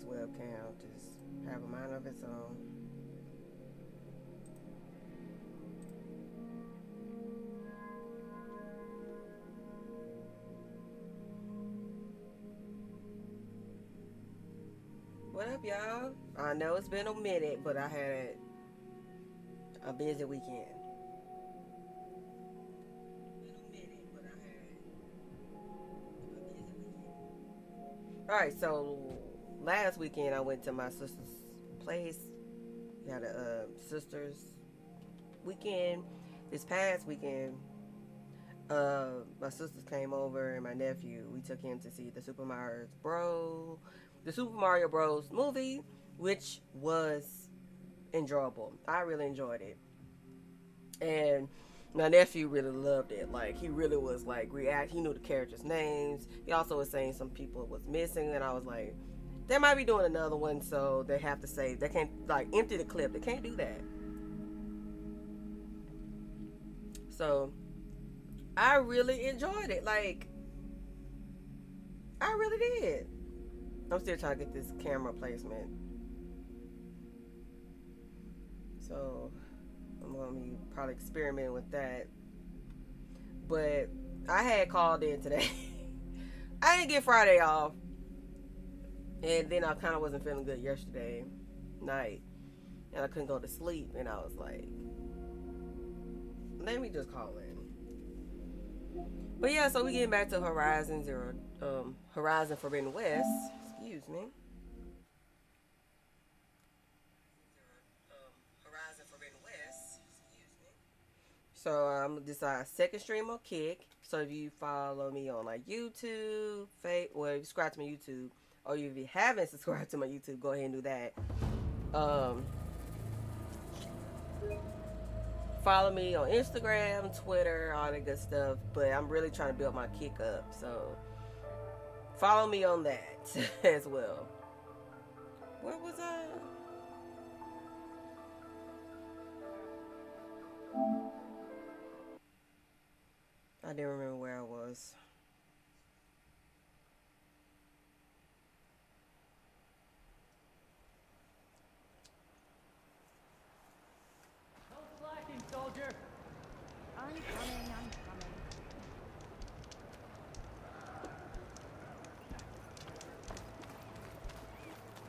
this webcam just have a mind of its own. What up, y'all? I know it's been a minute, but I had a busy weekend. Alright, so last weekend I went to my sister's place. We had a sister's weekend. This past weekend, my sisters came over and my nephew. We took him to see the Super Mario Bros. Movie, which was enjoyable. I really enjoyed it, and my nephew really loved it. Like he really was like react. He knew the characters' names. He also was saying some people was missing, and I was like, they might be doing another one, so they have to say they can't like empty the clip. They can't do that. So I really enjoyed it. Like I really did. I'm still trying to get this camera placement. So I'm gonna be probably experimenting with that. But I had called in today. I didn't get Friday off. And then I kind of wasn't feeling good yesterday night. And I couldn't go to sleep. And I was like, let me just call in. But yeah, so we getting back to Horizon Forbidden West. Excuse me. Horizon Forbidden West. Excuse me. So this is our second stream on Kick. So if you follow me on like YouTube, or if you subscribe to my YouTube, or if you haven't subscribed to my YouTube, go ahead and do that. Follow me on Instagram, Twitter, all that good stuff. But I'm really trying to build my Kick up, so follow me on that as well. Where was I? I didn't remember where I was. No slacking, soldier. I'm coming.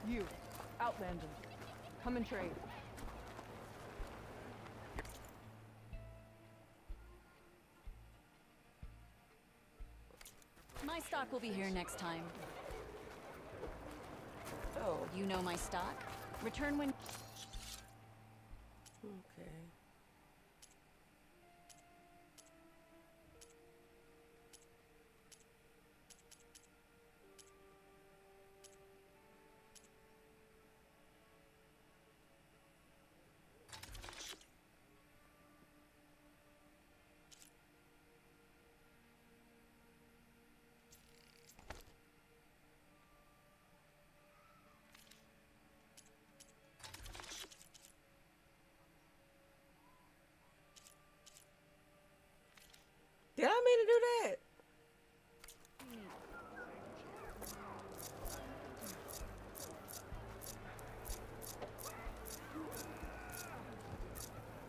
You, Outlander. Come and trade. My stock will be here next time. Oh, You know my stock? Return when... okay. Did I mean to do that?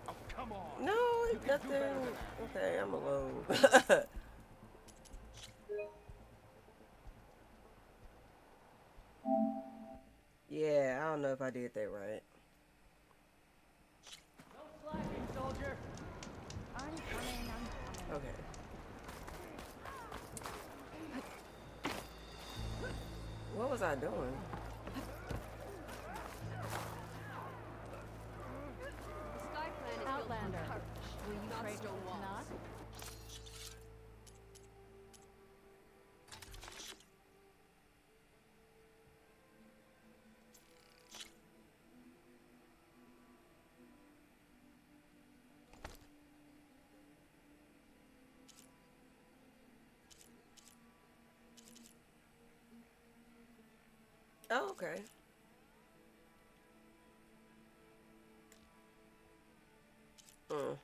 Oh, come on. No, You it's can do nothing. better than that. Okay, I'm alone. Yeah, I don't know if I did that right. No slacking, soldier. I'm coming. Okay. What was I doing? Outlander. Will you trade for not? Oh, okay. Mm.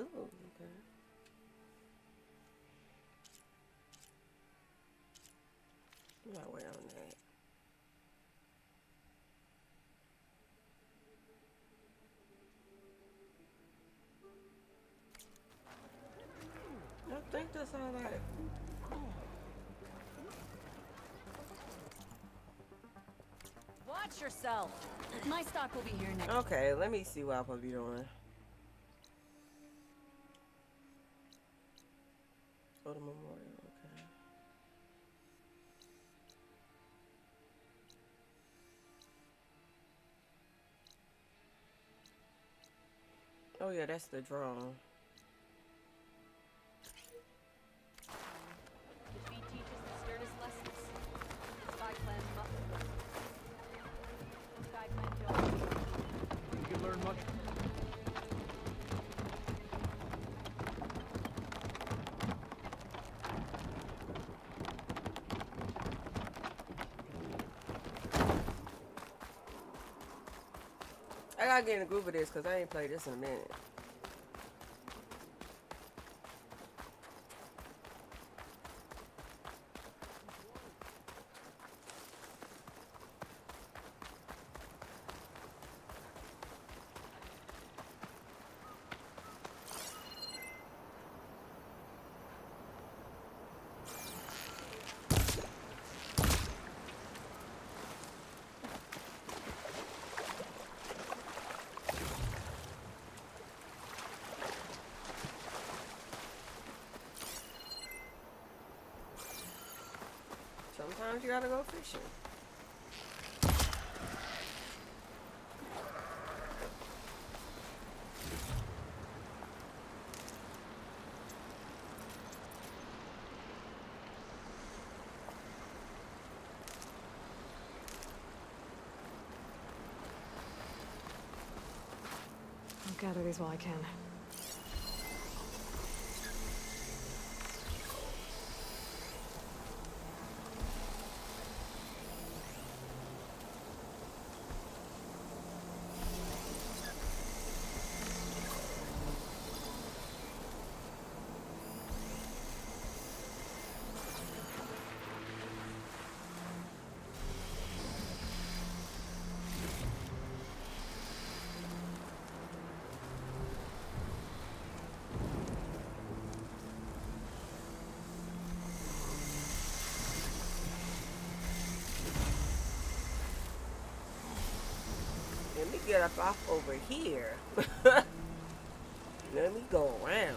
okay. We gotta wait on that. I think that's all right. Watch yourself. My stock will be here next. Okay, let me see what I'm gonna be doing. Oh, the memorial, okay. Oh yeah, that's the drone. Defeat teaches the sternest lessons. Sky Clan must. Sky Clan don't. You can learn much. I gotta get in the groove of this because I ain't played this in a minute. Sometimes you gotta go fishing. I'll gather these while I can. Let me get up off over here. Let me go around.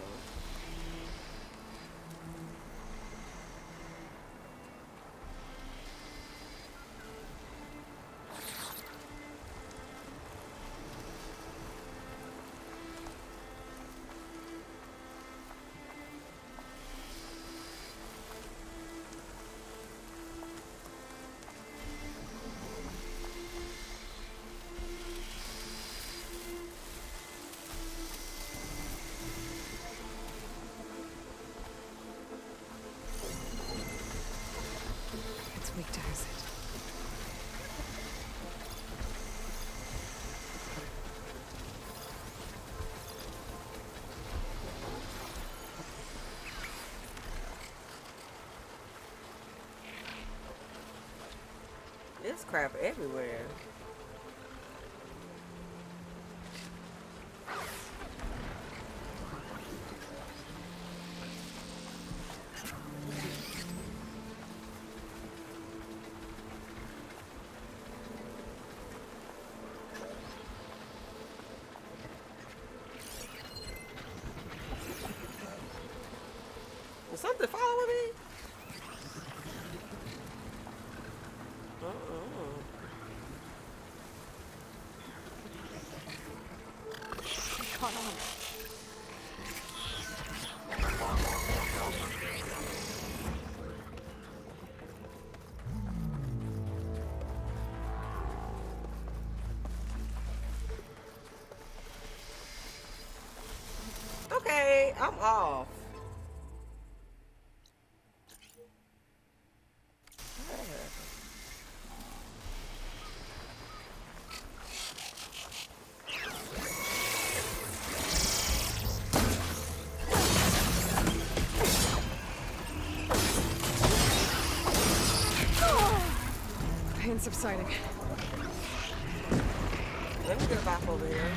It's weak to acid. There's crap everywhere. Is something following me? Caught on. Okay, I'm off. pain subsiding. Let me get back over here.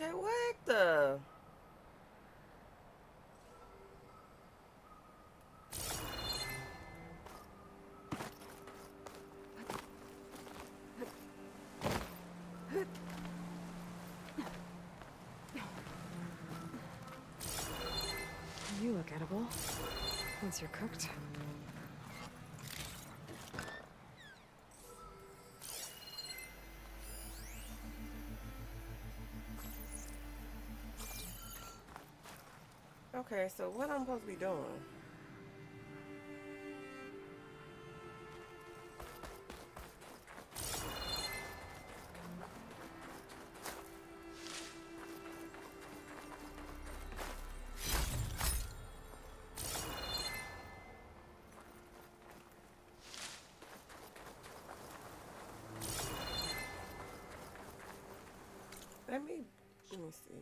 Okay, what the? You look edible. Once you're cooked. Okay, so what I'm supposed to be doing? Let me see.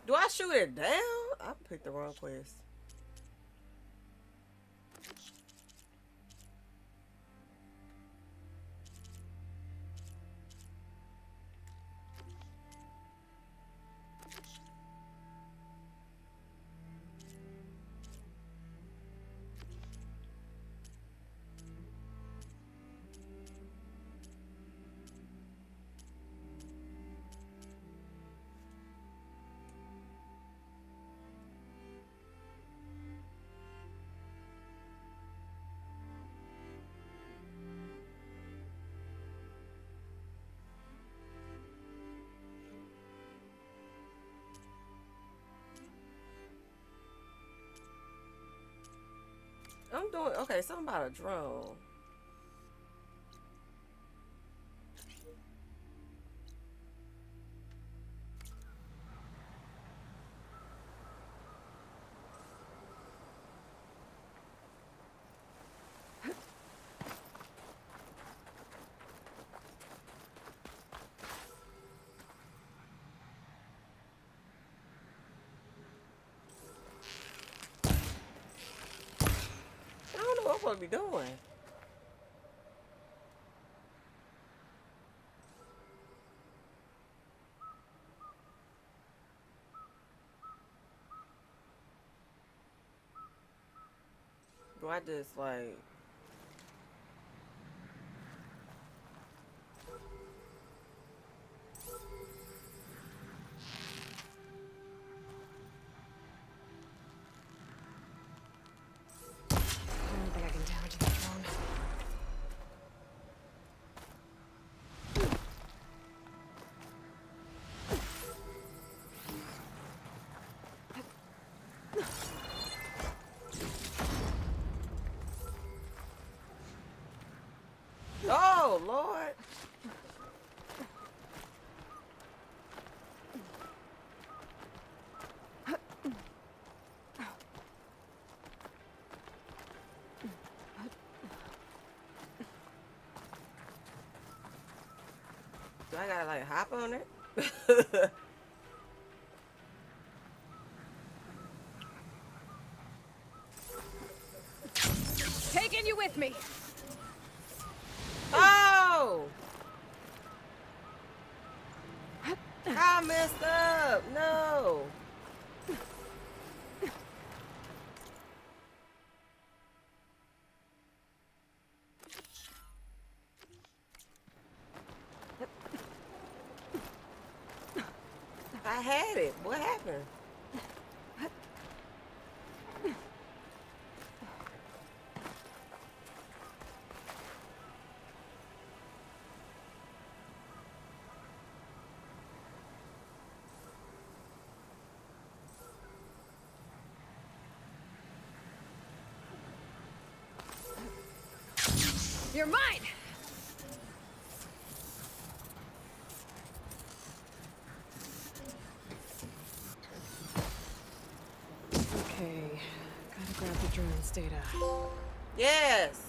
Do I shoot it down? I picked the wrong quest. I'm doing okay. Something about a drone. I don't know what I'm supposed to be doing. Do I just like? I don't think I can damage that drone. Oh, Lord. Do I gotta like hop on it? Taking you with me. Oh! I messed up. No. I had it. What happened? You're mine. Okay, gotta grab the drone's data. Yes.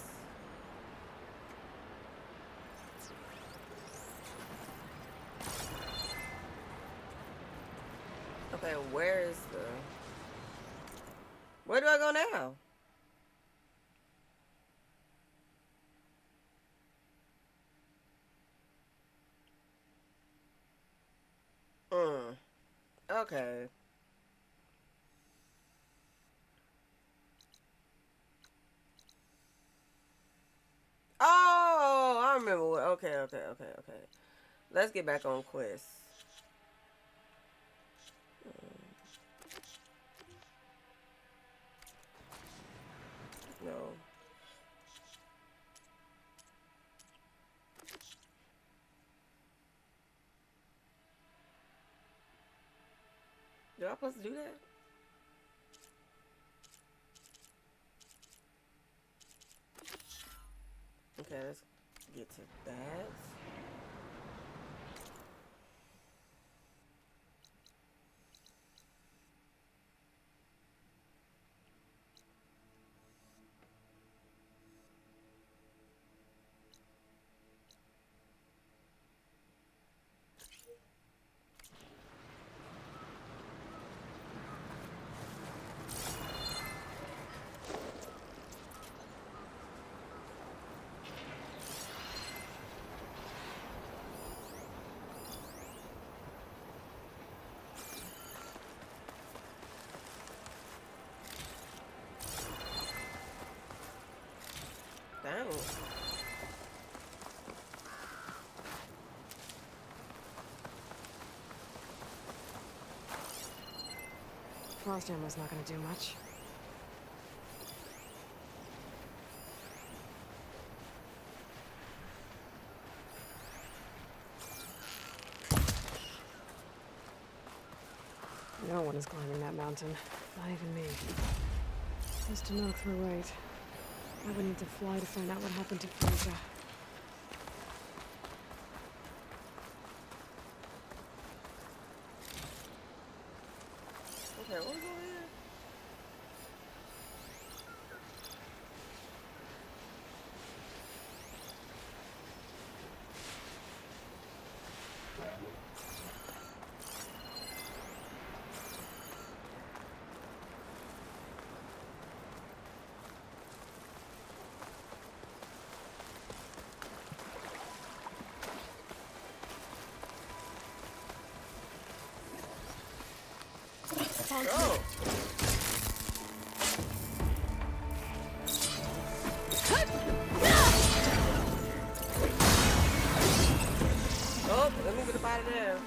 Okay, where is the... Where do I go now? Okay. Oh, I remember what. Okay. Let's get back on quest. No. Did I supposed to do that? Okay, let's get to that. Dang. Frost ammo's not gonna do much. No one is climbing that mountain. Not even me. Just to know through right. I would need to fly to find out what happened to Fraser. Okay, what was over here? Oh. Oh, let me get up out of there.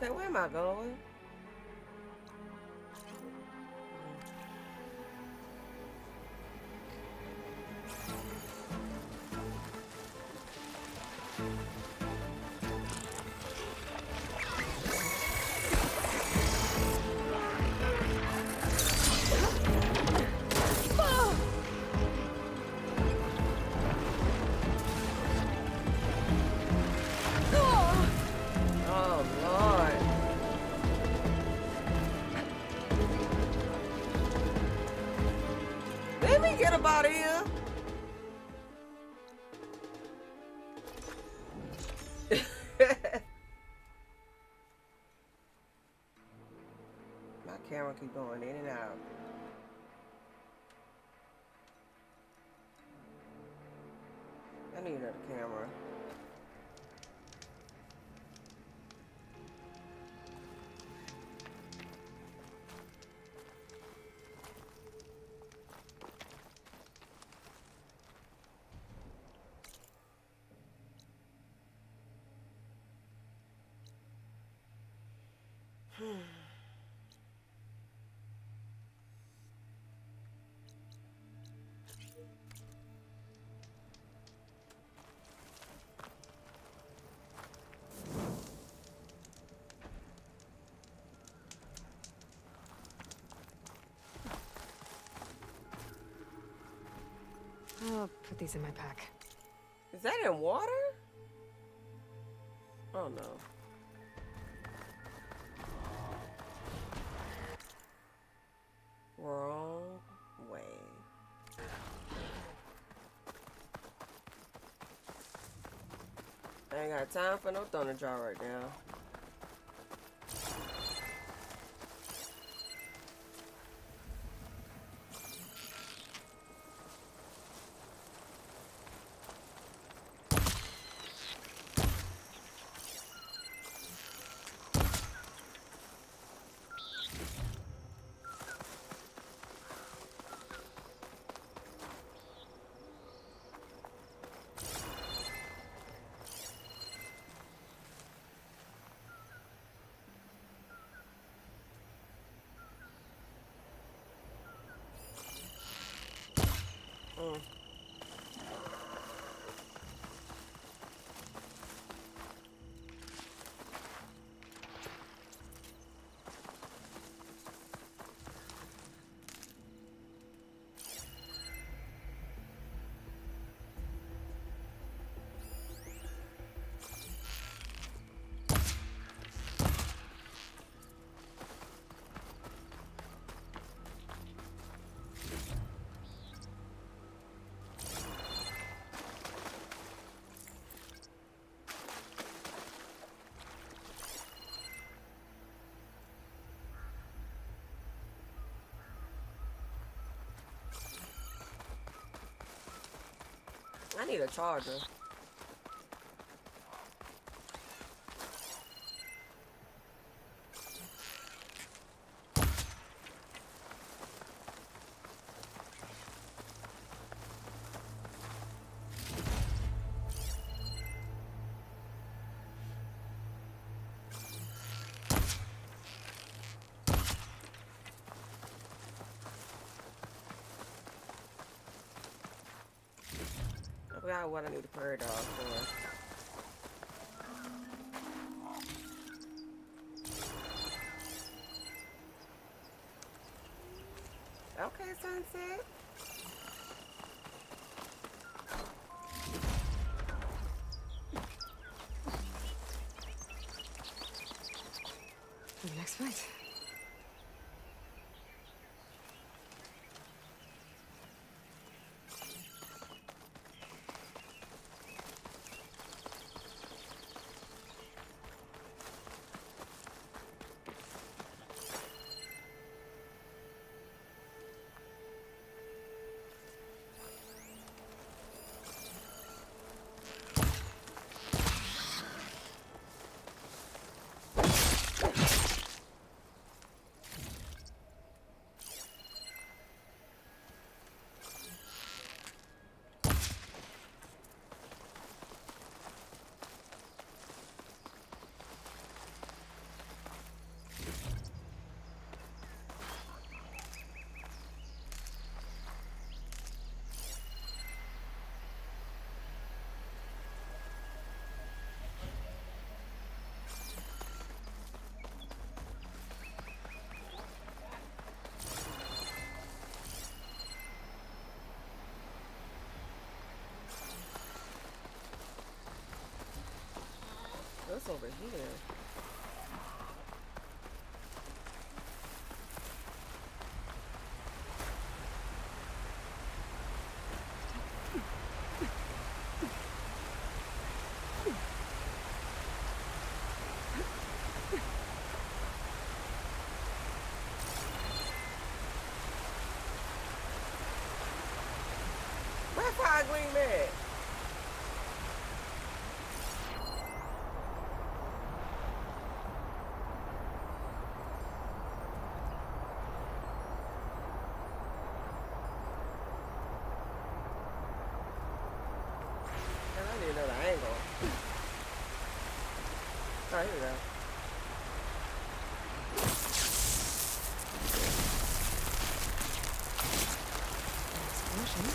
Okay, where am I going? Oh, Lord. Let me get up out of here. My camera keep going in and out. I need another camera. I'll put these in my pack. Is that in water? Oh no. Wrong way. I ain't got time for no thunder jaw right now. I need a charger. I forgot what I need to put it off for. Okay, Sunset. For the next fight. what's over here? Where Fire Green at? I need another angle. Oh, here we go. Explosion.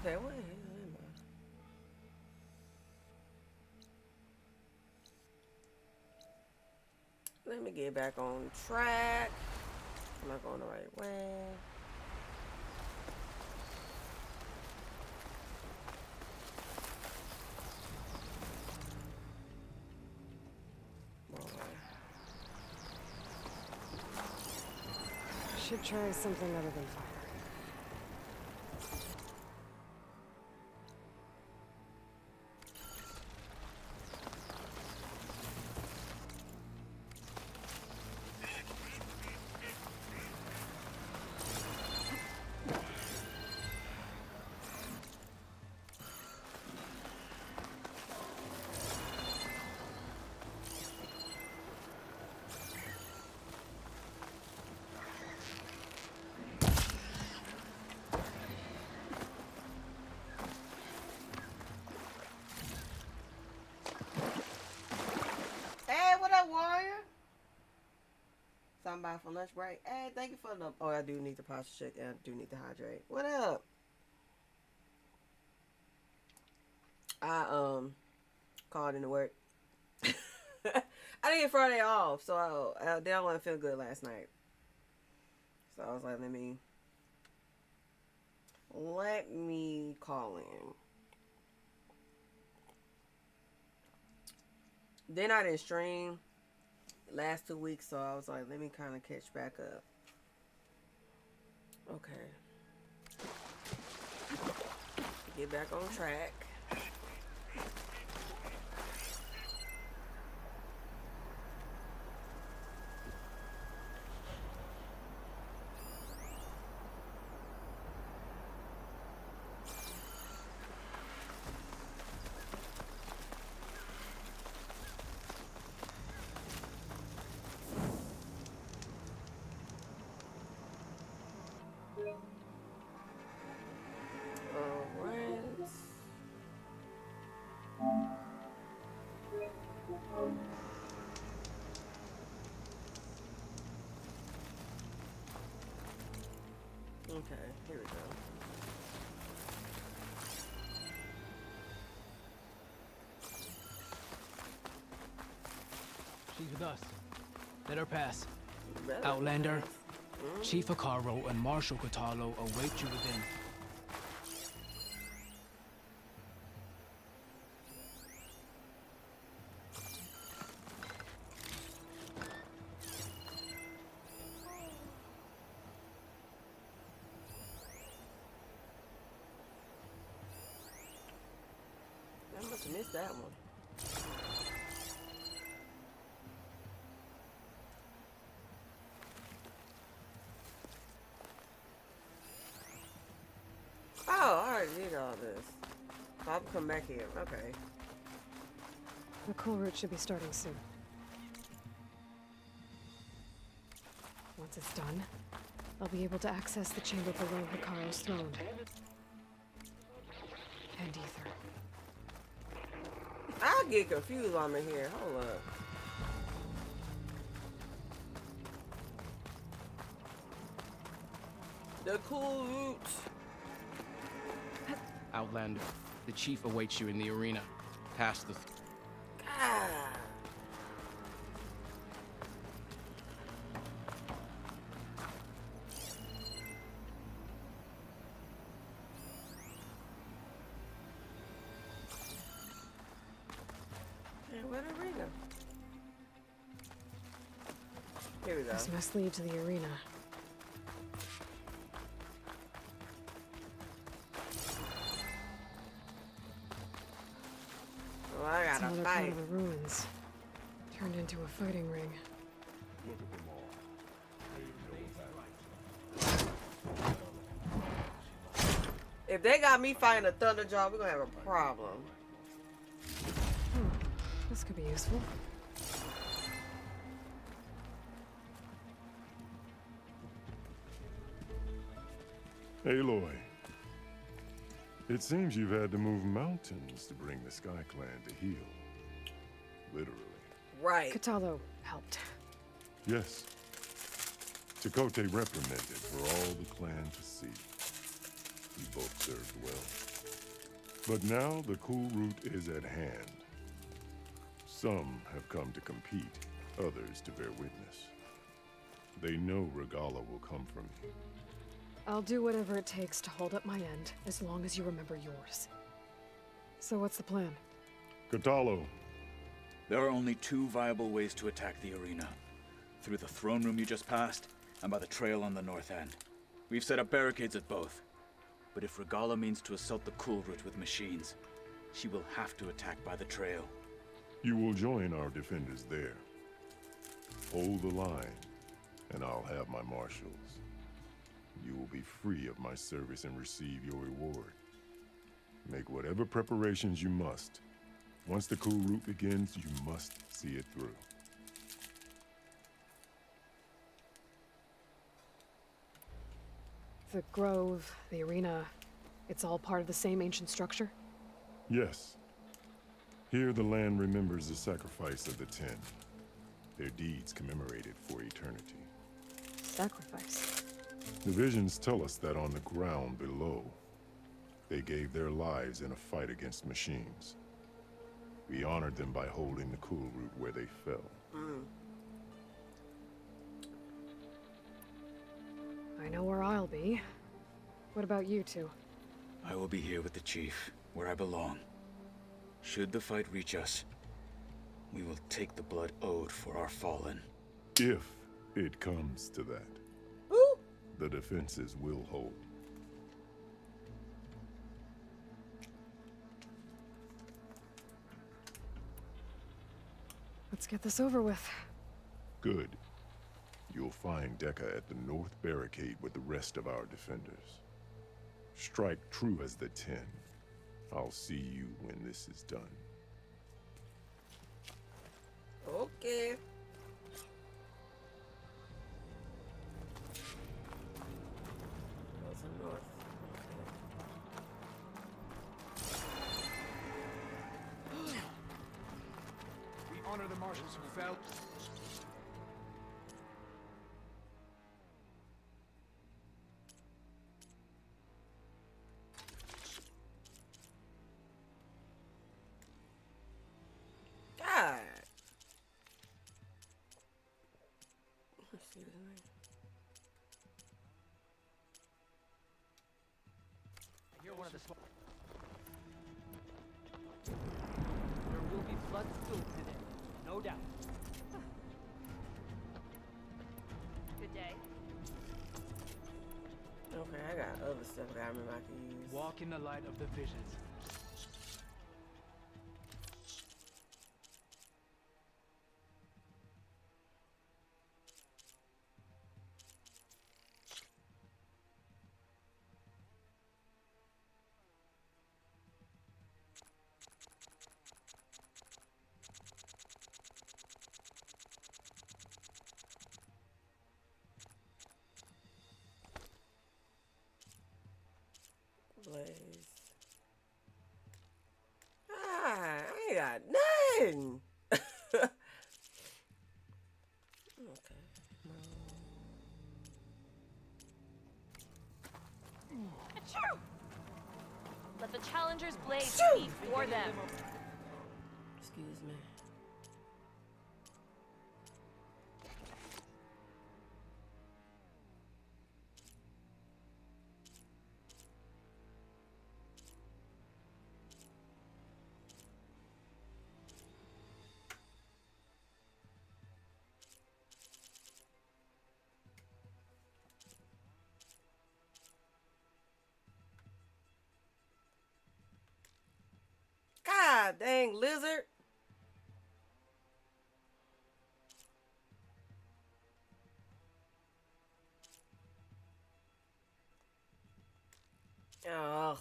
Okay, wait. Let me get back on track. Am I going the right way? Wrong way. Should try something other than fire. Hey, what up, warrior? Something about for lunch break. Hey, thank you for the. Oh, I do need the posture check. And I do need to hydrate. What up? I called into work. I didn't get Friday off, so I didn't want to feel good last night. So I was like, let me call in. Then I didn't stream last 2 weeks, so I was like, let me kind of catch back up. Okay. Get back on track. Okay, here we go. She's with us. Let her pass. Better. Outlander, Chief Akaro and Marshal Katalo await you within. I must have missed that one. all this. So I'll come back here. Okay. The cool route should be starting soon. Once it's done, I'll be able to access the chamber below Hikaru's throne. And ether. I'll get confused on me here. Hold up. The cool route. Outlander, the chief awaits you in the arena. Past the... God. Hey, where the arena? Here we go. This must lead to the arena. Oh, I It's gotta another part fight. of the ruins. Turned into a fighting ring. If they got me fighting a Thunderjaw, we're gonna have a problem. This could be useful. Aloy, it seems you've had to move mountains to bring the Sky Clan to heal. Literally. Right. Katalo helped. Yes. Chakotay reprimanded for all the clan to see. We both served well. But now the cool route is at hand. Some have come to compete, others to bear witness. They know Regala will come from me. I'll do whatever it takes to hold up my end, as long as you remember yours. So what's the plan? Katalo, There are only two viable ways to attack the arena. Through the throne room you just passed, and by the trail on the north end. We've set up barricades at both. But if Regala means to assault the cool route with machines, she will have to attack by the trail. you will join our defenders there. Hold the line, and I'll have my marshals. You will be free of my service and receive your reward. Make whatever preparations you must. Once the cool route begins, you must see it through. The grove, the arena, it's all part of the same ancient structure? Yes. Here the land remembers the sacrifice of the Ten. Their deeds commemorated for eternity. Sacrifice. The visions tell us that on the ground below, they gave their lives in a fight against machines. We honored them by holding the cool route where they fell. I know where I'll be. What about you two? I will be here with the chief, where I belong. Should the fight reach us, we will take the blood owed for our fallen. If it comes to that, Ooh. the defenses will hold. Let's get this over with. Good. You'll find Dekka at the north barricade with the rest of our defenders. Strike true as the Ten. I'll see you when this is done. Okay. Goes to north. We honor the marshals who fell. God. Let's see this name. You're one of the small. There will be blood spilled today, no doubt. Good day. Okay, I got other stuff that I remember I can use. Walk in the light of the visions. Blaze. Ah, I ain't got nothing. Okay. Achoo! Let the challengers blaze Achoo! before them. Excuse me. God dang lizard. Oh.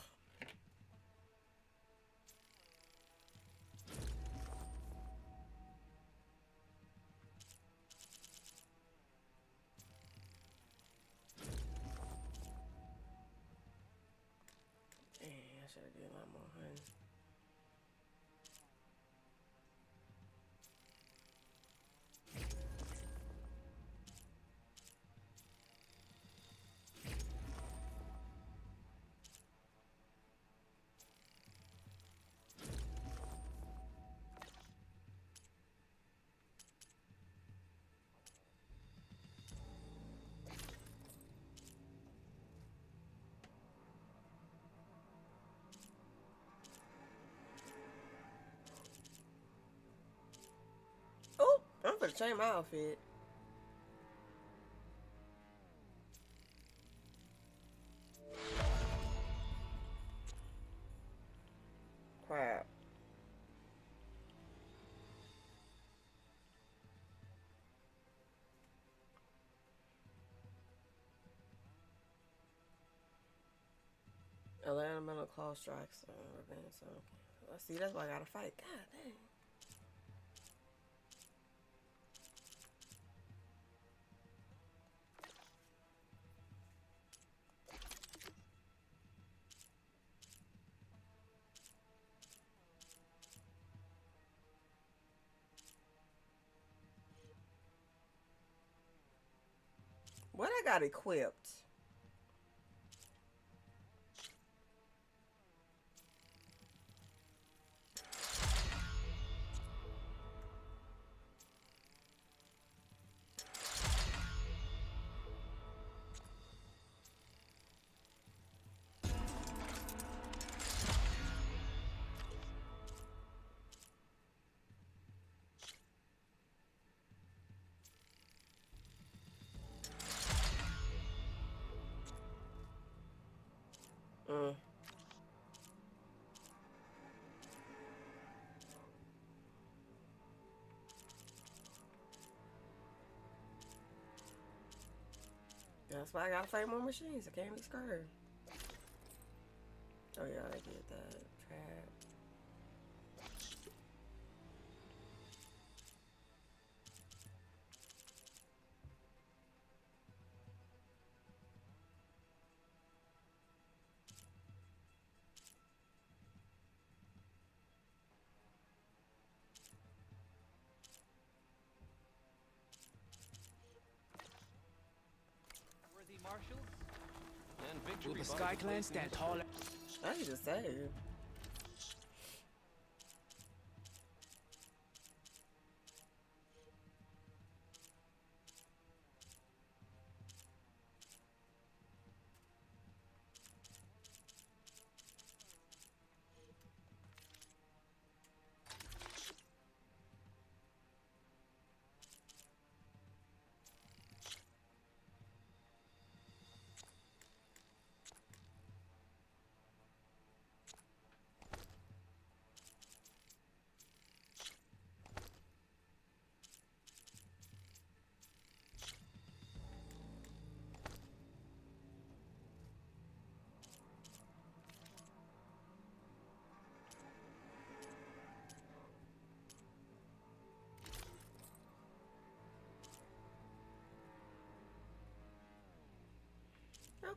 Dang, I should have did a lot more, honey. Oh, I'm gonna change my outfit. Crap. Elemental claw strikes. Revenge. So, let's see. That's why I gotta fight. God dang. What I got equipped? Mm. That's why I gotta fight more machines. I can't be scared. Oh yeah, I did that. Trap. Worthy marshals and Will victory. the Sky Clan stand tall? I need to save.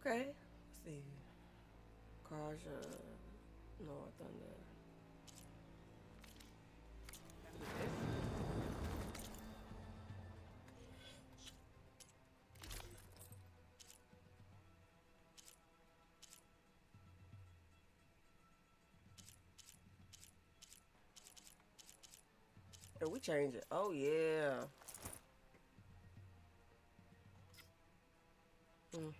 Okay. Let's see. Kaja, North Thunder. Did we change it? Oh yeah. Mm.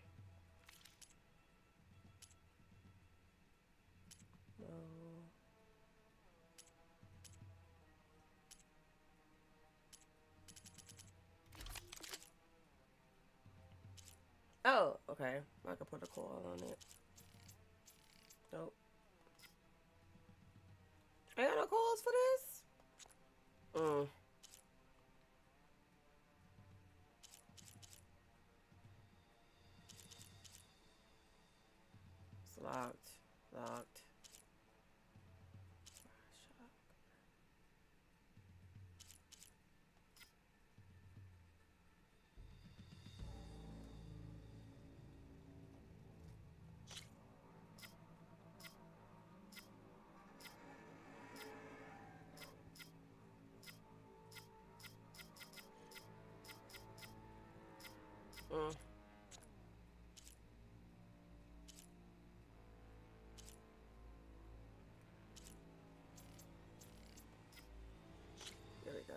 No. Oh, okay. I can put a coil on it. Nope. I got no coils for this? Mm. It's locked. Locked. Mm. There we go.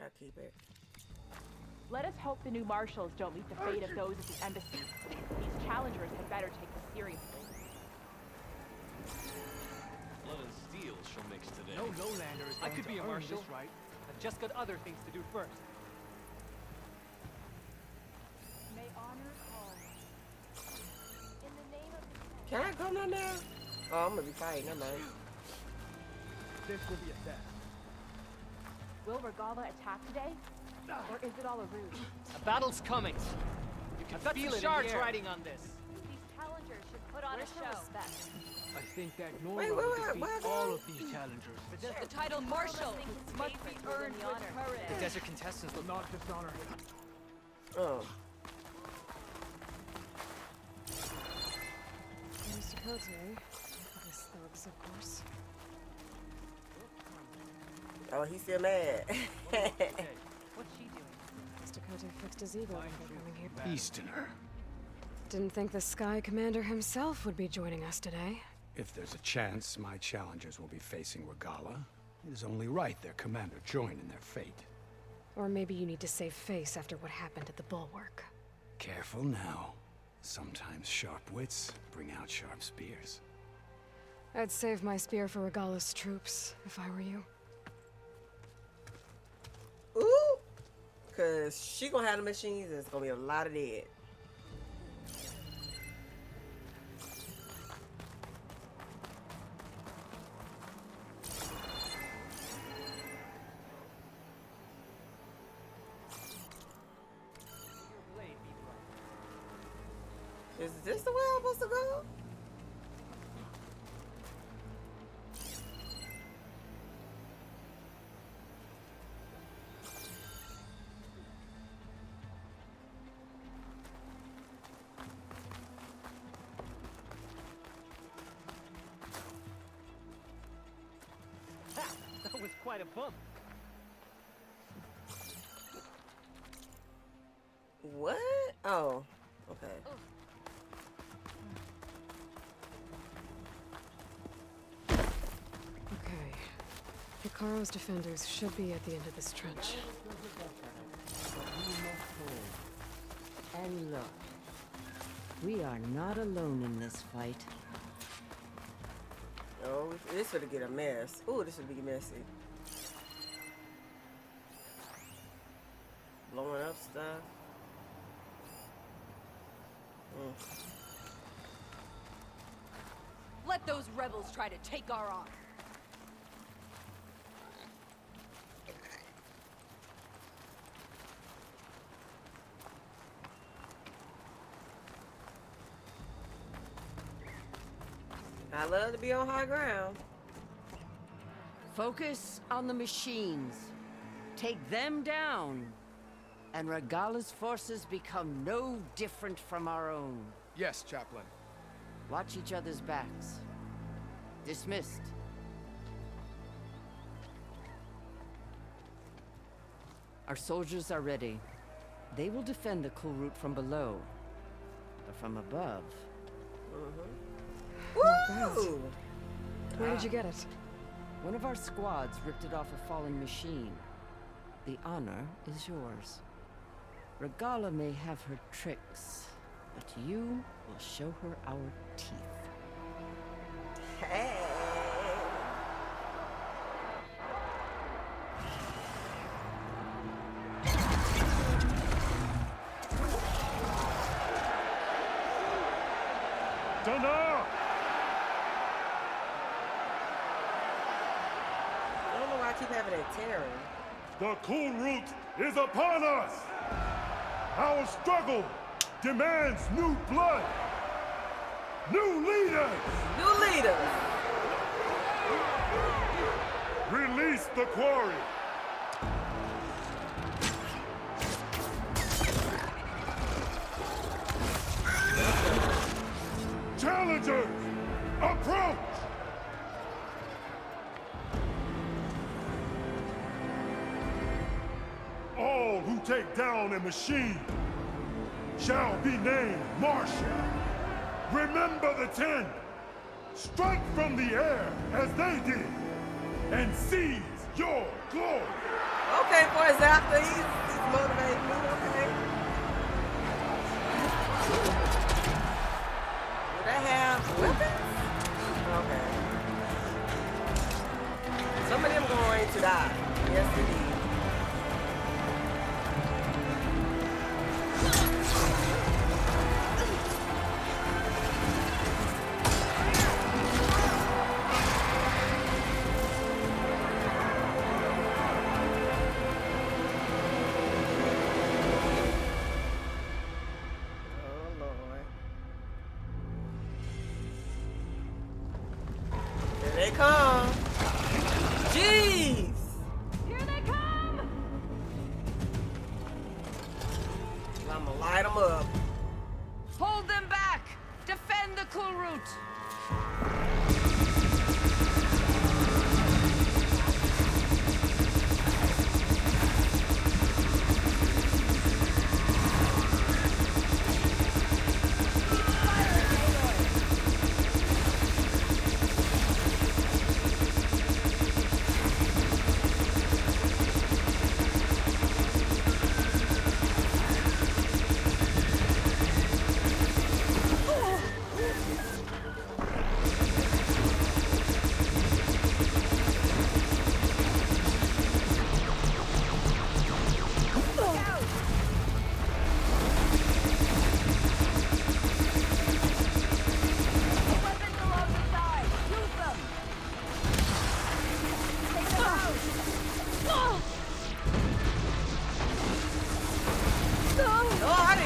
I'll keep it. Let us hope the new marshals don't meet the fate of those at the embassy. These challengers had better take this seriously. Blood and steel she'll mix today. No lowlander is I going could to be a earn marshal. this right. I've just got other things to do first. May honor call. In the name of the Can I come down there? Oh, I'm gonna be fighting. Never mind. This will be a test. Will Regala attack today? Or is it all a ruse? A battle's coming. You can feel it in shards the air. riding on this. These challengers should put on a show. Respect. I think that Nora Wait, will wait, defeat what? all of these challengers. The title Marshal must be earned with courage. The desert contestants will not dishonor him. Oh. Mr. Cote. This thugs, of course. Oh, he's still mad. What's she doing? Mr. Cote fixed his ego before coming here. Beast in her. Didn't think the Sky Commander himself would be joining us today. If there's a chance my challengers will be facing Regala, it is only right their commander join in their fate. Or maybe you need to save face after what happened at the Bulwark. Careful now. Sometimes sharp wits bring out sharp spears. I'd save my spear for Regala's troops, if I were you. Ooh. Cause she gonna have the machines. There's gonna be a lot of dead. Your blade be bright. Is this the way I'm supposed to go? Ha! That was quite a bump. What? Oh, okay. Hikaru's defenders should be at the end of this trench. And look, we are not alone in this fight. Oh, this would get a mess. Oh, this would be messy. Blowing up stuff. Let those rebels try to take our arm. I love to be on high ground. Focus on the machines. Take them down. And Regala's forces become no different from our own. Yes, Chaplain. Watch each other's backs. Dismissed. Our soldiers are ready. They will defend the cool route from below. But from above... Woo! Where did you get it? One of our squads ripped it off a fallen machine. The honor is yours. Regala may have her tricks, but you will show her our teeth. Hey. Dunno! I don't know why I keep having that tearing. The cool route is upon us! Our struggle demands new blood! New leaders! New leaders! Release the quarry! Challengers, approach! All who take down a machine shall be named Marshal. Remember the 10. Strike from the air as they did, and seize your glory. Okay, boys, after he's motivating me, okay. Do they have weapons? Okay. Some of them going to die. Yes, indeed. They come. Jeez. Here they come! I'm gonna light them up. Hold them back! Defend the cool route!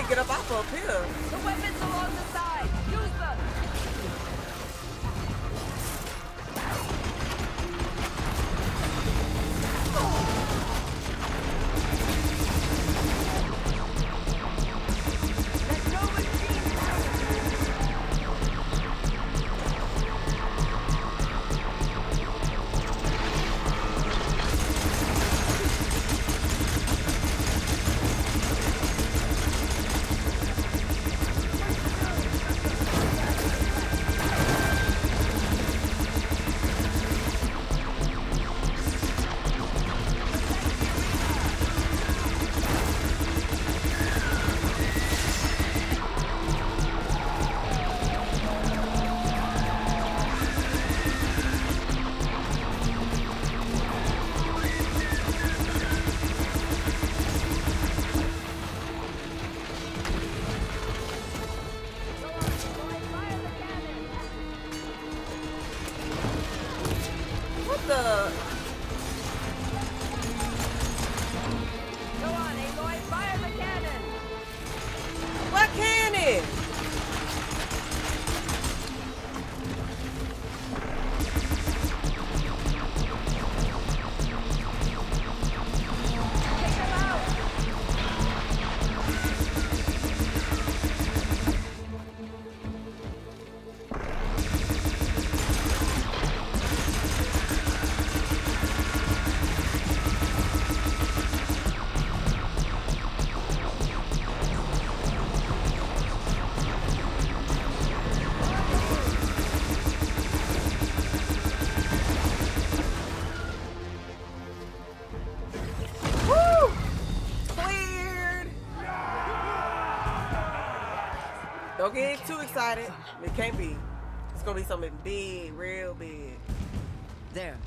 Get up off up here. The weapons along the side. Use them. Let's go with the? Go on, Aloy, fire the cannon! What cannon? Take them out! Woo! Cleared. Don't get too excited. It can't be. It's gonna be something big, real big. There.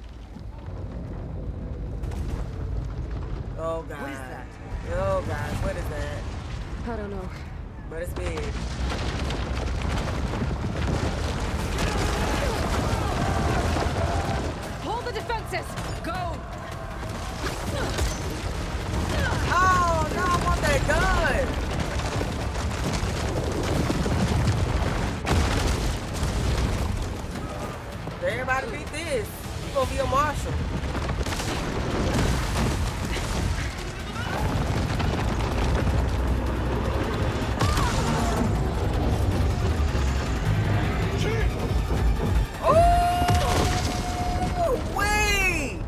Oh God. What is that? Oh God, what is that? I don't know. But it's big. Hold the defenses! Go! Oh no, I want that gun. Everybody beat this. You gonna be a marshal. Ooh, wait.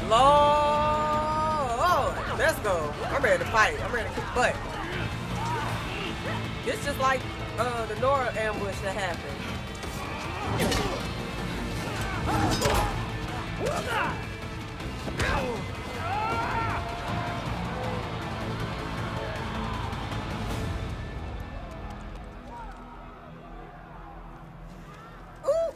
Lord, let's go. I'm ready to fight. I'm ready to kick butt. It's just like the Nora ambush that happened. Ooh.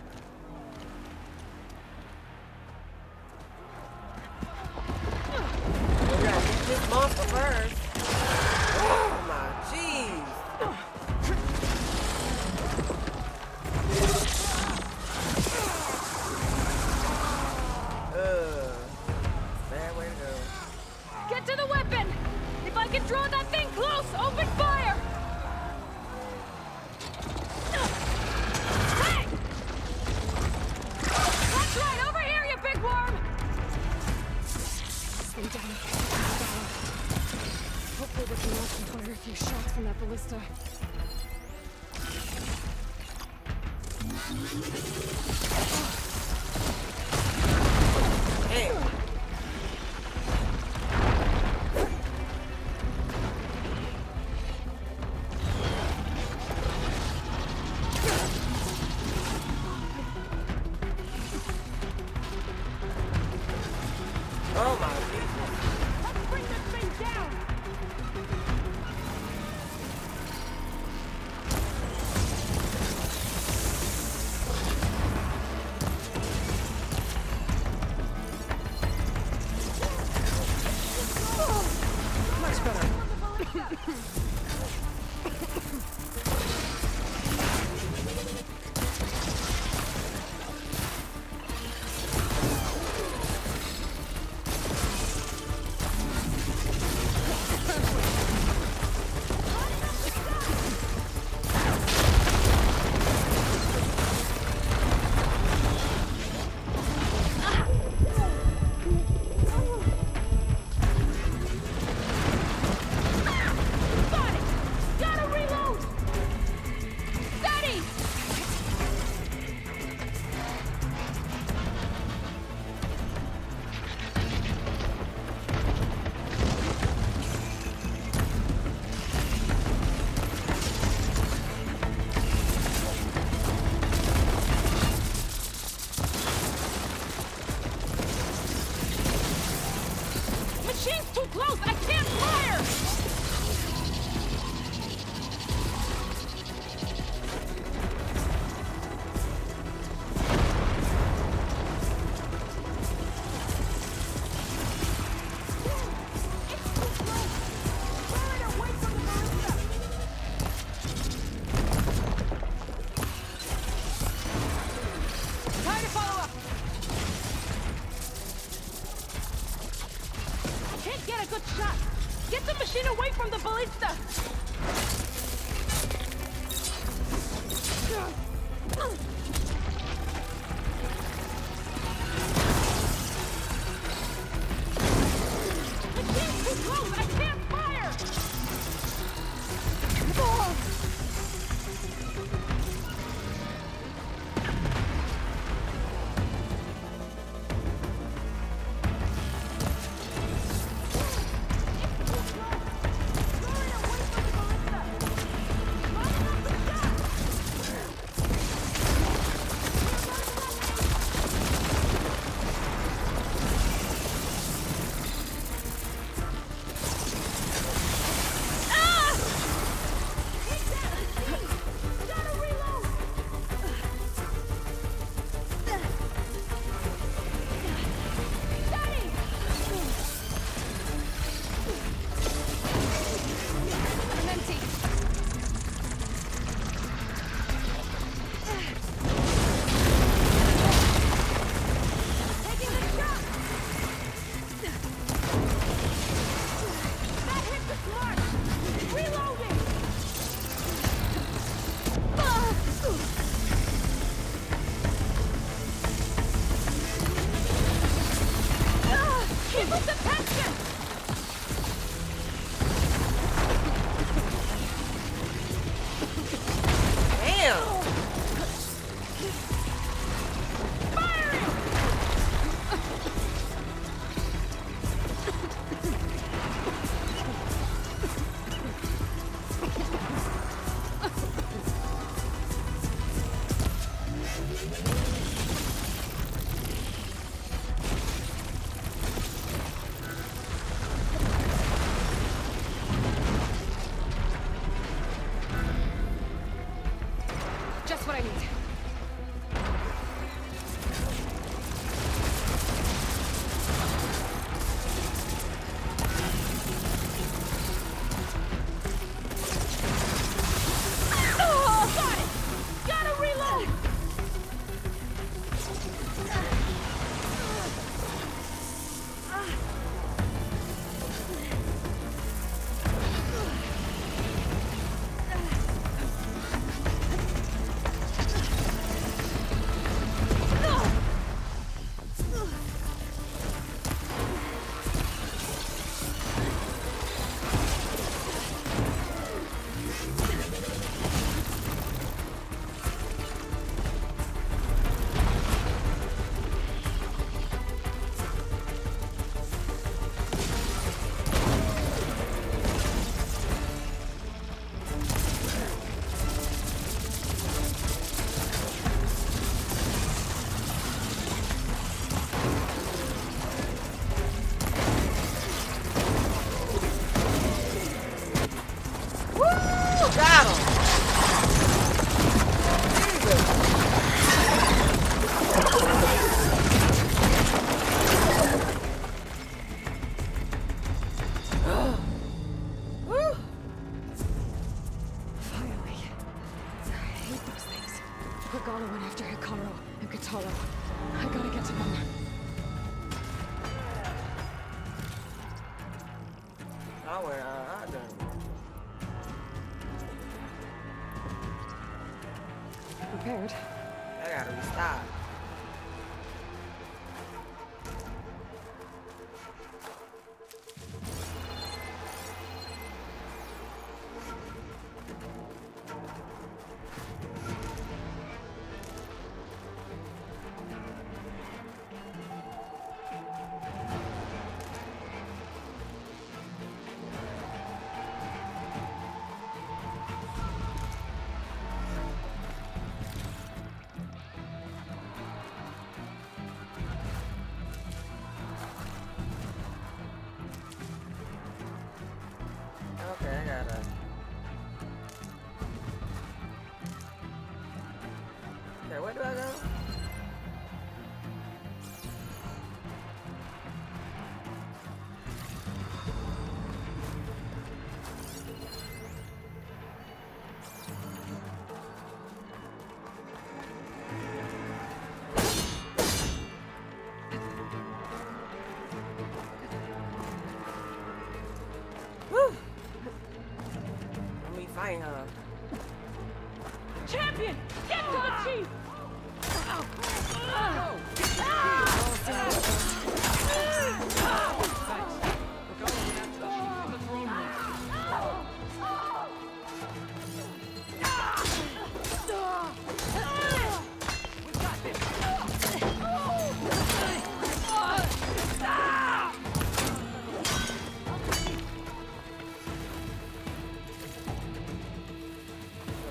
We gotta beat this monster first. Oh my jeez. Bad way to go. Get to the weapon! If I can draw that thing close, open fire! Hey! That's right, over here, you big worm! Stay down. Hopefully we can watch them fire a few shots from that ballista. Hey. Oh my Jesus. Let's bring this thing down! Much better. good shot. Get the machine away from the ballista. Machine's too close. I can't fire. Just what I need. Oh, got it. Gotta reload. Got him. Finally. I hate those things. Regala went after Hikaru and Katalo. I gotta get to them. I went, I done. Prepared. I gotta restock. find her. Champion, get to the chief!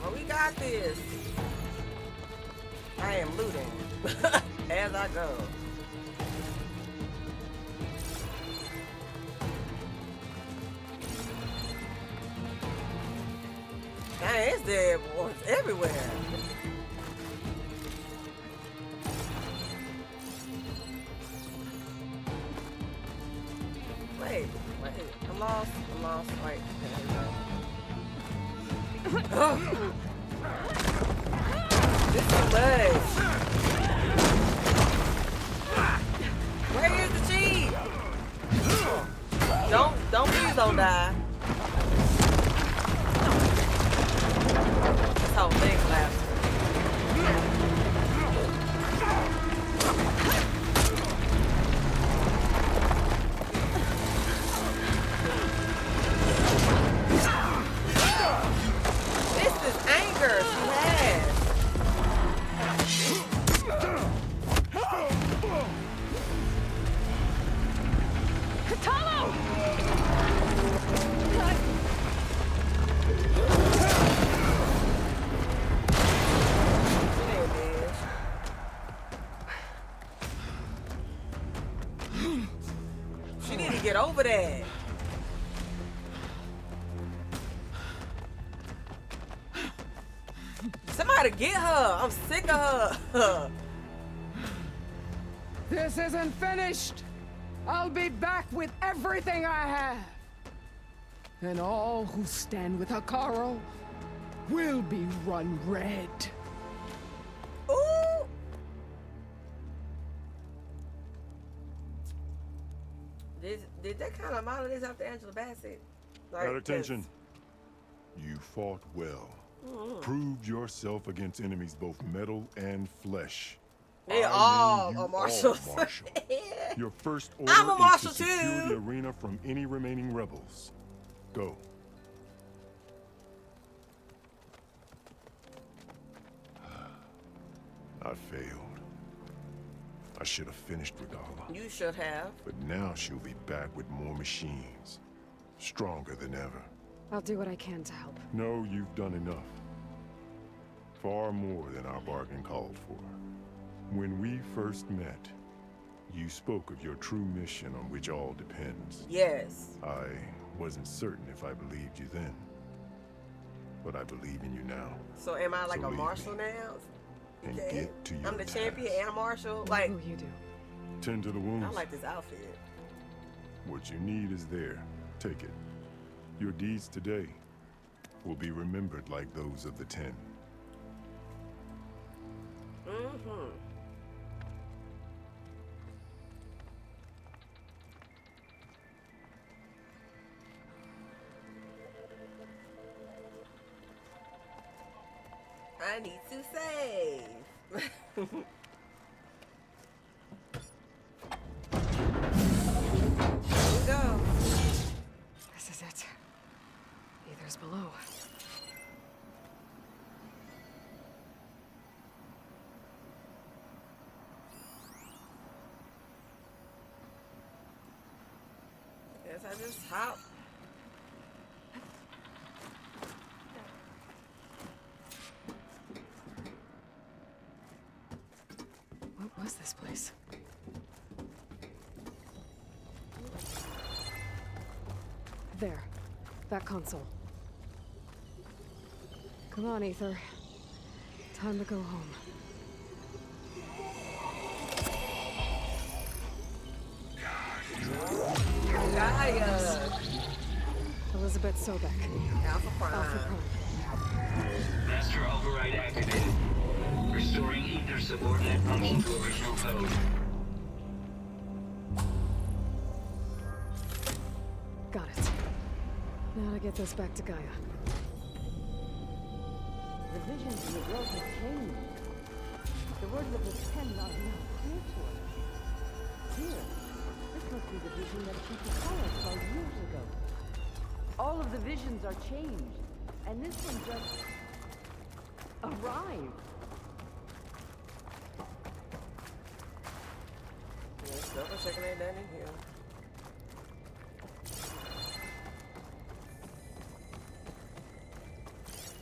Well, we got this. I am looting as I go. Dang, it's dead boys everywhere. Wait, I'm lost. Wait, there we go. This is much. Where is the chief? Please don't die. This whole thing collapsed. This is anger she has. She need to get over that. Somebody get her. I'm sick of her. This isn't finished. I'll be back with everything I have. And all who stand with Hikaru will be run red. Ooh. Did that kind of model this after Angela Bassett? At attention. You fought well. Proved yourself against enemies both metal and flesh. They I all name you are marshals. Marshal. Your first order I'm a marshal is to secure too. the arena from any remaining rebels. Go. I failed. I should have finished Regala. You should have. But now she'll be back with more machines. Stronger than ever. I'll do what I can to help. No, you've done enough. Far more than our bargain called for. When we first met, you spoke of your true mission on which all depends. Yes. I wasn't certain if I believed you then. But I believe in you now. So am I like So a leave marshal me. now? And Okay. get to your I'm the task. champion and a marshal. Like, What will you do? Tend to the wounds. I like this outfit. What you need is there. Take it. Your deeds today will be remembered like those of the 10. Mm-hmm. I need to save. Here we go. This is it. Ether's below. Guess I just hop. What was this place? There. That console. Come on, Ether. Time to go home. Gaia. Elizabeth Sobek. Alpha Prime. Alpha Prime. Master override activated. Restoring ether subordinate function to original code. Got it. Now to get this back to Gaia. visions in the grove have changed. The words of the pen are now clear to us. Here, this must be the vision that Chief Akara saw years ago. All of the visions are changed, and this one just arrived. Yeah, double checking that down in here.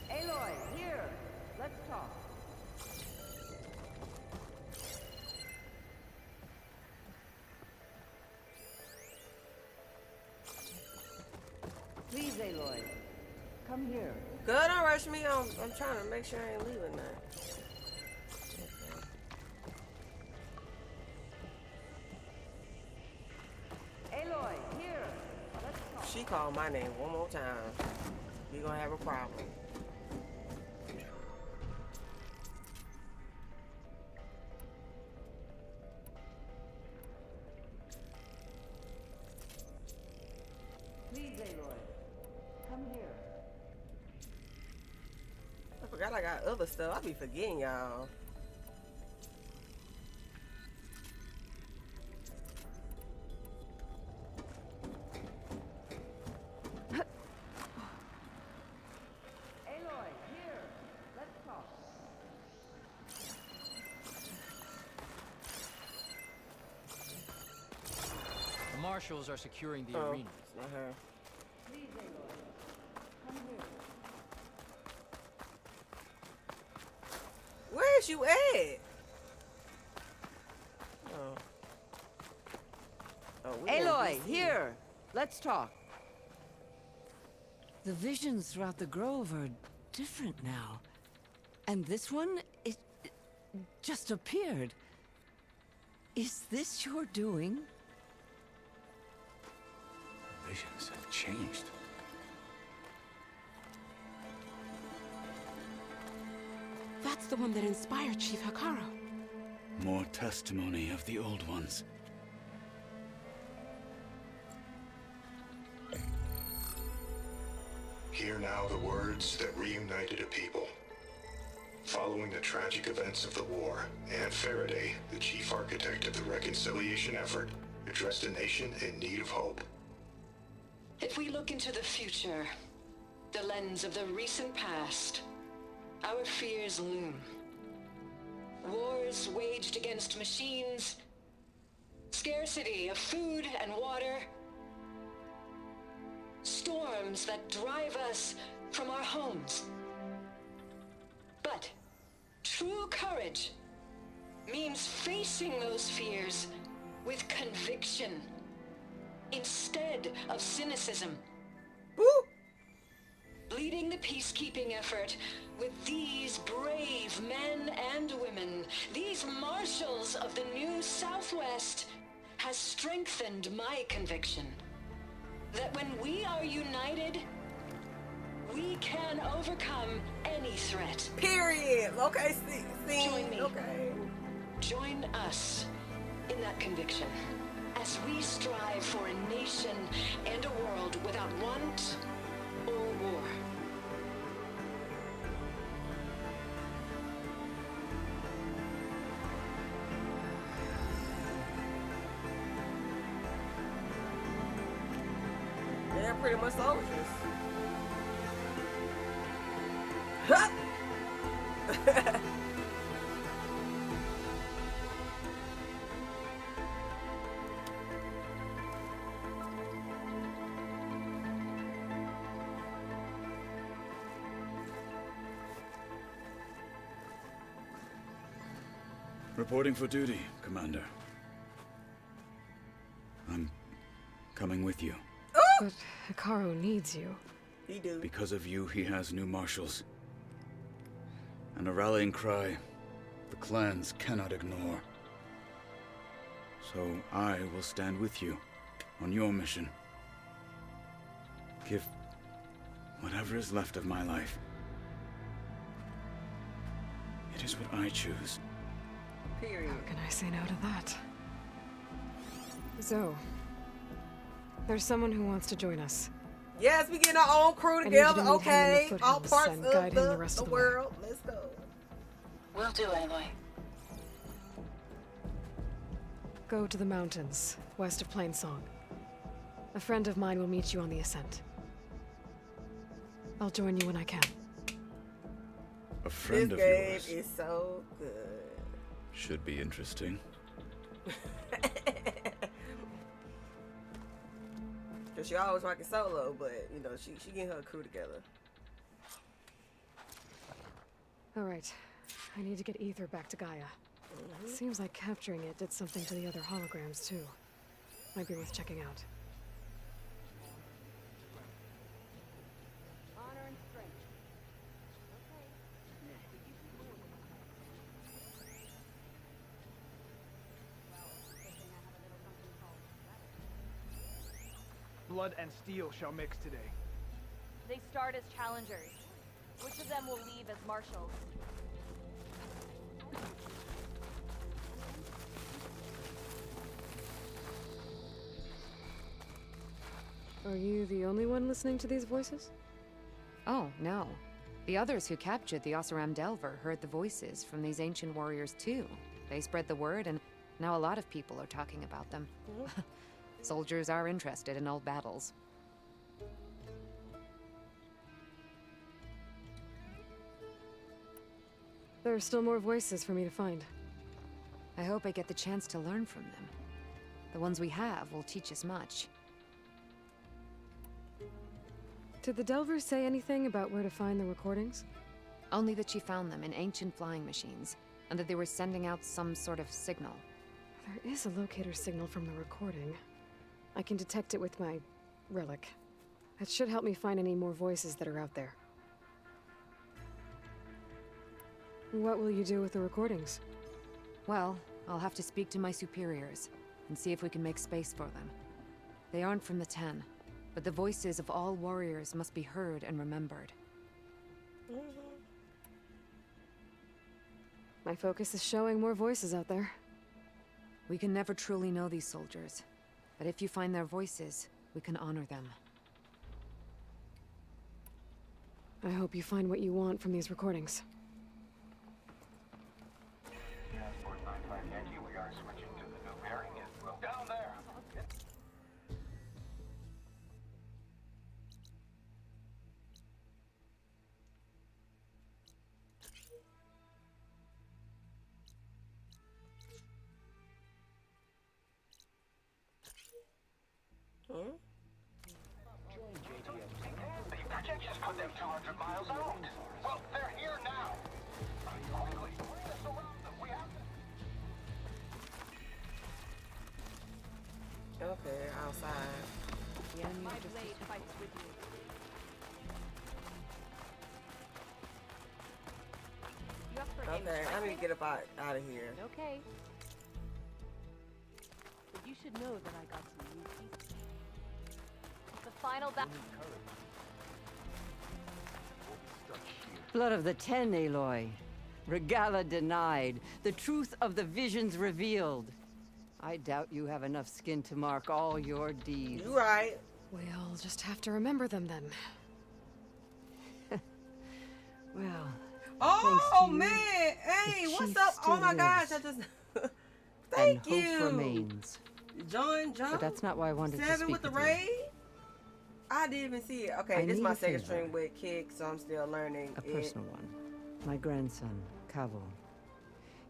Aloy, here. Let's talk. Please, Aloy. Come here. Good, don't rush me. I'm trying to make sure I ain't leaving that. Aloy, here. Let's talk. She called my name one more time. We gonna have a problem. Please, Aloy. Come here. I forgot I got other stuff. I be forgetting y'all. Aloy, here. Let's talk. The marshals are securing the Oh, arena. it's not her. Please, Aloy. Come here. Where's you at? Oh. Oh, we in Aloy, DC. here. Let's talk. The visions throughout the grove are different now. And this one, it just appeared. Is this your doing? Visions have changed. That's the one that inspired Chief Hakaro. More testimony of the old ones. Hear now the words that reunited a people. Following the tragic events of the war, Anne Faraday, the chief architect of the reconciliation effort, addressed a nation in need of hope. If we look into the future, the lens of the recent past, our fears loom. Wars waged against machines, scarcity of food and water, storms that drive us from our homes. But true courage means facing those fears with conviction instead of cynicism. Woo! Leading the peacekeeping effort with these brave men and women, these marshals of the new Southwest, has strengthened my conviction that when we are united, we can overcome any threat. Period. Okay, see. Join me. Okay. Join us in that conviction as we strive for a nation and a world without want or war. They're pretty much soldiers. Huh! Reporting for duty, Commander. I'm coming with you. But Hikaru needs you. He do. Because of you, he has new marshals. And a rallying cry the clans cannot ignore. So I will stand with you on your mission. Give whatever is left of my life. It is what I choose. Period. How can I say no to that? Zoe, there's someone who wants to join us. Yes, we getting our own crew I need you to together. meet him in the Okay, all foothills parts and of guide him the rest the of the way. world. Let's Will do, Aloy. Go to the mountains, west of Plainsong. A friend of mine will meet you on the ascent. I'll join you when I can. A friend of This yours. game is so good. Should be interesting. Cause she always rocking solo, but you know she getting her crew together. All right, I need to get Ether back to Gaia. Seems like capturing it did something to the other holograms too. Might be worth checking out. Honor and strength. Blood and steel shall mix today. They start as challengers. Which of them will leave as marshals? Are you the only one listening to these voices? Oh, no. The others who captured the Oseram Delver heard the voices from these ancient warriors too. They spread the word, and now a lot of people are talking about them. Soldiers are interested in old battles. There are still more voices for me to find. I hope I get the chance to learn from them. The ones we have will teach us much. Did the Delvers say anything about where to find the recordings? Only that she found them in ancient flying machines, and that they were sending out some sort of signal. There is a locator signal from the recording. I can detect it with my relic. That should help me find any more voices that are out there. What will you do with the recordings? Well, I'll have to speak to my superiors, and see if we can make space for them. They aren't from the Ten, but the voices of all warriors must be heard and remembered. My focus is showing more voices out there. We can never truly know these soldiers, but if you find their voices, we can honor them. I hope you find what you want from these recordings. Transport 95 Yankee, we are switching to the new bearing. Well, down there. The projections put them 200 miles out. Well, they're here now. Quickly, let's surround them. We have to. Okay, outside. My blade fights with you. You have for Okay, I need to get up out of here. Okay. But you should know that I got some new pieces. The final battle. Blood of the Ten, Aloy. Regala denied. The truth of the visions revealed. I doubt you have enough skin to mark all your deeds. You right. We'll just have to remember them then. Well, Oh man, hey, what's chief up? Oh still my gosh, lives. I just and thank hope you. remains. John, But that's not why I wanted to 7 speak with the with you. raid. I didn't even see it. Okay, I this is need my a second favor. stream with Kick, so I'm still learning A it. personal one. My grandson, Kavo.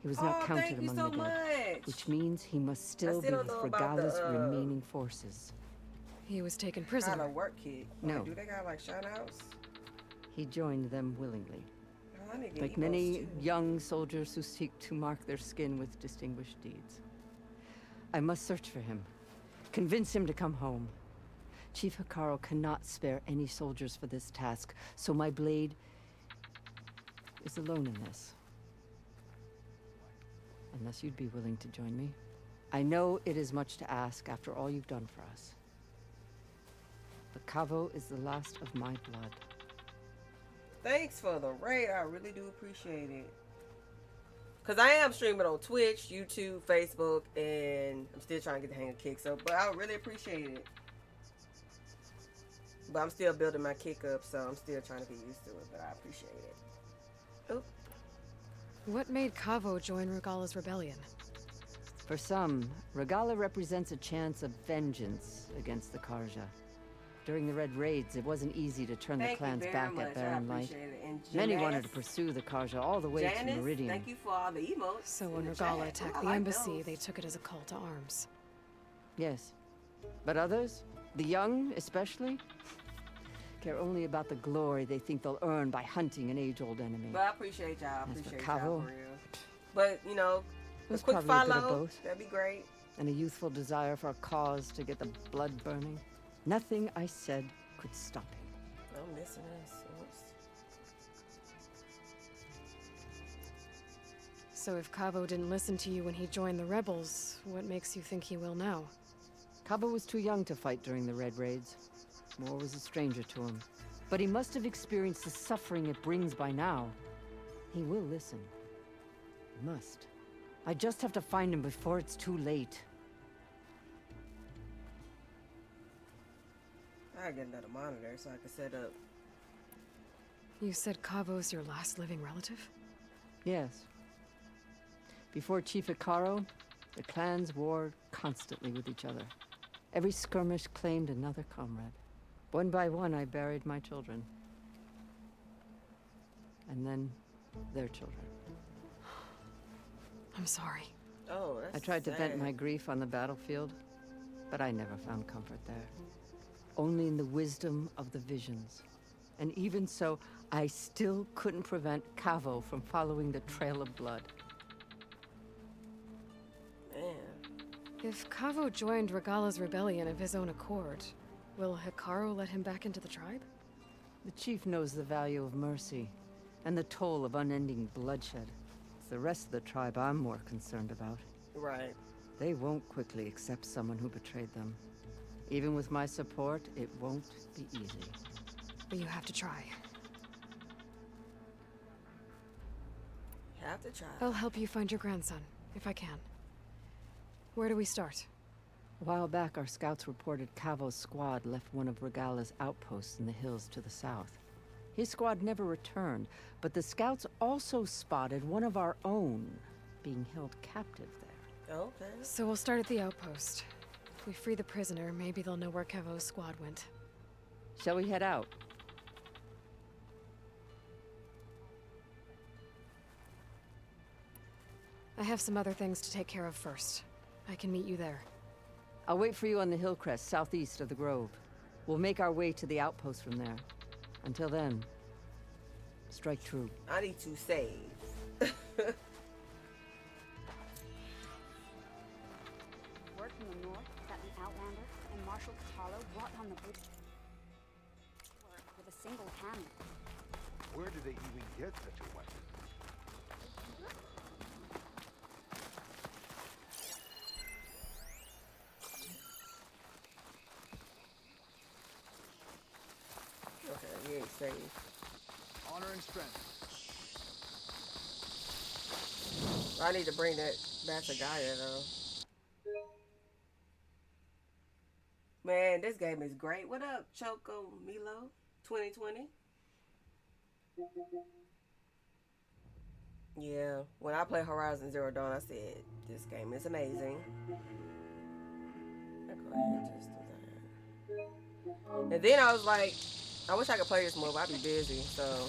He was not Oh, counted thank you among so the dead, much. which means he must still be still with don't know about the, Regala's remaining forces. He was taken How prisoner. to work Kick? No. Do they got like shout outs? He joined them willingly. Oh, I need to get Like emotes, many too. young soldiers who seek to mark their skin with distinguished deeds. I must search for him. Convince him to come home. Chief Hikaru cannot spare any soldiers for this task, so my blade is alone in this. Unless you'd be willing to join me. I know it is much to ask after all you've done for us. But Kavo is the last of my blood. Thanks for the raid. I really do appreciate it. Cause I am streaming on Twitch, YouTube, Facebook, and I'm still trying to get the hang of Kick. So, but I really appreciate it. But I'm still building my Kick up, so I'm still trying to get used to it. But I appreciate it. Oop. What made Kavo join Regala's rebellion? For some, Regala represents a chance of vengeance against the Karja. During the Red Raids, it wasn't easy to turn the clans back at Barren Light. Many wanted to pursue the Karja all the way to Meridian. Thank you for all the emotes. So when Regala attacked the embassy, they took it as a call to arms. Yes. But others, the young especially, care only about the glory they think they'll earn by hunting an age-old enemy. But I appreciate y'all. I appreciate y'all Kavo, for real. But, you know, a quick follow, that'd be great. And a youthful desire for a cause to get the blood burning. Nothing I said could stop him. I'm missing this. So if Kavo didn't listen to you when he joined the rebels, what makes you think he will now? Kavo was too young to fight during the Red Raids. War was a stranger to him. But he must have experienced the suffering it brings by now. He will listen. He must. I just have to find him before it's too late. I gotta get another monitor so I can set up. You said Kavo's your last living relative? Yes. Before Chief Hikaru, the clans warred constantly with each other. Every skirmish claimed another comrade. One by one, I buried my children. And then their children. I'm sorry. Oh, that's I tried to vent sad. my grief on the battlefield, but I never found comfort there. Only in the wisdom of the visions. And even so, I still couldn't prevent Kavo from following the trail of blood. Man. If Kavo joined Regala's rebellion of his own accord, will Hikaru let him back into the tribe? The chief knows the value of mercy, and the toll of unending bloodshed. It's the rest of the tribe I'm more concerned about. Right. They won't quickly accept someone who betrayed them. Even with my support, it won't be easy. But you have to try. Have to try. I'll help you find your grandson, if I can. Where do we start? A while back, our scouts reported Kavo's squad left one of Regala's outposts in the hills to the south. His squad never returned, but the scouts also spotted one of our own being held captive there. Okay. So we'll start at the outpost. If we free the prisoner, maybe they'll know where Kavo's squad went. Shall we head out? I have some other things to take care of first. I can meet you there. I'll wait for you on the hill crest southeast of the grove. We'll make our way to the outpost from there. Until then, strike true. I need to save. Word from the north that the Outlander and Marshal Katalo brought on the bridge with a single cannon. Where do they even get such a weapon? Okay, we ain't safe. Honor and strength. I need to bring that back to Gaia though. Man, this game is great. What up, Choco Milo 2020? Yeah, when I played Horizon Zero Dawn, I said this game is amazing. I'll go ahead and just do that. And then I was like, I wish I could play this more, but I'd be busy. So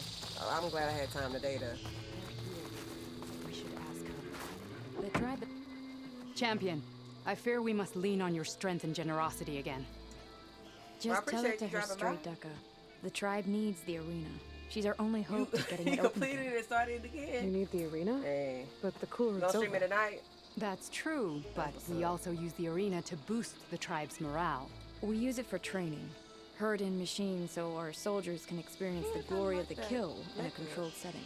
I'm glad I had time today to. We should ask her. The tribe. Champion, I fear we must lean on your strength and generosity again. Just tell it to her straight, Ducka. The tribe needs the arena. She's our only hope of getting it open. Completed it and started again. You need the arena? Hey. But the cool room's Don't stream over. it tonight. That's true, but we also use the arena to boost the tribe's morale. We use it for training. Herd in machines so our soldiers can experience the glory of the kill in a controlled setting.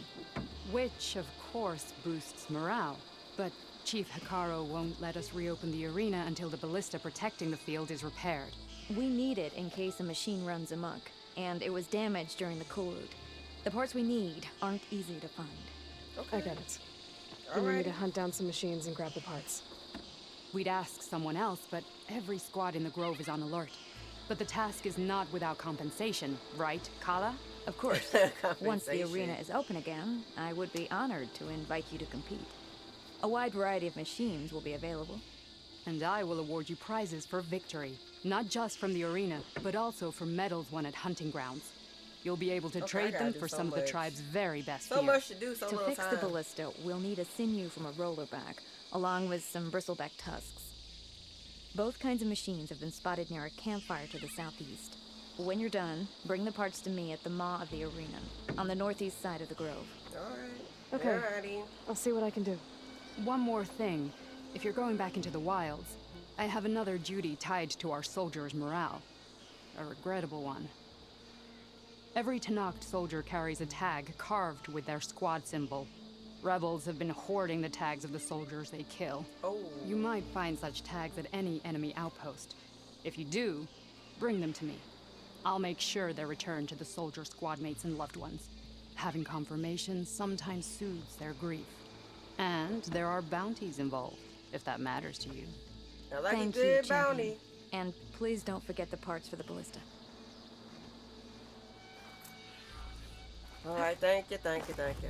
Which, of course, boosts morale. But Chief Hikaru won't let us reopen the arena until the ballista protecting the field is repaired. We need it in case a machine runs amok, and it was damaged during the cool route. The parts we need aren't easy to find. Okay. I get it. You need me to hunt down some machines and grab the parts. We'd ask someone else, but every squad in the grove is on alert. But the task is not without compensation, right, Kala? Of course. Once the arena is open again, I would be honored to invite you to compete. A wide variety of machines will be available. And I will award you prizes for victory. Not just from the arena, but also for medals won at hunting grounds. You'll be able to trade them for some of the tribe's very best So gear. much to do, so To little fix time. the ballista, we'll need a sinew from a rollerback, along with some bristleback tusks. Both kinds of machines have been spotted near a campfire to the southeast. When you're done, bring the parts to me at the maw of the arena, on the northeast side of the grove. Alright. Okay. Alrighty. I'll see what I can do. One more thing. If you're going back into the wilds, I have another duty tied to our soldiers' morale. A regrettable one. Every Tenakth soldier carries a tag carved with their squad symbol. Rebels have been hoarding the tags of the soldiers they kill. Oh. You might find such tags at any enemy outpost. If you do, bring them to me. I'll make sure they're returned to the soldier squad mates and loved ones. Having confirmation sometimes soothes their grief. And there are bounties involved, if that matters to you. I like Thank a good you, bounty. champion. And please don't forget the parts for the ballista. Alright, thank you, thank you, thank you.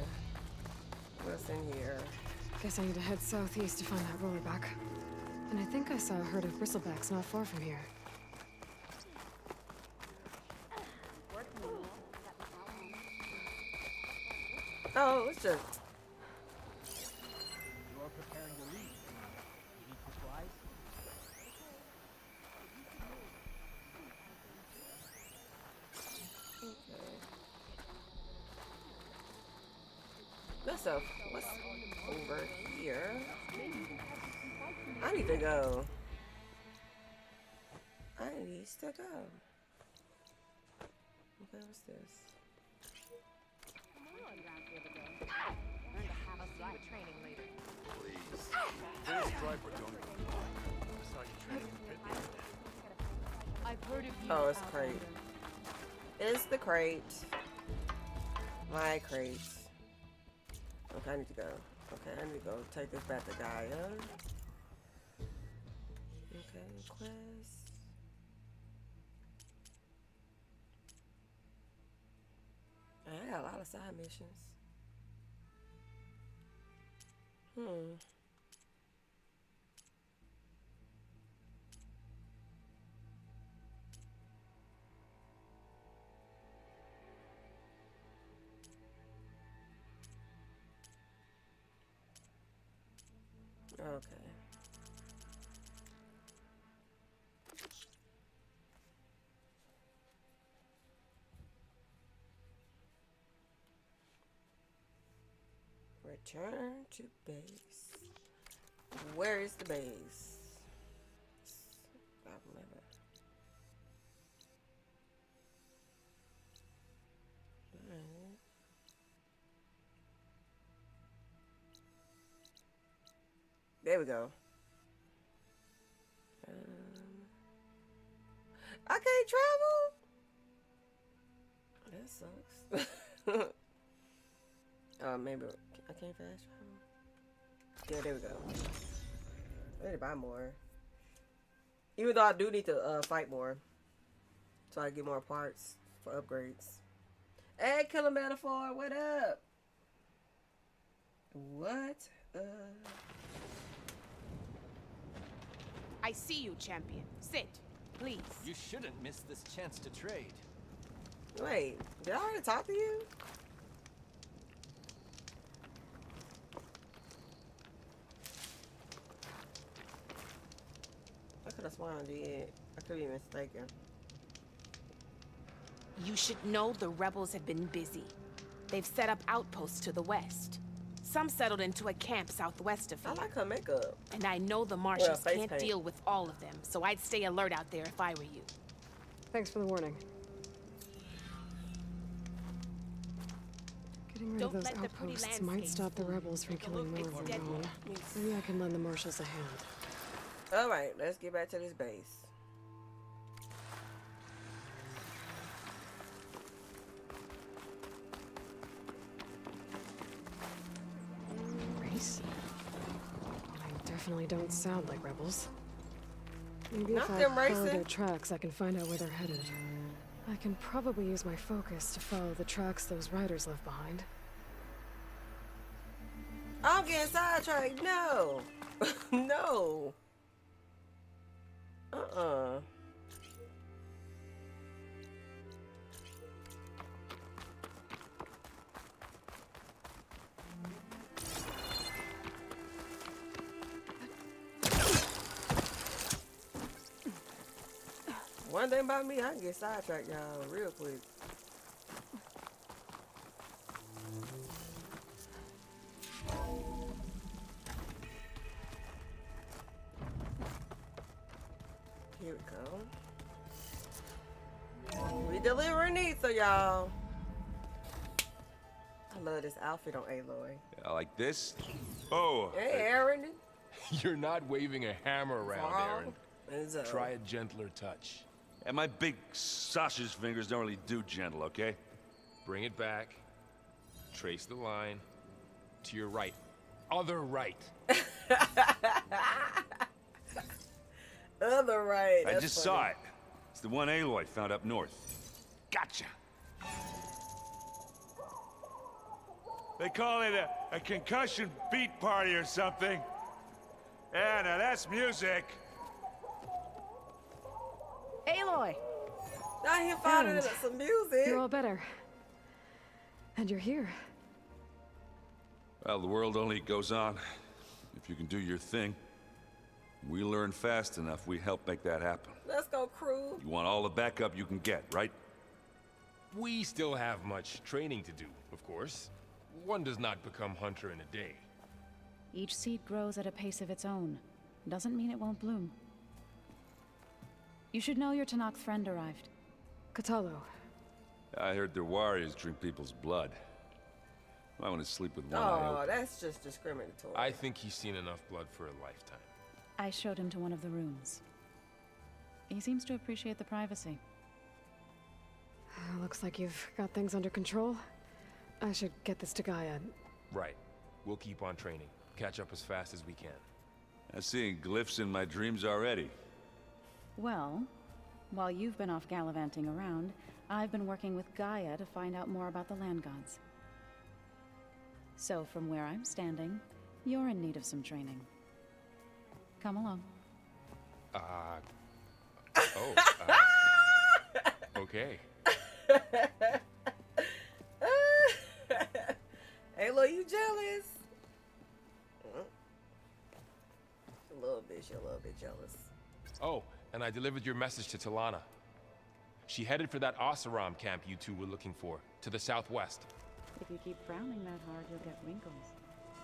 What's in here? Guess I need to head southeast to find that rollerback. And I think I saw a herd of bristlebacks not far from here. Oh, it's just... You are preparing to leave. You need supplies? What's up? What's over here? I need to go. I need to go. Okay, what's this? Please. This striper don't go. I saw you training in pit the other day. I've heard of you. Oh, it's crate. It's the crate. My crate. Okay, I need to go. Okay, I need to go take this back to Gaia. Okay, quest. I got a lot of side missions. Okay. Return to base. Where is the base? I remember. Alright. There we go. I can't travel? That sucks. Maybe I can't fast travel. Yeah, there we go. I need to buy more. Even though I do need to fight more. So I get more parts for upgrades. Hey, Killer Metaphor, what up? What up? I see you, champion. Sit, please. You shouldn't miss this chance to trade. Wait, did I already talk to you? I could have sworn I did. I could be mistaken. You should know the rebels have been busy. They've set up outposts to the west. Some settled into a camp southwest of here. I like her makeup. And I know the marshals face can't paint. deal with all of them, so I'd stay alert out there if I were you. Thanks for the warning. Getting rid Don't of those let the pretty outposts might landscapes stop the fool you. rebels from killing more of their own. deadly. Maybe I can lend the marshals a hand. Alright, let's get back to this base. Race? They definitely don't sound like rebels. Maybe Not if I them follow racing. their tracks, I can find out where they're headed. I can probably use my focus to follow the tracks those riders left behind. I'm getting sidetracked. No. No. One thing about me, I can get sidetracked, y'all, real quick. Here we go. We delivering these, so y'all. I love this outfit on Aloy. Like this? Oh. Hey, Aaron. You're not waving a hammer around, Aaron. Enzo. Try a gentler touch. And my big sausage fingers don't really do gentle, okay? Bring it back. Trace the line. To your right. Other right. Other right. I just saw it. It's the one Aloy found up north. Gotcha. They call it a concussion beat party or something. Yeah, now that's music. Aloy! Now he finding And some music. You're all better. And you're here. Well, the world only goes on if you can do your thing. We learn fast enough, we help make that happen. Let's go, crew. You want all the backup you can get, right? We still have much training to do, of course. One does not become hunter in a day. Each seed grows at a pace of its own. Doesn't mean it won't bloom. You should know your Tanakh friend arrived. Katalo. I heard their warriors drink people's blood. I want to sleep with one eye Oh, open. that's just discriminatory. I think he's seen enough blood for a lifetime. I showed him to one of the rooms. He seems to appreciate the privacy. Looks like you've got things under control. I should get this to Gaia. Right. We'll keep on training. Catch up as fast as we can. I'm seeing glyphs in my dreams already. Well, while you've been off gallivanting around, I've been working with Gaia to find out more about the land gods. So from where I'm standing, you're in need of some training. Come along. Okay. Aloy, you jealous? A little bit, you're a little bit jealous. Oh, and I delivered your message to Talana. She headed for that Oseram camp you two were looking for, to the southwest. If you keep frowning that hard, you'll get wrinkles.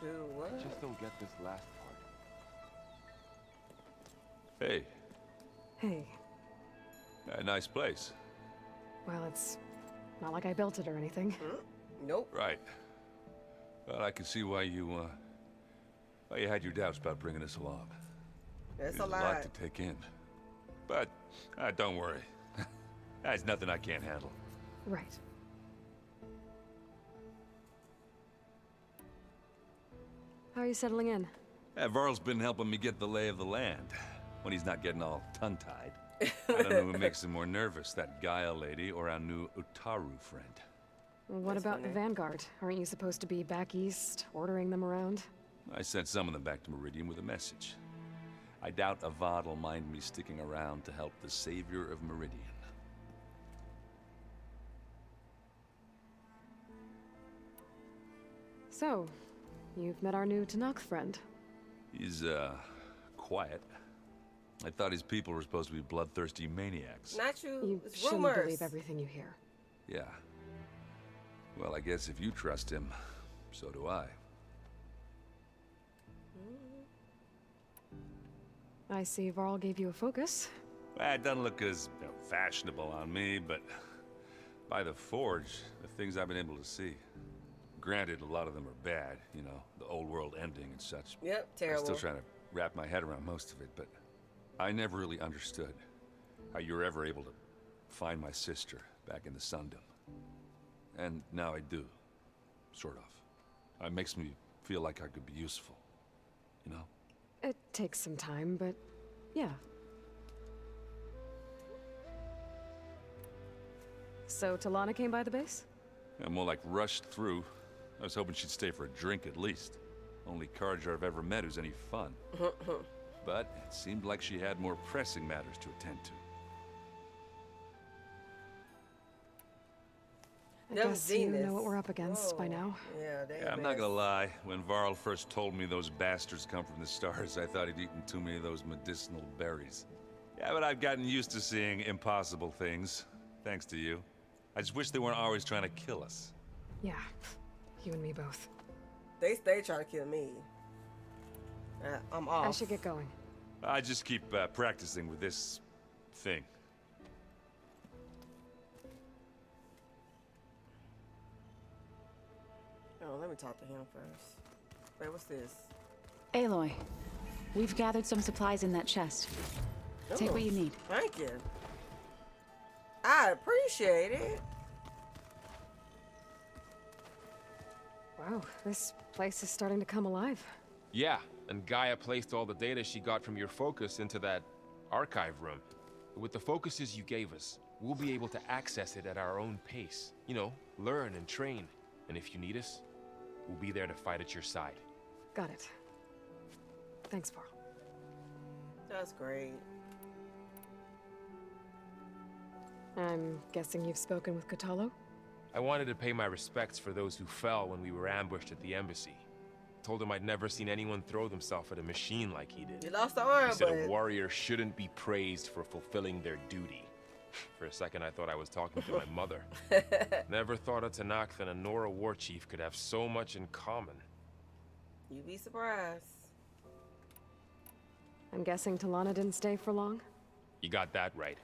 Dude, what? I just don't get this last part. Hey, Hey. a nice place. Well, it's not like I built it or anything. Nope. Right. Well, I can see why you had your doubts about bringing us along. That's There's a a lot lot. to take in. But, don't worry. There's nothing I can't handle. Right. How are you settling in? Varl's been helping me get the lay of the land, when he's not getting all tongue-tied. I don't know who makes him more nervous, that Gaia lady or our new Utaru friend. What about the Vanguard? Aren't you supposed to be back east, ordering them around? I sent some of them back to Meridian with a message. I doubt Avad will mind me sticking around to help the savior of Meridian. So, you've met our new Tanakh friend. He's, quiet. I thought his people were supposed to be bloodthirsty maniacs. Not you. You It's shouldn't rumors. believe everything you hear. Yeah. Well, I guess if you trust him, so do I. I see Varl gave you a focus. Well, it doesn't look as fashionable on me, but by the Forge, the things I've been able to see. Granted, a lot of them are bad, you know, the old world ending and such. Yep, terrible. I'm still trying to wrap my head around most of it, but I never really understood how you were ever able to find my sister back in the Sundom. And now I do, sort of. It makes me feel like I could be useful, you know? It takes some time, but yeah. So Talana came by the base? Yeah, more like rushed through. I was hoping she'd stay for a drink at least. Only Carja I've ever met who's any fun. But it seemed like she had more pressing matters to attend to. I guess you know what we're up against by now. Yeah, I'm not gonna lie. When Varl first told me those bastards come from the stars, I thought he'd eaten too many of those medicinal berries. Yeah, but I've gotten used to seeing impossible things, thanks to you. I just wish they weren't always trying to kill us. Yeah, you and me both. They stay trying to kill me. I'm off. I should get going. I just keep practicing with this thing. Oh, let me talk to him first. Wait, what's this? Aloy, we've gathered some supplies in that chest. Take what you need. Thank you. I appreciate it. Wow, this place is starting to come alive. Yeah, and Gaia placed all the data she got from your focus into that archive room. With the focuses you gave us, we'll be able to access it at our own pace. You know, learn and train. And if you need us, we'll be there to fight at your side. Got it. Thanks, Varl. That's great. I'm guessing you've spoken with Kotallo? I wanted to pay my respects for those who fell when we were ambushed at the embassy. Told him I'd never seen anyone throw themselves at a machine like he did. You lost the arm, He said but a warrior shouldn't be praised for fulfilling their duty. For a second, I thought I was talking to my mother. Never thought a Tenakth and a Nora war chief could have so much in common. You'd be surprised. I'm guessing Talana didn't stay for long? You got that right.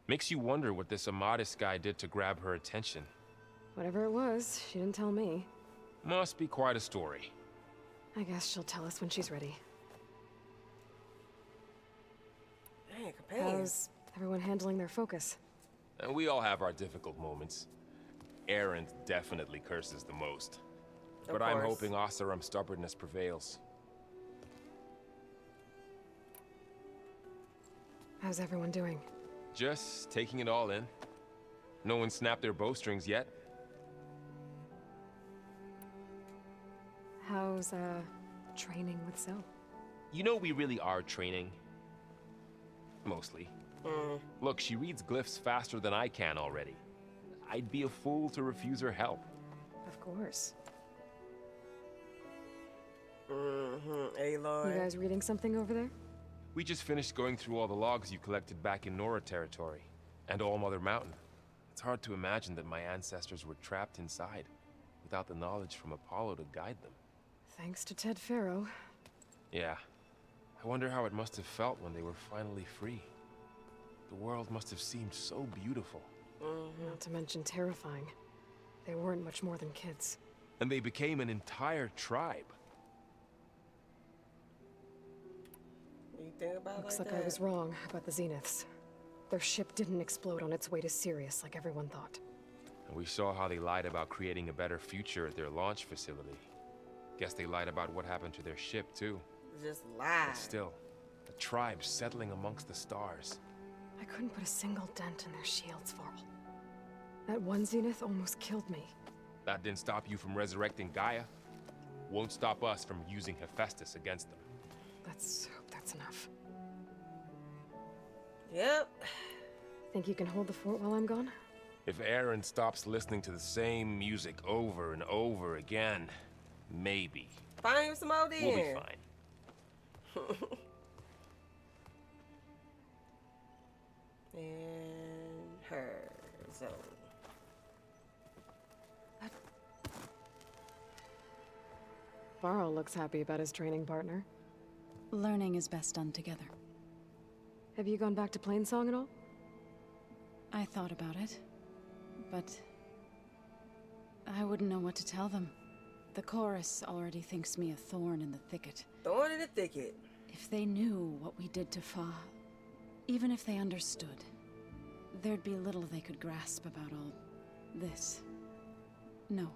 Makes you wonder what this Amadis guy did to grab her attention. Whatever it was, she didn't tell me. Must be quite a story. I guess she'll tell us when she's ready. Dang, companions. How's everyone handling their focus? And we all have our difficult moments. Erend definitely curses the most. But I'm hoping Oseram's stubbornness prevails. How's everyone doing? Just taking it all in. No one snapped their bowstrings yet. How's, training with Zoe? You know we really are training. Mostly. Look, she reads glyphs faster than I can already. I'd be a fool to refuse her help. Of course. Aloy. You guys reading something over there? We just finished going through all the logs you collected back in Nora territory. And All Mother Mountain. It's hard to imagine that my ancestors were trapped inside, without the knowledge from Apollo to guide them. Thanks to Ted Faro. Yeah. I wonder how it must have felt when they were finally free. The world must have seemed so beautiful. Not to mention terrifying. They weren't much more than kids. And they became an entire tribe. You think about Looks like like I was wrong about the Zeniths. Their ship didn't explode on its way to Sirius like everyone thought. And we saw how they lied about creating a better future at their launch facility. Guess they lied about what happened to their ship, too. Just lie. But still, a tribe settling amongst the stars. I couldn't put a single dent in their shields, Varl. That one Zenith almost killed me. That didn't stop you from resurrecting Gaia. Won't stop us from using Hephaestus against them. Let's hope that's enough. Yep. Think you can hold the fort while I'm gone? If Erend stops listening to the same music over and over again, maybe. Find him some more then. We'll be fine. And her zone. Varl looks happy about his training partner. Learning is best done together. Have you gone back to Plainsong at all? I thought about it, but I wouldn't know what to tell them. The chorus already thinks me a thorn in the thicket. Thorn in the thicket. If they knew what we did to Fa, even if they understood, there'd be little they could grasp about all this. No.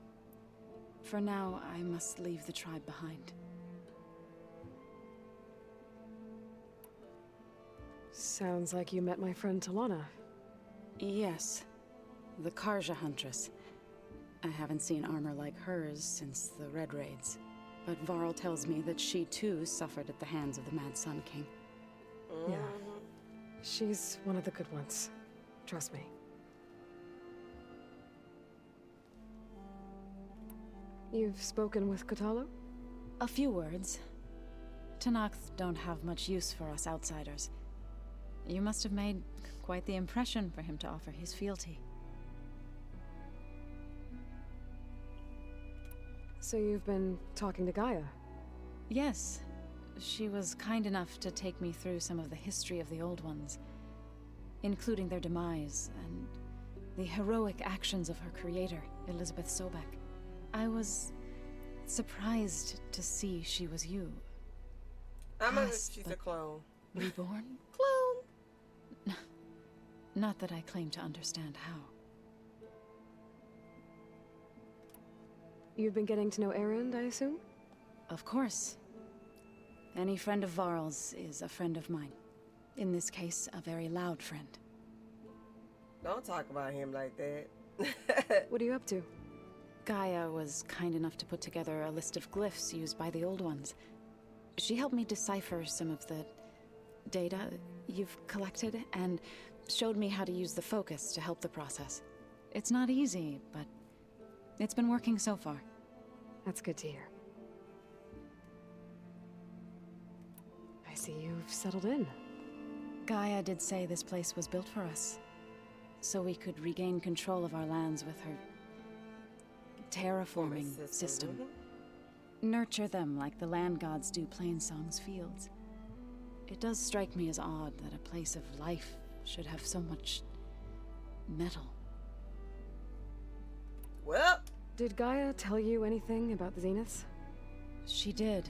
For now, I must leave the tribe behind. Sounds like you met my friend Talana. Yes. the Karja Huntress. I haven't seen armor like hers since the Red Raids, but Varl tells me that she too suffered at the hands of the Mad Sun King. Yeah. She's one of the good ones. Trust me. You've spoken with Kotallo? A few words. Tenakth don't have much use for us outsiders. You must have made quite the impression for him to offer his fealty. So you've been talking to Gaia? Yes. She was kind enough to take me through some of the history of the Old Ones, including their demise and the heroic actions of her creator, Elizabeth Sobek. I was surprised to see she was you. She's a clone. Reborn? Clone. Not that I claim to understand how. You've been getting to know Erend, I assume? Of course. Any friend of Varl's is a friend of mine. In this case, a very loud friend. Don't talk about him like that. What are you up to? Gaia was kind enough to put together a list of glyphs used by the Old Ones. She helped me decipher some of the data you've collected and showed me how to use the focus to help the process. It's not easy, but it's been working so far. That's good to hear. I see you've settled in. Gaia did say this place was built for us, so we could regain control of our lands with her terraforming system. Nurture them like the land gods do Plainsong's fields. It does strike me as odd that a place of life should have so much metal. Well, did Gaia tell you anything about the Zeniths? She did,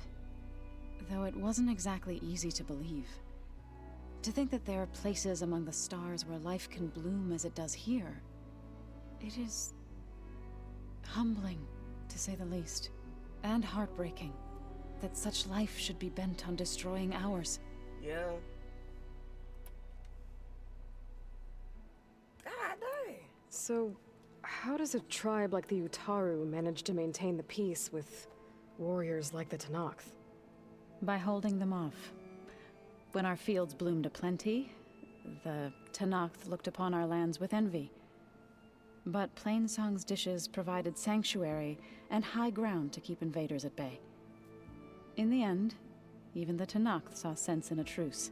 though it wasn't exactly easy to believe. To think that there are places among the stars where life can bloom as it does here, it is humbling, to say the least, and heartbreaking that such life should be bent on destroying ours. Yeah. God dang. So, how does a tribe like the Utaru manage to maintain the peace with warriors like the Tenakth? By holding them off. When our fields bloomed aplenty, the Tenakth looked upon our lands with envy. But Plainsong's dishes provided sanctuary and high ground to keep invaders at bay. In the end, even the Tenakth saw sense in a truce.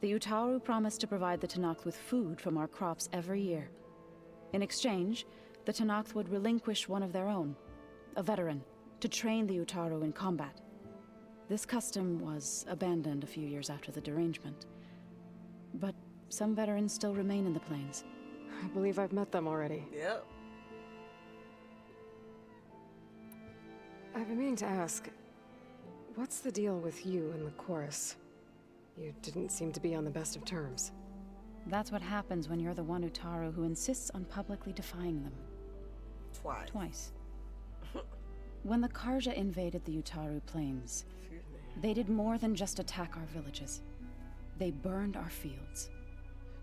The Utaru promised to provide the Tenakth with food from our crops every year. In exchange, the Tenakth would relinquish one of their own, a veteran, to train the Utaru in combat. This custom was abandoned a few years after the derangement. But some veterans still remain in the plains. I believe I've met them already. Yep. I've been meaning to ask, what's the deal with you and the chorus? You didn't seem to be on the best of terms. That's what happens when you're the one Utaru who insists on publicly defying them. Twice. When the Karja invaded the Utaru plains, they did more than just attack our villages. They burned our fields,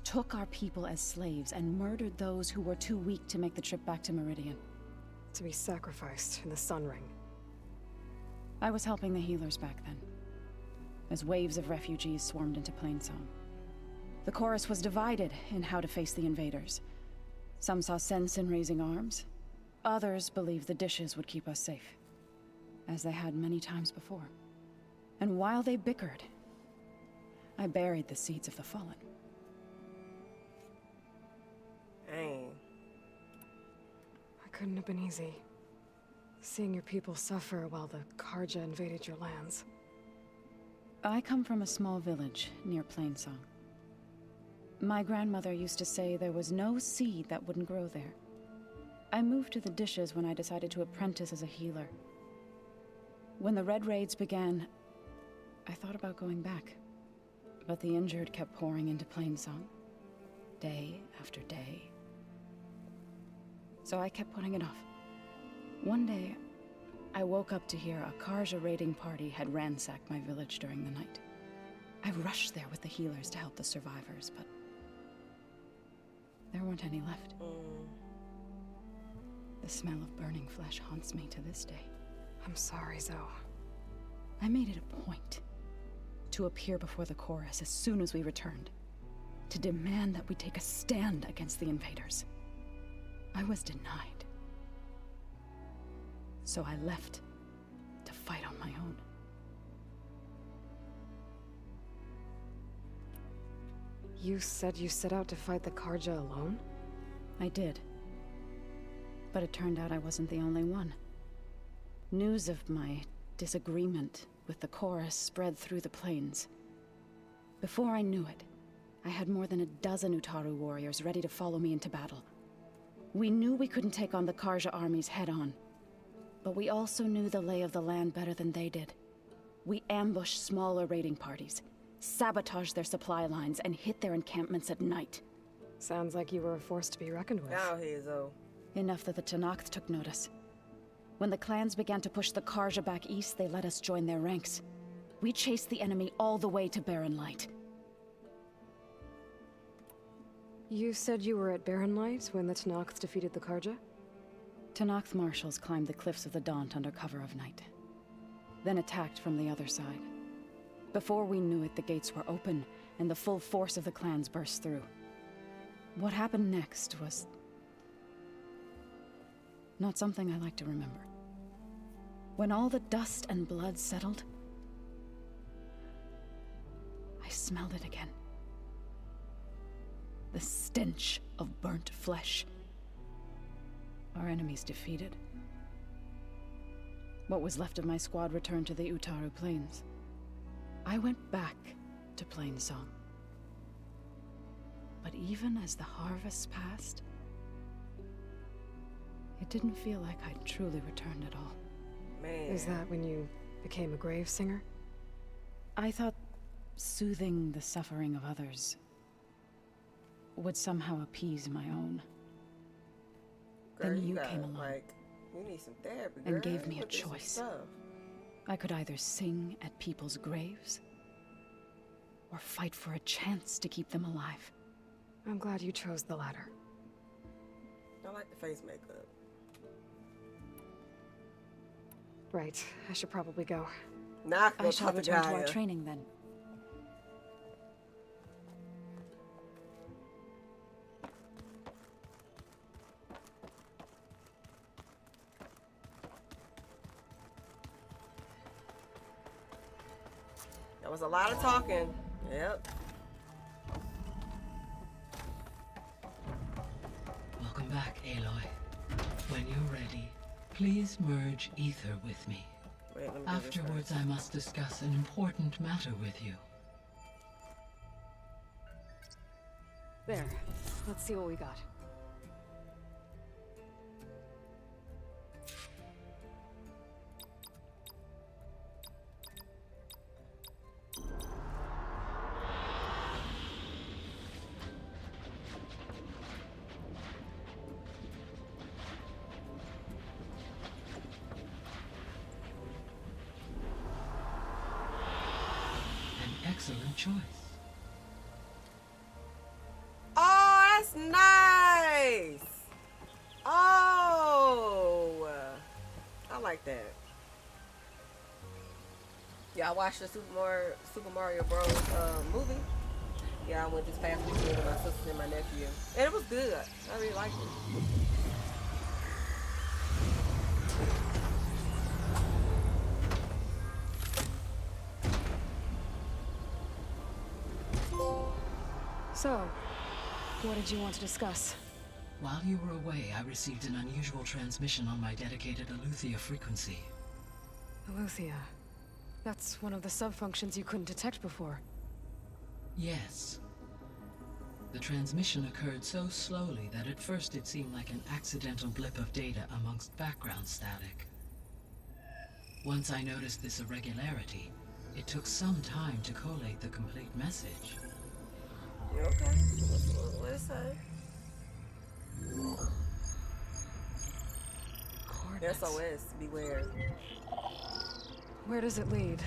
took our people as slaves, and murdered those who were too weak to make the trip back to Meridian. To be sacrificed in the Sun Ring. I was helping the healers back then, as waves of refugees swarmed into Plainsong. The chorus was divided in how to face the invaders. Some saw sense in raising arms. Others believed the dishes would keep us safe, as they had many times before. And while they bickered, I buried the seeds of the fallen. Dang. That couldn't have been easy. Seeing your people suffer while the Karja invaded your lands. I come from a small village near Plainsong. My grandmother used to say there was no seed that wouldn't grow there. I moved to the dishes when I decided to apprentice as a healer. When the Red Raids began, I thought about going back. But the injured kept pouring into Plainsong, day after day. So I kept putting it off. One day, I woke up to hear a Karja raiding party had ransacked my village during the night. I rushed there with the healers to help the survivors, but There weren't any left. The smell of burning flesh haunts me to this day. I'm sorry, Zoe. I made it a point to appear before the chorus as soon as we returned, to demand that we take a stand against the invaders. I was denied. So I left to fight on my own. You said you set out to fight the Karja alone? I did. But it turned out I wasn't the only one. News of my disagreement with the chorus spread through the plains. Before I knew it, I had more than a dozen Utaru warriors ready to follow me into battle. We knew we couldn't take on the Karja armies head-on, but we also knew the lay of the land better than they did. We ambushed smaller raiding parties, sabotaged their supply lines, and hit their encampments at night. Sounds like you were a force to be reckoned with. Now here's Zoe. Enough that the Tenakth took notice. When the clans began to push the Karja back east, they let us join their ranks. We chased the enemy all the way to Barren Light. You said you were at Barren Light when the Tenakth defeated the Karja? Tenakth marshals climbed the cliffs of the Daunt under cover of night, then attacked from the other side. Before we knew it, the gates were open, and the full force of the clans burst through. What happened next was not something I like to remember. When all the dust and blood settled, I smelled it again. The stench of burnt flesh. Our enemies defeated. What was left of my squad returned to the Utaru Plains. I went back to Plainsong. But even as the harvests passed, it didn't feel like I'd truly returned at all. Man. Is that when you became a grave singer? I thought soothing the suffering of others would somehow appease my own. Girl, Then you gotta, came along. Like, you need some therapy, girl. And gave me You a put this some choice. stuff. I could either sing at people's graves, or fight for a chance to keep them alive. I'm glad you chose the latter. I like the face makeup. Right, I should probably go. Nah, I shall return to our training then. That was a lot of talking. Yep. Welcome back, Aloy. When you're ready, please merge ether with me. Wait, let me do this Afterwards, first. I must discuss an important matter with you. There. Let's see what we got. An excellent choice. Oh, that's nice. Oh, I like that. Yeah, I watched the Super Mario Bros. Movie. Yeah, I went this past weekend with my sister and my nephew, and it was good. I really liked it. So, what did you want to discuss? While you were away, I received an unusual transmission on my dedicated Aletheia frequency. Aletheia. That's one of the sub-functions you couldn't detect before. Yes. The transmission occurred so slowly that at first it seemed like an accidental blip of data amongst background static. Once I noticed this irregularity, it took some time to collate the complete message. You okay? What it say? SOS, beware. Where does it lead?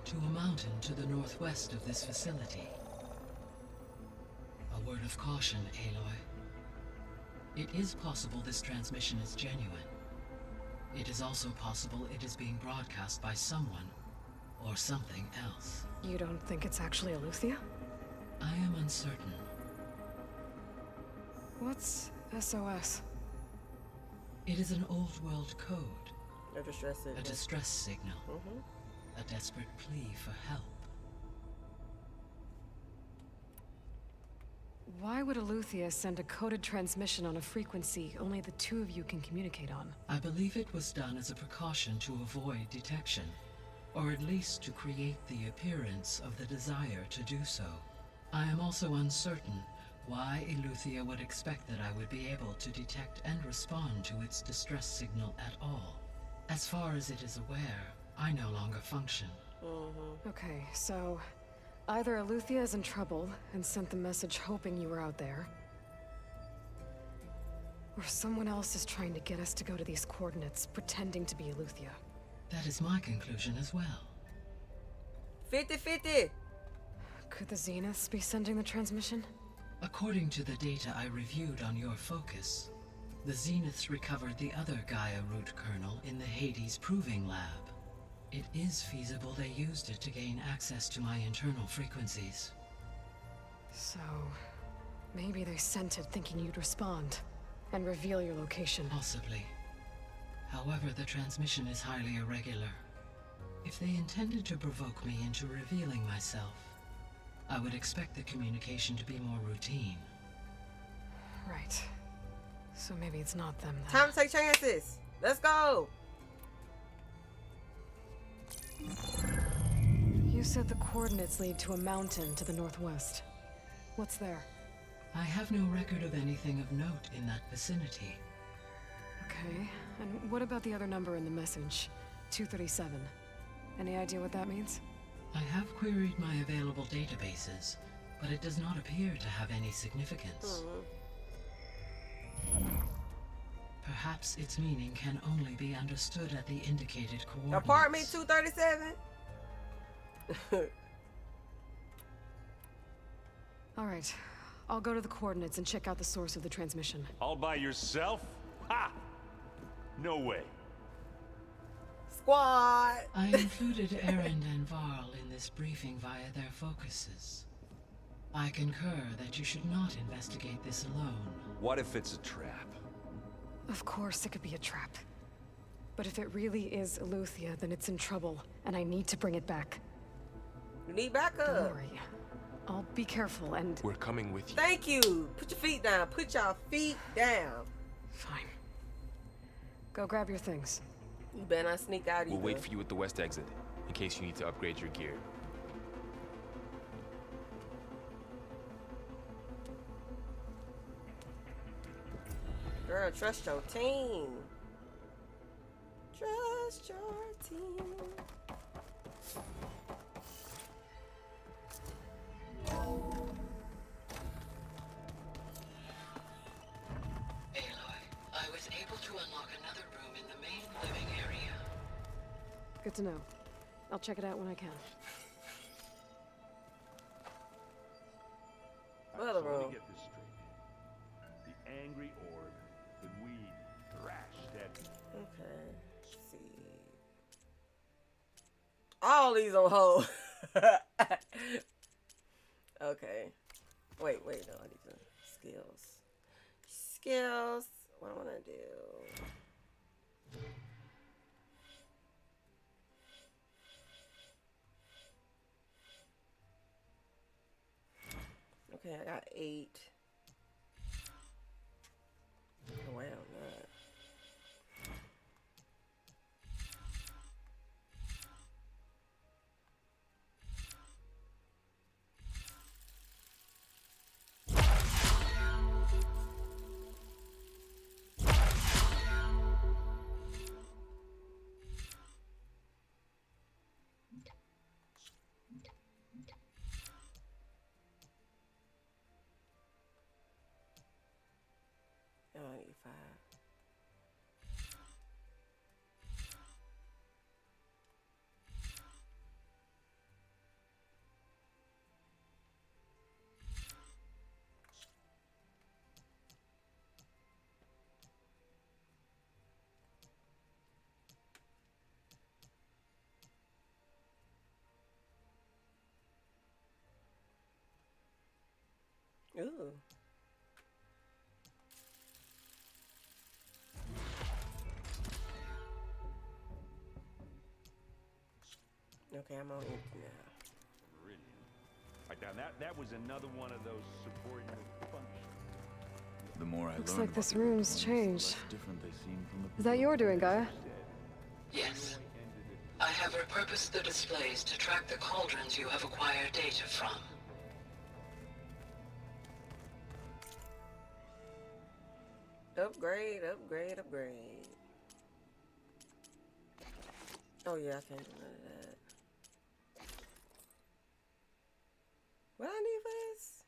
To a mountain to the northwest of this facility. A word of caution, Aloy. It is possible this transmission is genuine. It is also possible it is being broadcast by someone or something else. You don't think it's actually Eleuthia? I am uncertain. What's SOS? It is an old world code. A distress signal. A distress signal. A desperate plea for help. Why would Eleuthia send a coded transmission on a frequency only the two of you can communicate on? I believe it was done as a precaution to avoid detection, or at least to create the appearance of the desire to do so. I am also uncertain why Eleuthia would expect that I would be able to detect and respond to its distress signal at all. As far as it is aware, I no longer function. Okay, so either Eleuthia is in trouble and sent the message hoping you were out there, or someone else is trying to get us to go to these coordinates, pretending to be Eleuthia. That is my conclusion as well. 50-50! Could the Zeniths be sending the transmission? According to the data I reviewed on your focus, the Zeniths recovered the other Gaia root kernel in the Hades Proving Lab. It is feasible they used it to gain access to my internal frequencies. So, maybe they sent it thinking you'd respond and reveal your location. Possibly. However, the transmission is highly irregular. If they intended to provoke me into revealing myself, I would expect the communication to be more routine. Right. So maybe it's not them then. Time to take chances. Let's go. You said the coordinates lead to a mountain to the northwest. What's there? I have no record of anything of note in that vicinity. Okay, and what about the other number in the message? 237. Any idea what that means? I have queried my available databases, but it does not appear to have any significance. Perhaps its meaning can only be understood at the indicated coordinates. Apartment 237? Alright, I'll go to the coordinates and check out the source of the transmission. All by yourself? Ha! No way. Squad! I included Erend and Varl in this briefing via their focuses. I concur that you should not investigate this alone. What if it's a trap? Of course it could be a trap. But if it really is Eleuthia, then it's in trouble, and I need to bring it back. You need backup. Don't worry. I'll be careful and... We're coming with you. Thank you. Put your feet down. Put your feet down. Fine. Go grab your things. You better not sneak out either. We'll wait for you at the west exit, in case you need to upgrade your gear. Girl, trust your team. Trust your team. Aloy, I was able to unlock another room in the main living area. Good to know. I'll check it out when I can. What other So let me room? get this straight. The angry orb, the weed, thrashed at me. Okay. Let's see. All these on hold. Okay. Wait, no, I need to skills. Skills. What I wanna do. Okay, I got 8. Oh, wow, not. Oh, I need 5. Ooh. Okay, I'm on it now. Brilliant. Right, now that was another one of those subordinate functions. The more I Looks learn like about this the room's Wayfinders, changed. the less different they seem from the Is that your doing, Gaia? Yes. I have repurposed the displays to track the cauldrons you have acquired data from. Upgrade, upgrade, upgrade. Oh yeah, I can't do none of that. What I need for this?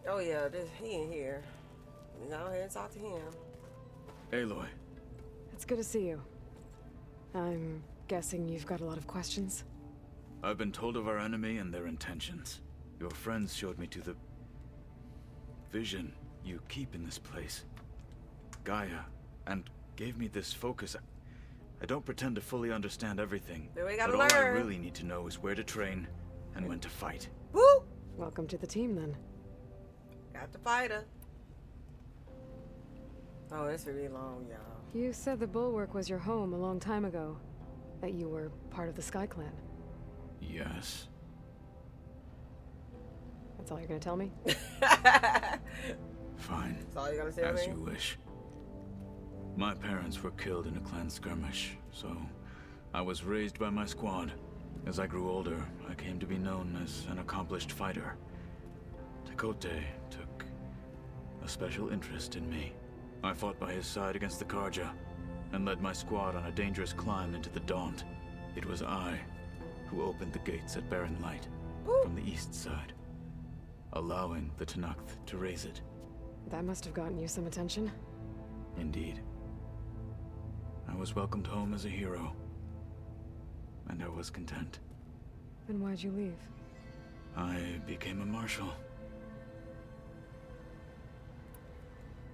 Oh yeah, he in here. Go ahead and talk to him. Aloy. It's good to see you. I'm guessing you've got a lot of questions? I've been told of our enemy and their intentions. Your friends showed me to the vision you keep in this place, Gaia, and gave me this focus. I don't pretend to fully understand everything, But we but gotta all I learn. really need to know is where to train and when to fight. Woo! Welcome to the team, then. Got the fighter. Oh, it's really long, y'all. You said the Bulwark was your home a long time ago. That you were part of the Sky Clan. Yes. That's all you're gonna tell me? Fine. That's all you're gonna say, As man? you wish. My parents were killed in a clan skirmish, so I was raised by my squad. As I grew older, I came to be known as an accomplished fighter. Tekote took a special interest in me. I fought by his side against the Karja, and led my squad on a dangerous climb into the Daunt. It was I who opened the gates at Barren Light from the east side, allowing the Tenakth to raise it. That must have gotten you some attention. Indeed. I was welcomed home as a hero, and I was content. Then why'd you leave? I became a marshal.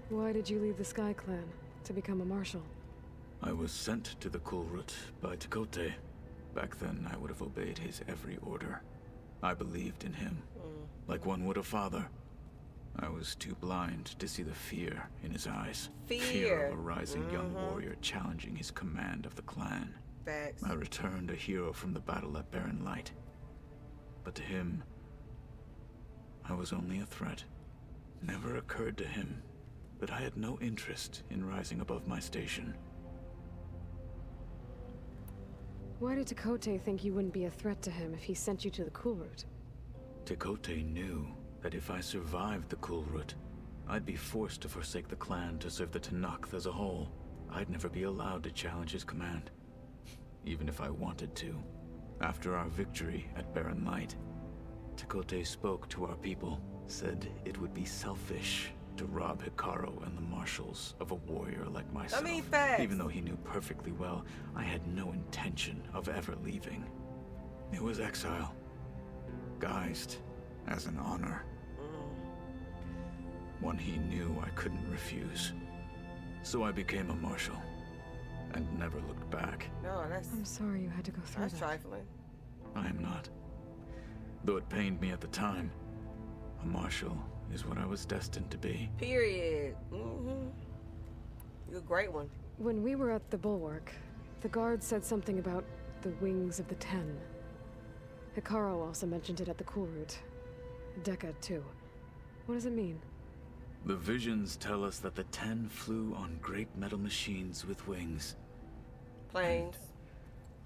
Why did you leave the Sky Clan to become a marshal? I was sent to the Kulrut by Tekote. Back then, I would have obeyed his every order. I believed in him, like one would a father. I was too blind to see the fear in his eyes. Fear. Of a rising young warrior challenging his command of the clan. Facts. I returned a hero from the battle at Barren Light. But to him, I was only a threat. Never occurred to him that I had no interest in rising above my station. Why did Tekote think you wouldn't be a threat to him if he sent you to the Kulrut? Tekote knew that if I survived the Kulrut, I'd be forced to forsake the clan to serve the Tenakth as a whole. I'd never be allowed to challenge his command, even if I wanted to. After our victory at Barren Light, Tekote spoke to our people, said it would be selfish to rob Hikaru and the marshals of a warrior like myself. facts. Even though he knew perfectly well I had no intention of ever leaving. It was exile, guised as an honor. One he knew I couldn't refuse. So I became a marshal, and never looked back. No, that's... I'm sorry you had to go through That's that. trifling. I am not. Though it pained me at the time, a marshal is what I was destined to be. Period. You're a great one. When we were at the Bulwark, the guard said something about the Wings of the Ten. Hikaru also mentioned it at the Kulrut. Dekka, too. What does it mean? The visions tell us that the Ten flew on great metal machines with wings. Planes.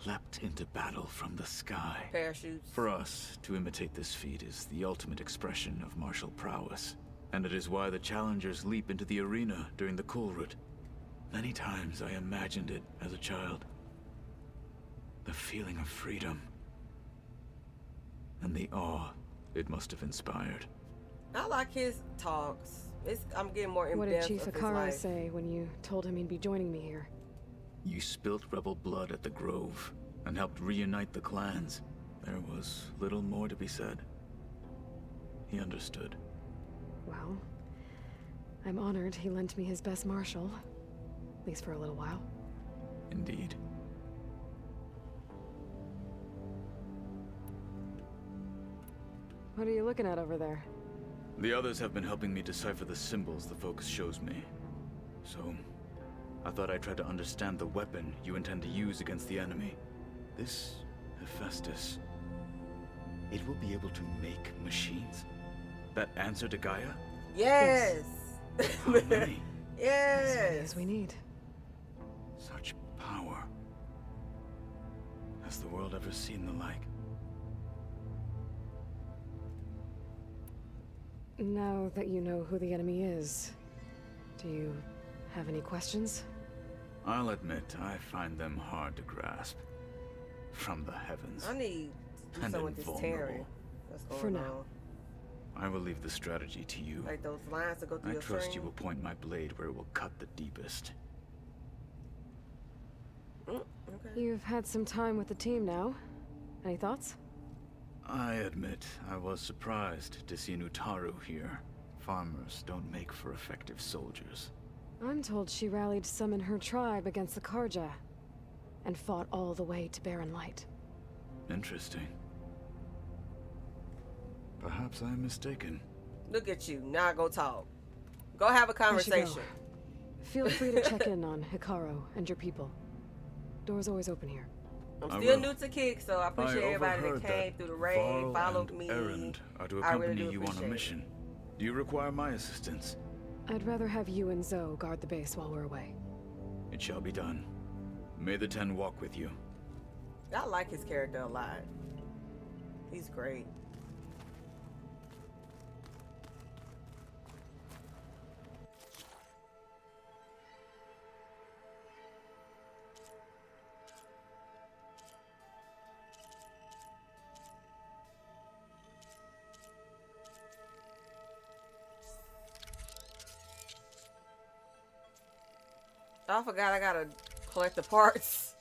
Leapt into battle from the sky. Parachutes. For us, to imitate this feat is the ultimate expression of martial prowess. And it is why the challengers leap into the arena during the Kulrut. Many times I imagined it as a child. The feeling of freedom. And the awe it must have inspired. I like his talks. I'm getting more in What did depth Chief of his Hikaru life. say when you told him he'd be joining me here? You spilt rebel blood at the Grove and helped reunite the clans. There was little more to be said. He understood. Well, I'm honored he lent me his best martial. least for a little while. Indeed. What are you looking at over there? The others have been helping me decipher the symbols the focus shows me. So, I thought I'd try to understand the weapon you intend to use against the enemy. This Hephaestus, it will be able to make machines that answer to Gaia? Yes! How many? Yes! As many as we need. Such power. Has the world ever seen the like? Now that you know who the enemy is, do you have any questions? I'll admit, I find them hard to grasp. From the heavens. I need to do and something with this invulnerable. tearing. That's going For now. on. I will leave the strategy to you. Like those lines that go through I your trust frame. you will point my blade where it will cut the deepest. Okay. You've had some time with the team now. Any thoughts? I admit, I was surprised to see Nutaru here. Farmers don't make for effective soldiers. I'm told she rallied some in her tribe against the Karja, and fought all the way to Barren Light. Interesting. Perhaps I'm mistaken. Look at you. Now go talk. Go have a I should go. conversation. Feel free to check in on Hikaru and your people. Door's always open here. I'm I still will. new to Kick, so I appreciate everybody that overheard came through the raid, Varl followed and me. Erend are to I really accompany do you on a appreciate it. mission. Do you require my assistance? I'd rather have you and Zoe guard the base while we're away. It shall be done. May the Ten walk with you. I like his character a lot. He's great. I forgot I gotta collect the parts.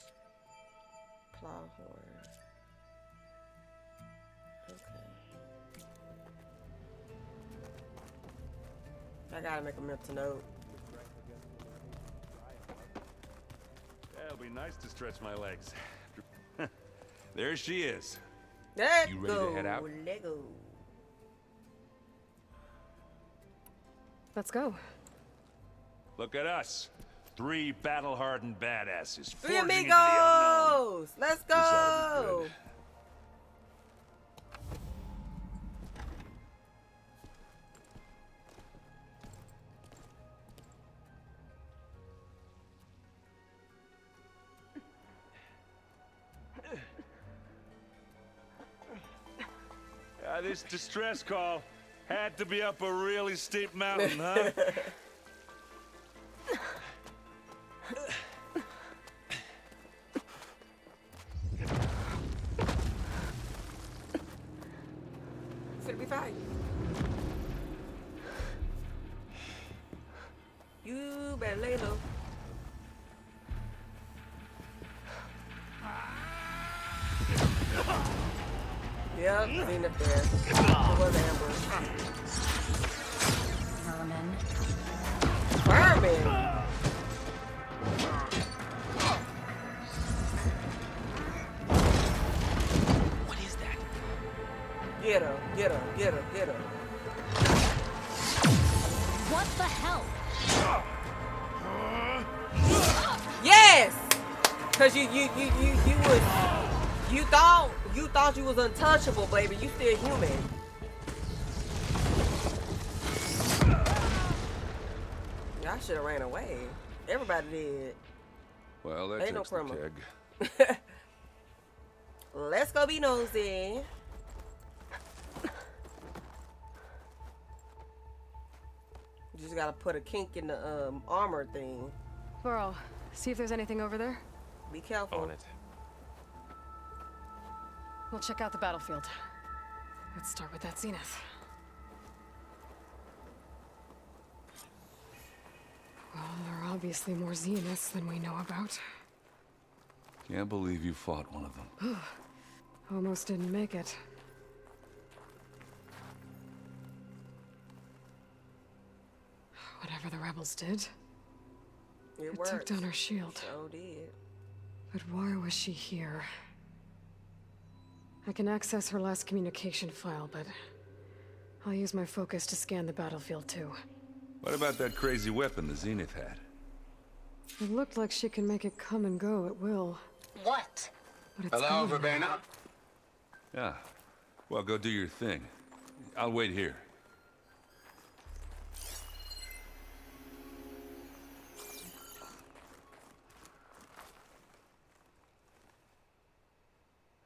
Plow horn. Okay. I gotta make a mental note. Yeah, it'll be nice to stretch my legs. There she is. Let's You ready go. to head out? Lego. Let's go. Look at us. 3 battle-hardened badasses. Three forging into the unknown. amigos. Let's This ought to be go. good. This distress call had to be up a really steep mountain, huh? It's gonna be fine. You better lay low. Yep, seen up there. It was an ambush. Vermin. Vermin! What is that? Get her, get her, get her, get her. What the hell? Yes! Cause you thought you was untouchable, baby. You still human. I should have ran away. Everybody did. Well, that Ain't no takes the criminal. keg. Let's go be nosy. You just gotta put a kink in the armor thing. Varl, see if there's anything over there. Be careful. On it. We'll check out the battlefield. Let's start with that zenith. Well, there are obviously more zeniths than we know about. Can't believe you fought one of them. Almost didn't make it. Whatever the rebels did, It It worked. took down her shield. So did. But why was she here? I can access her last communication file, but I'll use my focus to scan the battlefield too. What about that crazy weapon the Zenith had? It looked like she can make it come and go at will. What? But it's Hello, gone. Verbena? Yeah. Well, go do your thing. I'll wait here.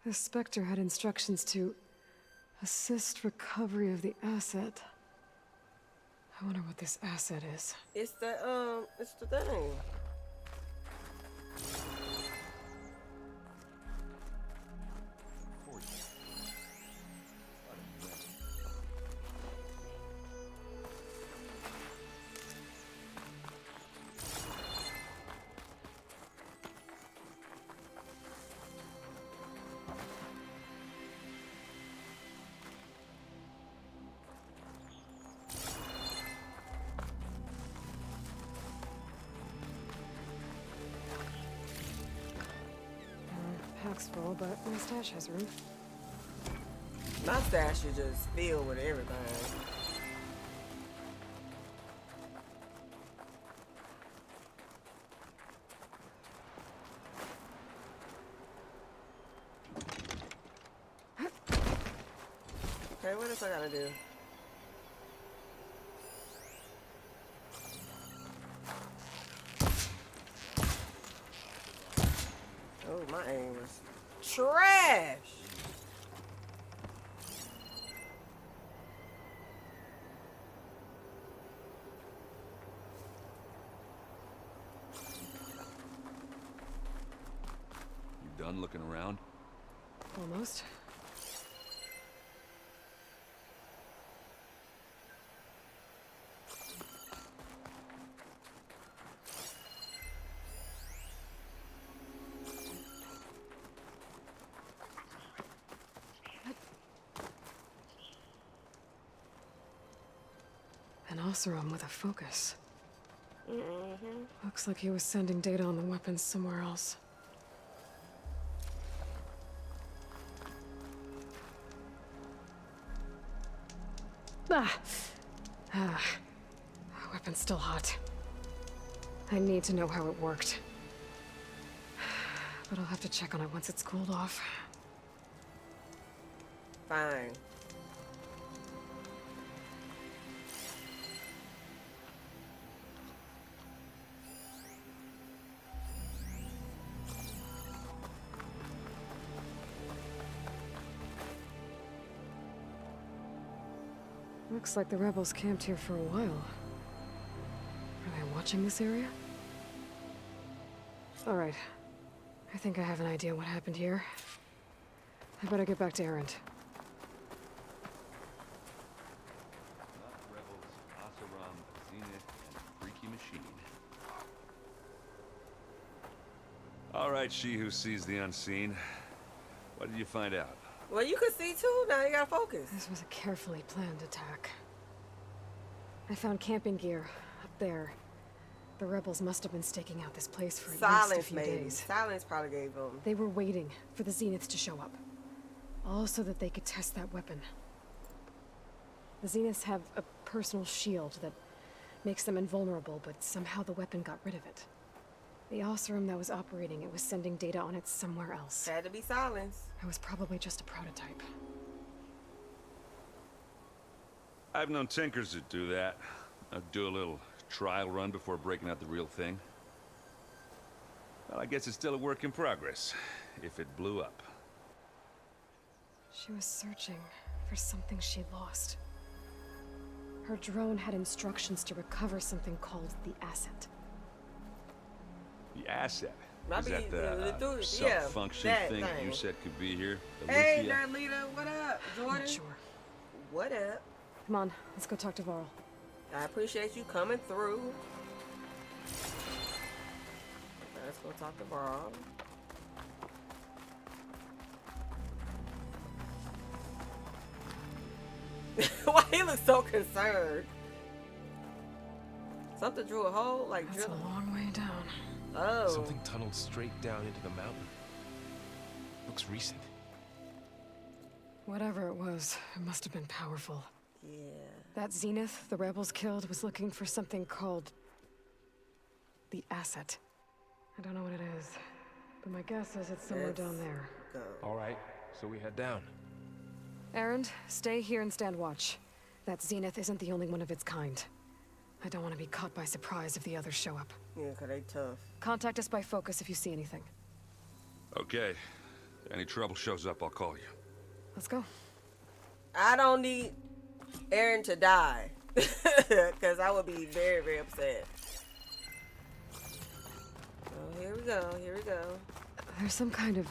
The Spectre had instructions to assist recovery of the asset. I wonder what this asset is. It's the thing. Pack's full, but my stash has room. My stash is just filled with everything. Okay, what else I gotta do? Oh, my aim was trash. You done looking around? Almost. An Oseram with a focus. Looks like he was sending data on the weapons somewhere else. Weapon's still hot. I need to know how it worked. But I'll have to check on it once it's cooled off. Fine. Looks like the rebels camped here for a while. Are they watching this area? All right. I think I have an idea what happened here. I better get back to Errant. Rebels, Oseram, Zenith, and Freaky Machine. All right, she who sees the unseen. What did you find out? Well, you could see too. Now you gotta focus. This was a carefully planned attack. I found camping gear up there. The rebels must have been staking out this place for at least a few days. Sylens probably gave them. They were waiting for the Zeniths to show up. All so that they could test that weapon. The Zeniths have a personal shield that makes them invulnerable, but somehow the weapon got rid of it. The Oseram that was operating it was sending data on it somewhere else. Had to be Sylens. It was probably just a prototype. I've known tinkers that do that. I'd do a little trial run before breaking out the real thing. Well, I guess it's still a work in progress, if it blew up. She was searching for something she lost. Her drone had instructions to recover something called the asset. The asset? Might Is that be the yeah, self-function that thing thing. you said could be here? The Hey, Lufia? nerd leader, what up? Jordan? Not sure. What up? Come on, let's go talk to Varl. I appreciate you coming through. Let's go talk to Varl. Why he looks so concerned? Something drew a hole, like That's a drill. long way down. Oh. Something tunneled straight down into the mountain. Looks recent. Whatever it was, it must have been powerful. Yeah. That Zenith the rebels killed was looking for something called the asset. I don't know what it is, but my guess is it's somewhere down there. Go. All right, so we head down. Erend, stay here and stand watch. That Zenith isn't the only one of its kind. I don't want to be caught by surprise if the others show up. Yeah, 'cause they tough. Contact us by focus if you see anything. Okay. Any trouble shows up, I'll call you. Let's go. I don't need Aaron to die. Because I would be very, very upset. Oh, here we go. Here we go. There's some kind of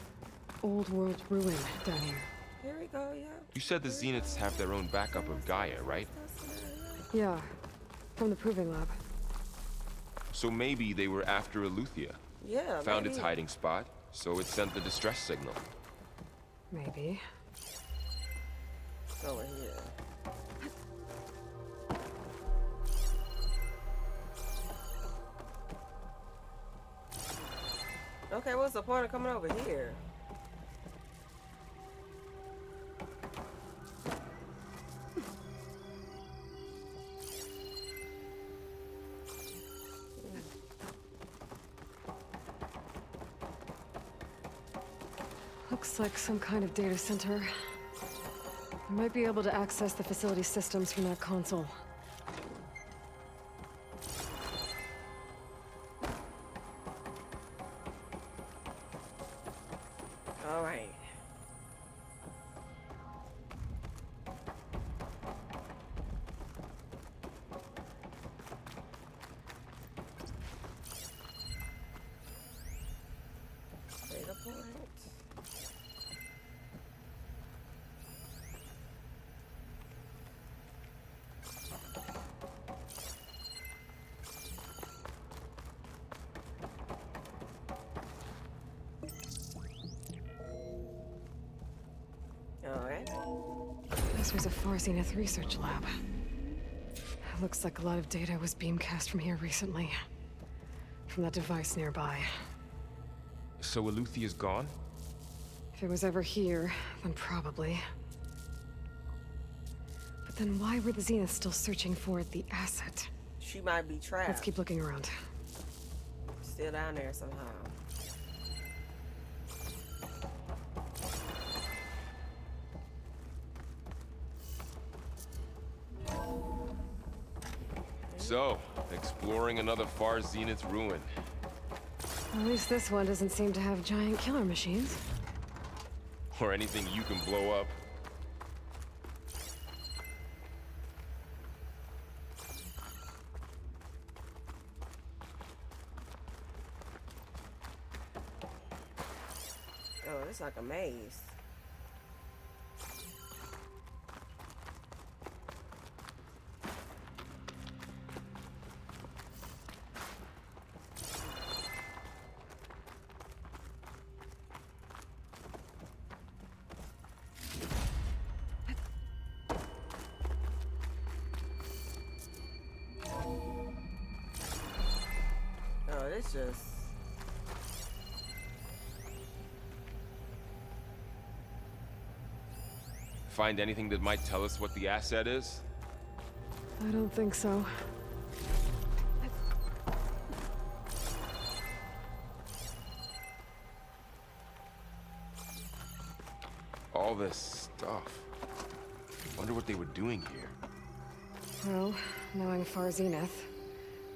old world ruin down here. Here we go, yeah. You said the Zeniths have their own backup of Gaia, right? Yeah, from the proving lab. So maybe they were after Eleuthia. Yeah, Found maybe. its hiding spot, so it sent the distress signal. Maybe. Over here. Okay, what's the point of coming over here? Looks like some kind of data center. I might be able to access the facility systems from that console. All right. Data point. Alright. This was a Far Zenith research lab. It looks like a lot of data was beamcast from here recently. From that device nearby. So Eleuthia's gone? If it was ever here, then probably. But then why were the Zeniths still searching for the asset? She might be trapped. Let's keep looking around. Still down there somehow. So, exploring another Far Zenith ruin. At least this one doesn't seem to have giant killer machines. Or anything you can blow up. Oh, it's like a maze. Oh, this just... Find anything that might tell us what the asset is? I don't think so. All this stuff. Wonder what they were doing here. Well, knowing Far Zenith,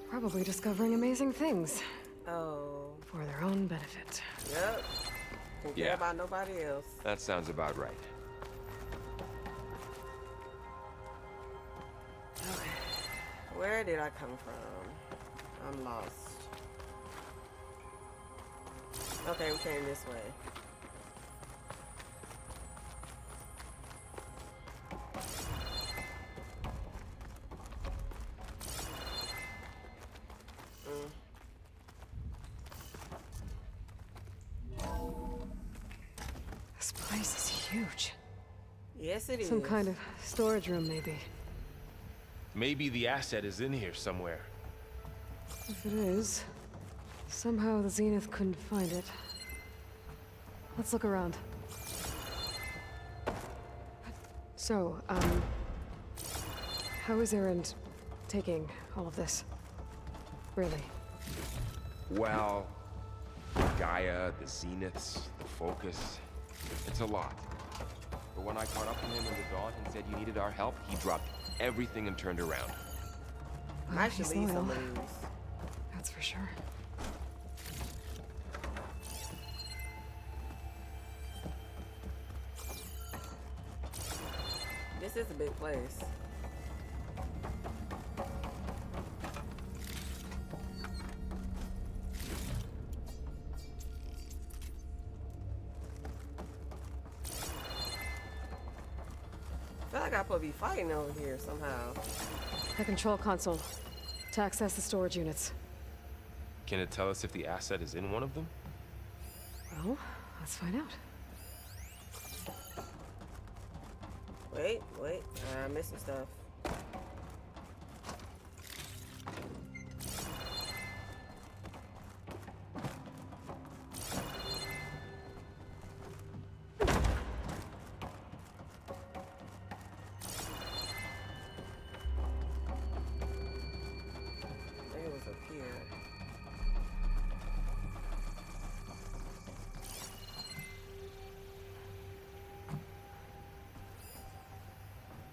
probably discovering amazing things. Oh. For their own benefit. Yep. Don't care about nobody else. That sounds about right. Okay. Where did I come from? I'm lost. Okay, we came this way. This place is huge. Yes, it is. Some kind of storage room, maybe. Maybe the asset is in here somewhere. If it is, Somehow the Zenith couldn't find it. Let's look around. So, how is Erend taking all of this? Really? Well, Gaia, the Zeniths, the Focus, it's a lot. But when I caught up with him in the dawn and said you needed our help, he dropped everything and turned around. I should leave some of these. That's for sure. This is a big place. I feel like I'm supposed to be fighting over here somehow. The control console. To access the storage units. Can it tell us if the asset is in one of them? Well, let's find out. Wait, I'm missing stuff. It was up here.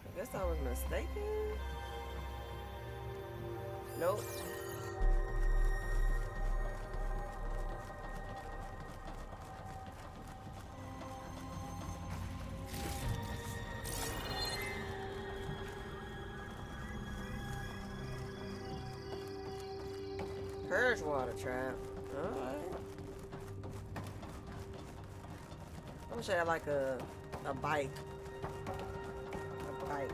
I guess I was mistaken. Nope. Purge water trap. Alright. I wish I had like a bike. Like,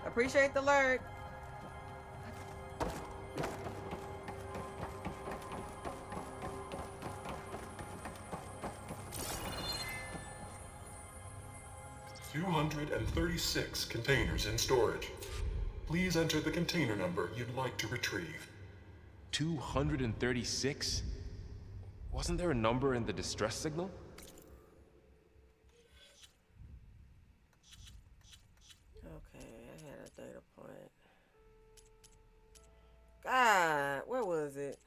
appreciate the lurk. $236 containers in storage. Please enter the container number you'd like to retrieve. 236? Wasn't there a number in the distress signal? Okay, I had a data point. God, where was it?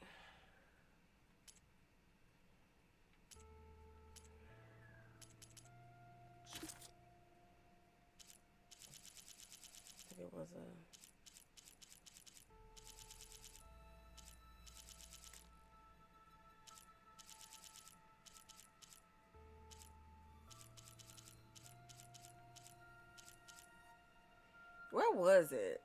I think it was a... Where was it?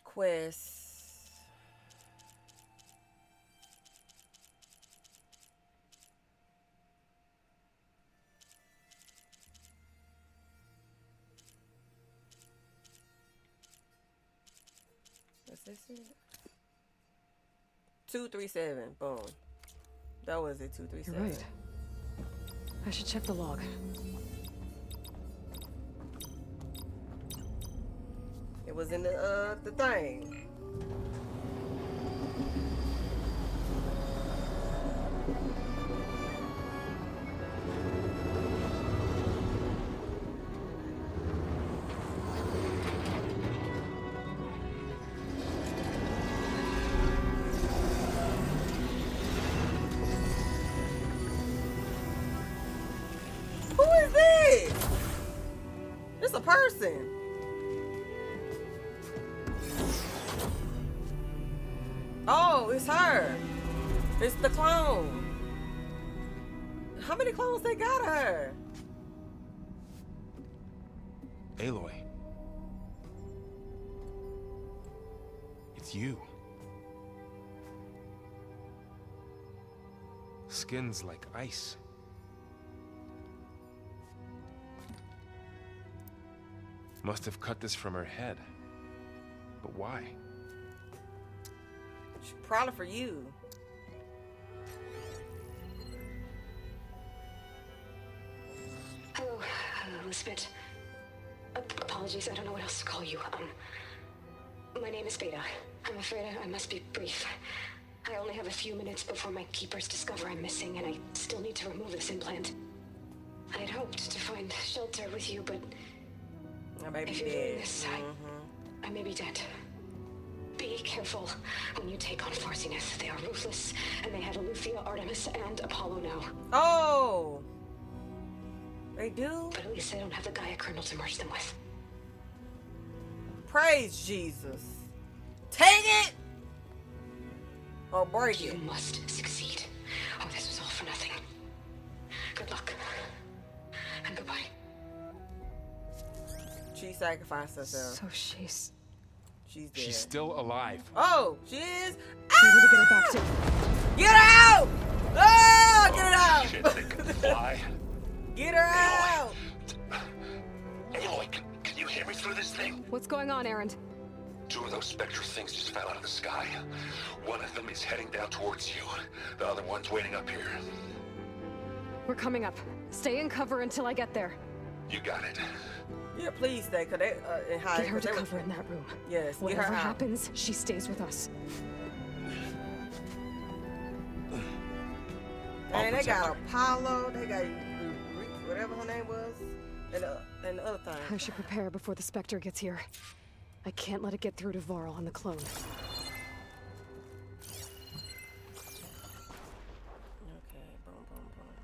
Quest. Is this it? 237. Boom. That was it. 237. You're right. I should check the log. It was in the thing. Who is this? It's a person. Oh, it's her. It's the clone. How many clones they got of her? Aloy. It's you. Skin's like ice. Must have cut this from her head. But why? Probably for you. Hello, Misfit. Apologies, I don't know what else to call you. My name is Beta. I'm afraid I must be brief. I only have a few minutes before my keepers discover I'm missing, and I still need to remove this implant. I had hoped to find shelter with you, but I may be if you're dead. doing this, I may be dead. Be careful when you take on Far Zenith. They are ruthless, and they have Aletheia, Artemis, and Apollo now. Oh! They do? But at least they don't have the Gaia kernel to merge them with. Praise Jesus. Take it! Or break it. You must succeed. Oh, this was all for nothing. Good luck. And goodbye. She sacrificed herself. So she's dead. She's still alive. Oh, she is? We need to get her back to... Get her out! Oh, get her out! Shit, they could fly. Get her out! Aloy, can you hear me through this thing? What's going on, Erend? 2 of those spectral things just fell out of the sky. One of them is heading down towards you. The other one's waiting up here. We're coming up. Stay in cover until I get there. You got it. Yeah, please stay, cause they and hide. Get her to cover in that room. Yes, Whatever get her out. happens, she stays with us. And they got Apollo. They got whatever her name was, and the other thing. I should prepare before the Spectre gets here. I can't let it get through to Varl on the clone. Okay, boom, boom, boom,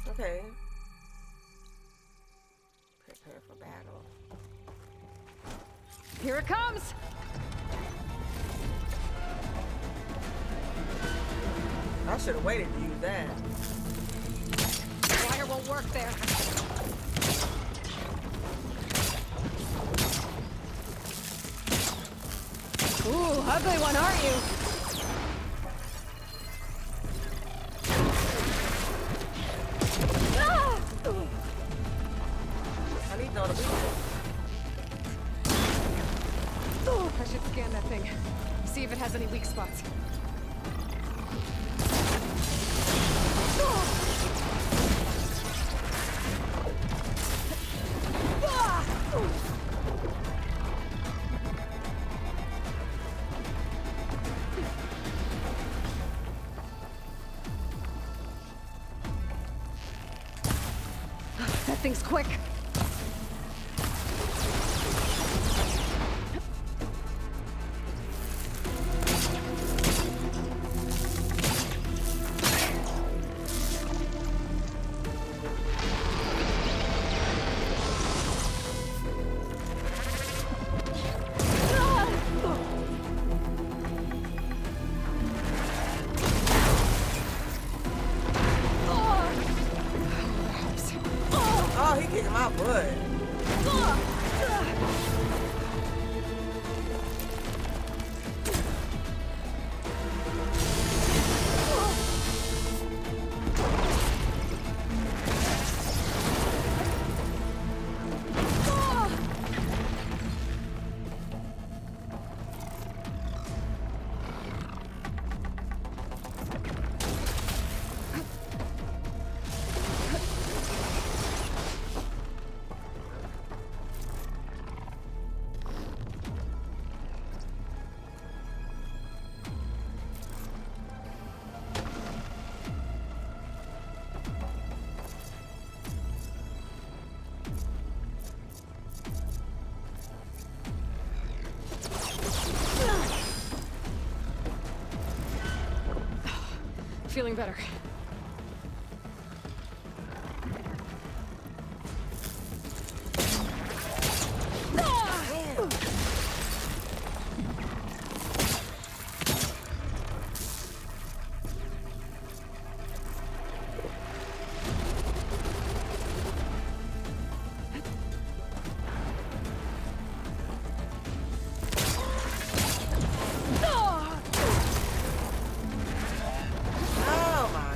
boom. Okay. Prepare for battle. Here it comes! I should have waited to use that. Wire won't work there. Ooh, ugly one, aren't you? Ah! I need to know the people. I should scan that thing. See if it has any weak spots. That thing's quick. Oh, he kicking my butt. Feeling better. Oh my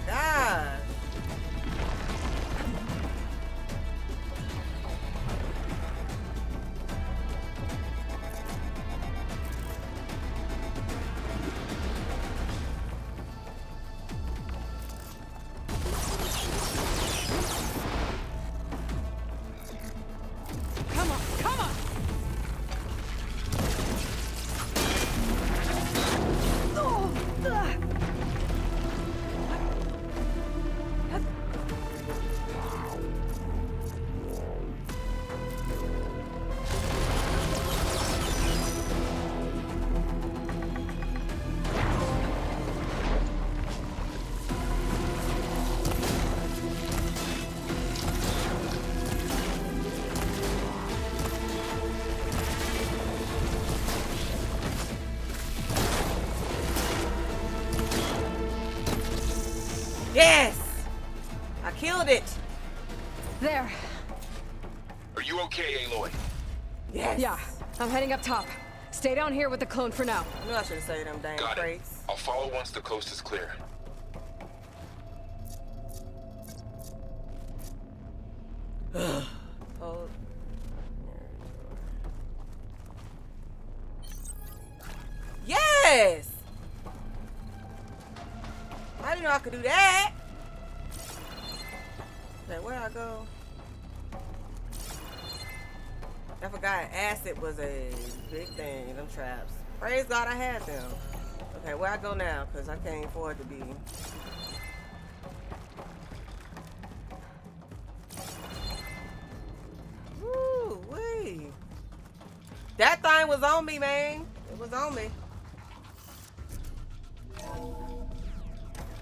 Killed it. There. Are you okay, Aloy? Yes. Yeah, I'm heading up top. Stay down here with the clone for now. I knew I should have saved them dang Got it. crates. I'll follow once the coast is clear. Oh. Yes! I didn't know I could do that. Okay, where'd I go? I forgot acid was a big thing in them traps. Praise God I had them. Okay, where I go now? Because I can't afford to be. Woo wee. That thing was on me, man. It was on me.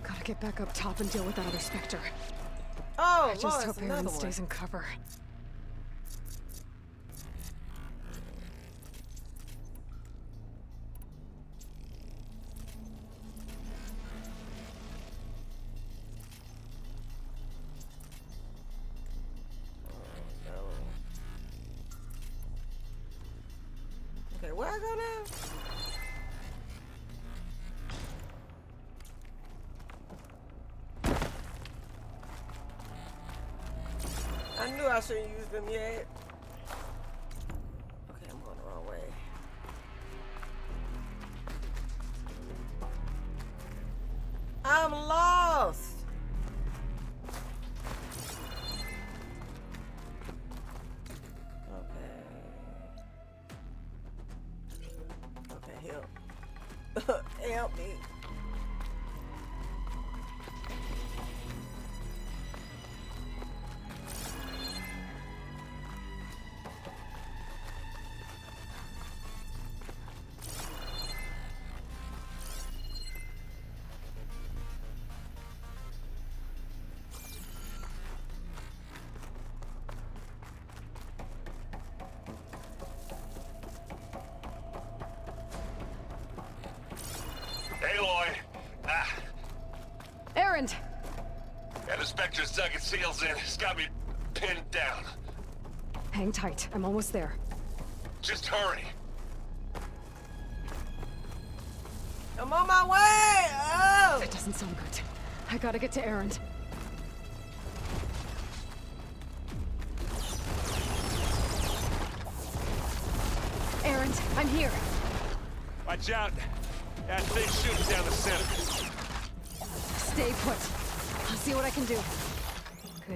Gotta get back up top and deal with that other Spectre. Oh, I just Lord, hope it's another Aaron one. stays in cover. Okay, where I go now? I knew I shouldn't use them yet. Okay, I'm going the wrong way. I'm lost. Okay, help. Help me. Aloy! Aaron! Yeah, the Spectre's dug its seals in. It's got me pinned down. Hang tight. I'm almost there. Just hurry. I'm on my way! Oh! That doesn't sound good. I gotta get to Aaron. Aaron, I'm here. Watch out. That thing's shooting down the center. Stay put. I'll see what I can do.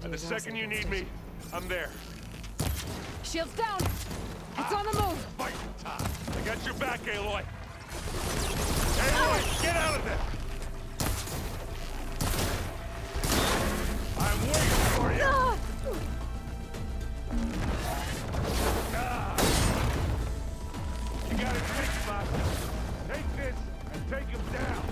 The second you need me, I'm there. Shields down! It's on the move! Fight time. I got your back, Aloy. Aloy, get out of there! I'm waiting for you! You got it fixed, Master. Take this and take him down.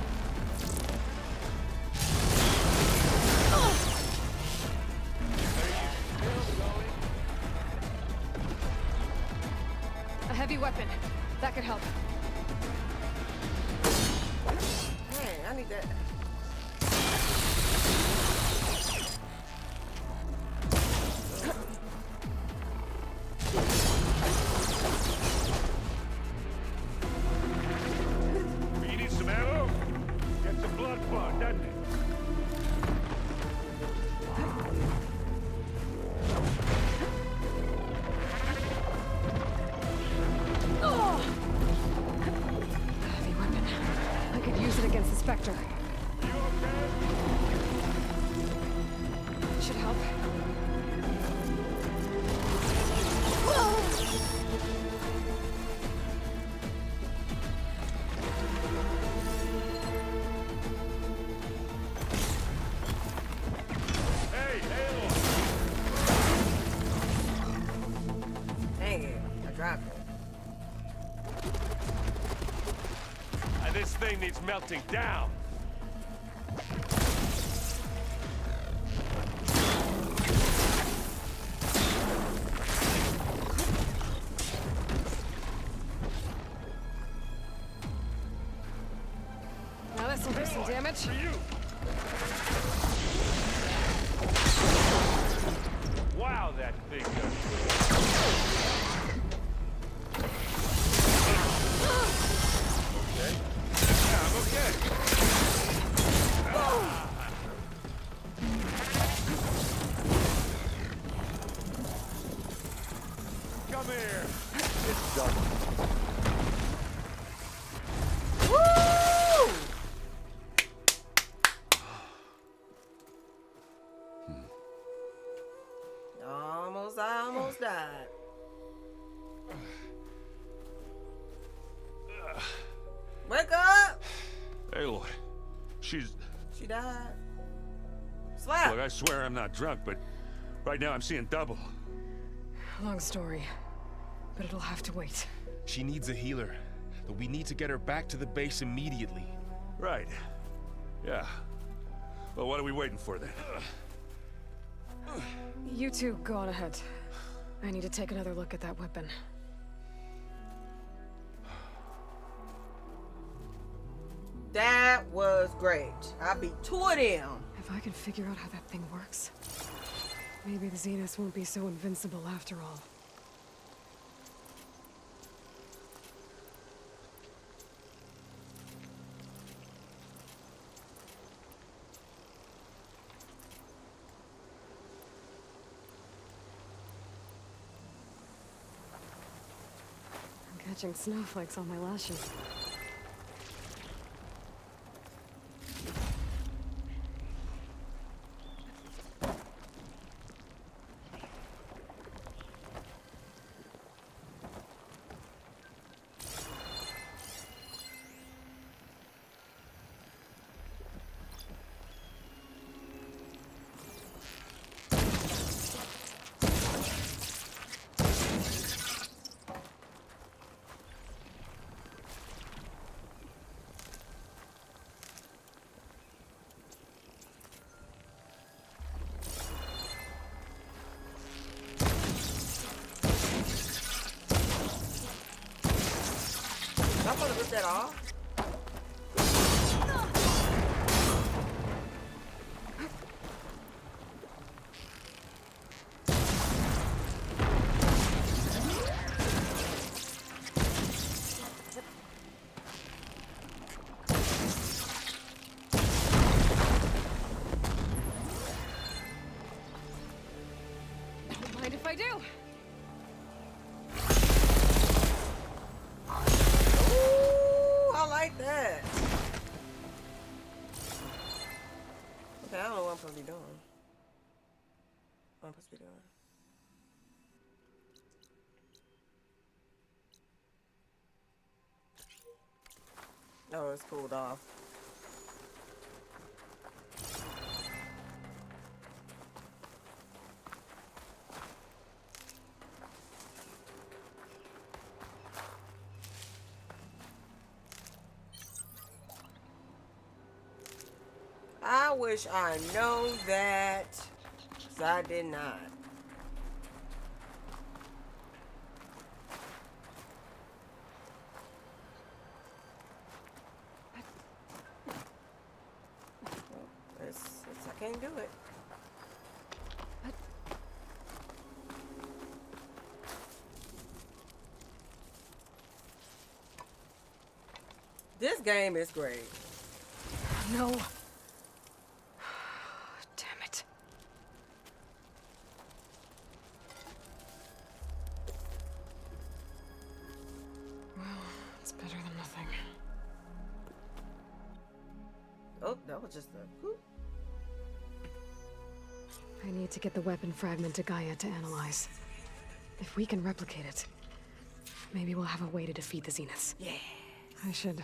A heavy weapon. That could help. Man, I need that. You need some ammo? Gets a blood fog, doesn't it? Heavy weapon. I could use it against the Spectre. Should help. Dang it, I dropped it. This thing needs melting down. Now this will do some damage. Now that thing does. Okay. Yeah, I'm okay. Come here. It's done. Woo! I almost died. Wake up! Aloy, she died. Slap! Look, I swear I'm not drunk, but right now I'm seeing double. Long story, but it'll have to wait. She needs a healer, but we need to get her back to the base immediately. Right. Yeah. Well, what are we waiting for then? You two go on ahead. I need to take another look at that weapon. That was great. I beat 2 of them. If I can figure out how that thing works, maybe the Zeniths won't be so invincible after all. I'm catching snowflakes on my lashes. I'm gonna rip that off. Don't mind if I do. That. Okay, I don't know what I'm supposed to be doing. What I'm supposed to be doing. Oh, it's cooled off. I wish I known that, 'cause I did not. I can't do it. This game is great. No. Damn it. Well, it's better than nothing. Oh, that was just a whoop. I need to get the weapon fragment to Gaia to analyze. If we can replicate it, maybe we'll have a way to defeat the Zeniths. Yeah. I should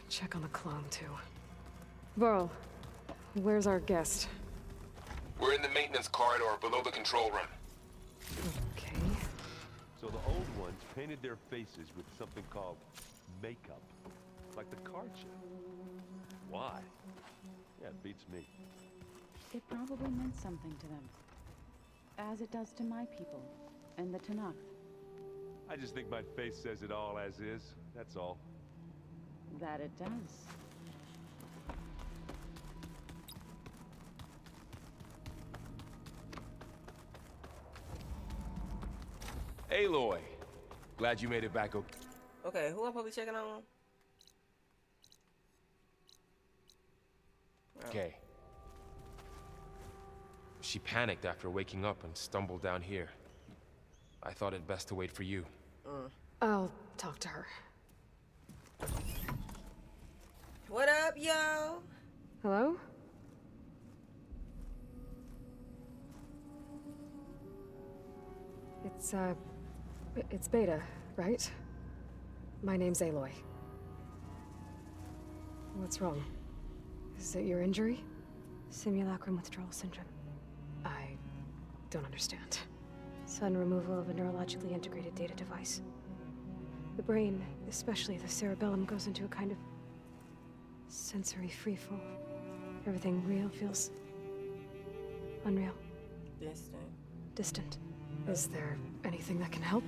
check on the clone, too. Varl, where's our guest? We're in the maintenance corridor below the control room. Okay. So the old ones painted their faces with something called makeup. Like the card chip. Why? Yeah, it beats me. It probably meant something to them. As it does to my people, and the Tanakh. I just think my face says it all as is, that's all. That it does. Aloy, glad you made it back okay. Okay, who I'm probably checking on? Okay. She panicked after waking up and stumbled down here. I thought it best to wait for you. I'll talk to her. What up, yo? Hello? It's Beta, right? My name's Aloy. What's wrong? Is it your injury? Simulacrum withdrawal syndrome. I don't understand. Sudden removal of a neurologically integrated data device. The brain, especially the cerebellum, goes into a kind of sensory freefall. Everything real feels unreal. Distant. Is there anything that can help?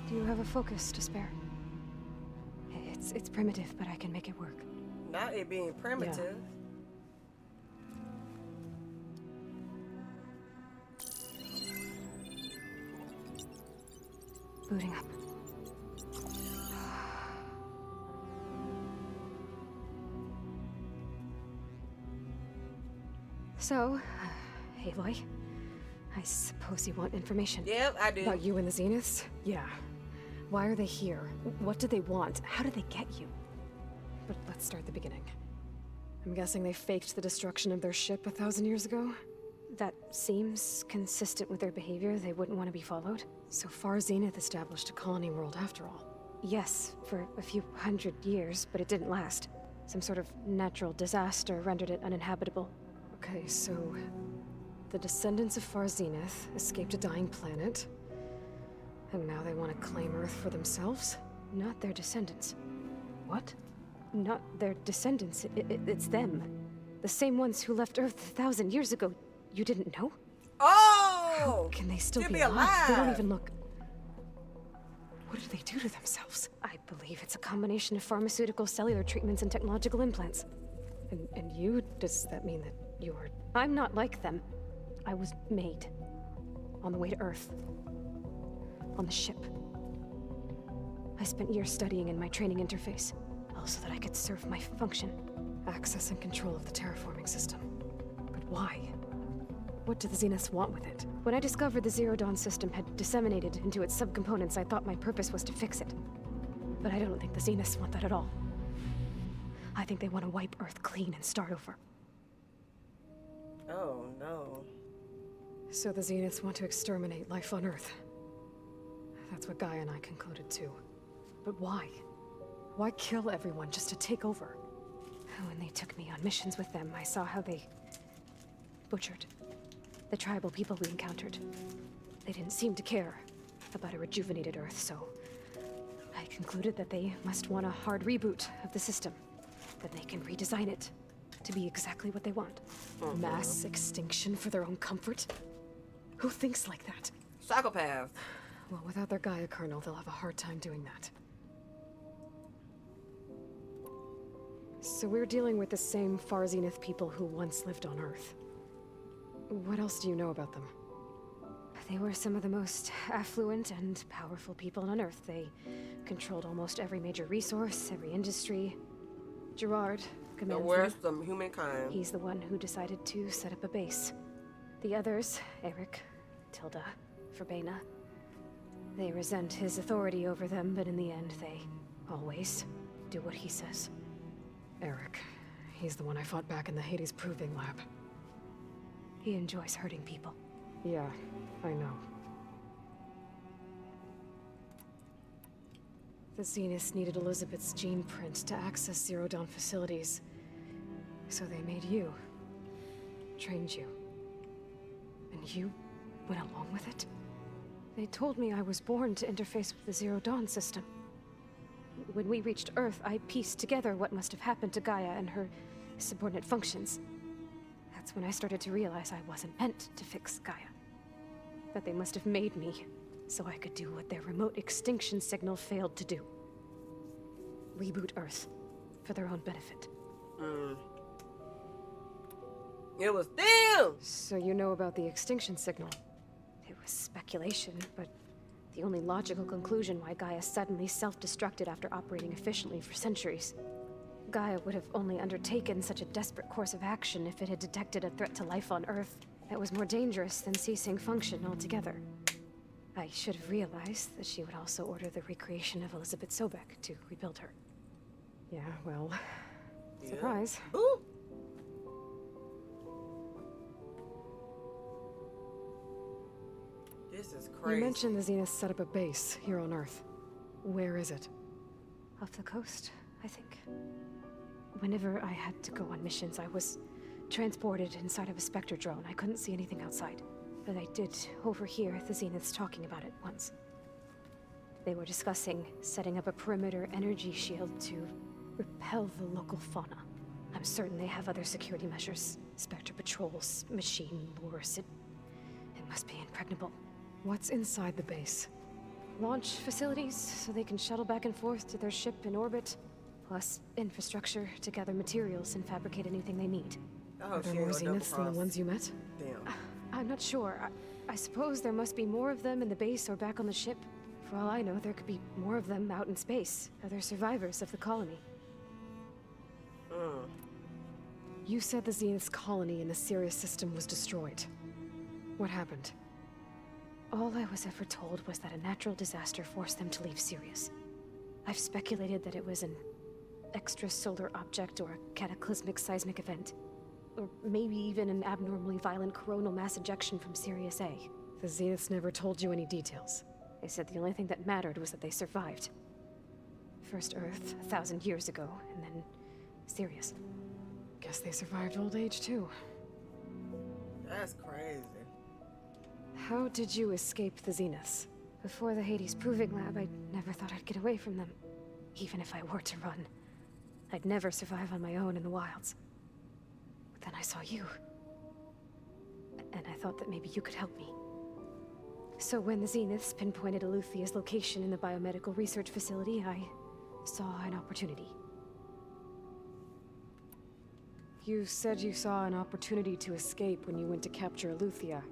Do you have a focus to spare? It's primitive, but I can make it work. Not it being primitive. Booting up. So, Aloy, I suppose you want information. Yep, I do. About you and the Zeniths? Yeah. Why are they here? What do they want? How did they get you? But let's start at the beginning. I'm guessing they faked the destruction of their ship 1,000 years ago? That seems consistent with their behavior. They wouldn't want to be followed. So far, Zenith established a colony world after all. Yes, for a few hundred years, but it didn't last. Some sort of natural disaster rendered it uninhabitable. Okay, so the descendants of Far Zenith escaped a dying planet, and now they want to claim Earth for themselves? Not their descendants. What? Not their descendants. It's them. The same ones who left Earth 1,000 years ago. You didn't know? Oh! How can they still be alive? They don't even look... What did they do to themselves? I believe it's a combination of pharmaceutical, cellular treatments, and technological implants. And you? Does that mean that you're... I'm not like them. I was made. On the way to Earth. On the ship. I spent years studying in my training interface. All so that I could serve my function. Access and control of the terraforming system. But why? What do the Zeniths want with it? When I discovered the Zero Dawn system had disseminated into its subcomponents, I thought my purpose was to fix it. But I don't think the Zeniths want that at all. I think they want to wipe Earth clean and start over. Oh, no. So the Zeniths want to exterminate life on Earth. That's what Gaia and I concluded too. But why? Why kill everyone just to take over? When they took me on missions with them, I saw how they butchered the tribal people we encountered. They didn't seem to care about a rejuvenated Earth, so I concluded that they must want a hard reboot of the system. Then they can redesign it to be exactly what they want. Mass extinction for their own comfort? Who thinks like that? Psychopaths. Well, without their Gaia kernel, they'll have a hard time doing that. So we're dealing with the same Far Zenith people who once lived on Earth. What else do you know about them? They were some of the most affluent and powerful people on Earth. They controlled almost every major resource, every industry. Gerard, The worst of humankind. He's the one who decided to set up a base. The others, Eric, Tilda, Verbena, they resent his authority over them, but in the end, they always do what he says. Eric, he's the one I fought back in the Hades Proving Lab. He enjoys hurting people. Yeah, I know. The Zeniths needed Elizabeth's gene print to access Zero Dawn facilities. So they made you. Trained you. And you went along with it? They told me I was born to interface with the Zero Dawn system. When we reached Earth, I pieced together what must have happened to Gaia and her subordinate functions. That's when I started to realize I wasn't meant to fix Gaia. That they must have made me so I could do what their remote extinction signal failed to do. Reboot Earth for their own benefit. It was them! So you know about the extinction signal? It was speculation, but The only logical conclusion why Gaia suddenly self-destructed after operating efficiently for centuries. Gaia would have only undertaken such a desperate course of action if it had detected a threat to life on Earth that was more dangerous than ceasing function altogether. I should have realized that she would also order the recreation of Elizabeth Sobek to rebuild her. Yeah, well, surprise. Ooh. This is crazy. You mentioned the Zenith set up a base here on Earth. Where is it? Off the coast, I think. Whenever I had to go on missions, I was transported inside of a Spectre drone. I couldn't see anything outside. But I did overhear the Zeniths talking about it once. They were discussing setting up a perimeter energy shield to repel the local fauna. I'm certain they have other security measures. Spectre patrols, machine lures. It must be impregnable. What's inside the base? Launch facilities, so they can shuttle back and forth to their ship in orbit. Plus, infrastructure to gather materials and fabricate anything they need. Are there more Zeniths than the ones you met? Damn. I'm not sure. I suppose there must be more of them in the base or back on the ship. For all I know, there could be more of them out in space. Other survivors of the colony. You said the Zenith's colony in the Sirius system was destroyed. What happened? All I was ever told was that a natural disaster forced them to leave Sirius. I've speculated that it was an extrasolar object or a cataclysmic seismic event. Or maybe even an abnormally violent coronal mass ejection from Sirius A. The Zeniths never told you any details. They said the only thing that mattered was that they survived. First Earth, 1,000 years ago, and then Sirius. Guess they survived old age, too. That's crazy. How did you escape the Zeniths? Before the Hades Proving Lab, I never thought I'd get away from them. Even if I were to run. I'd never survive on my own in the wilds. But then I saw you. And I thought that maybe you could help me. So when the Zeniths pinpointed Eluthia's location in the biomedical research facility, I saw an opportunity. You said you saw an opportunity to escape when you went to capture Eluthia.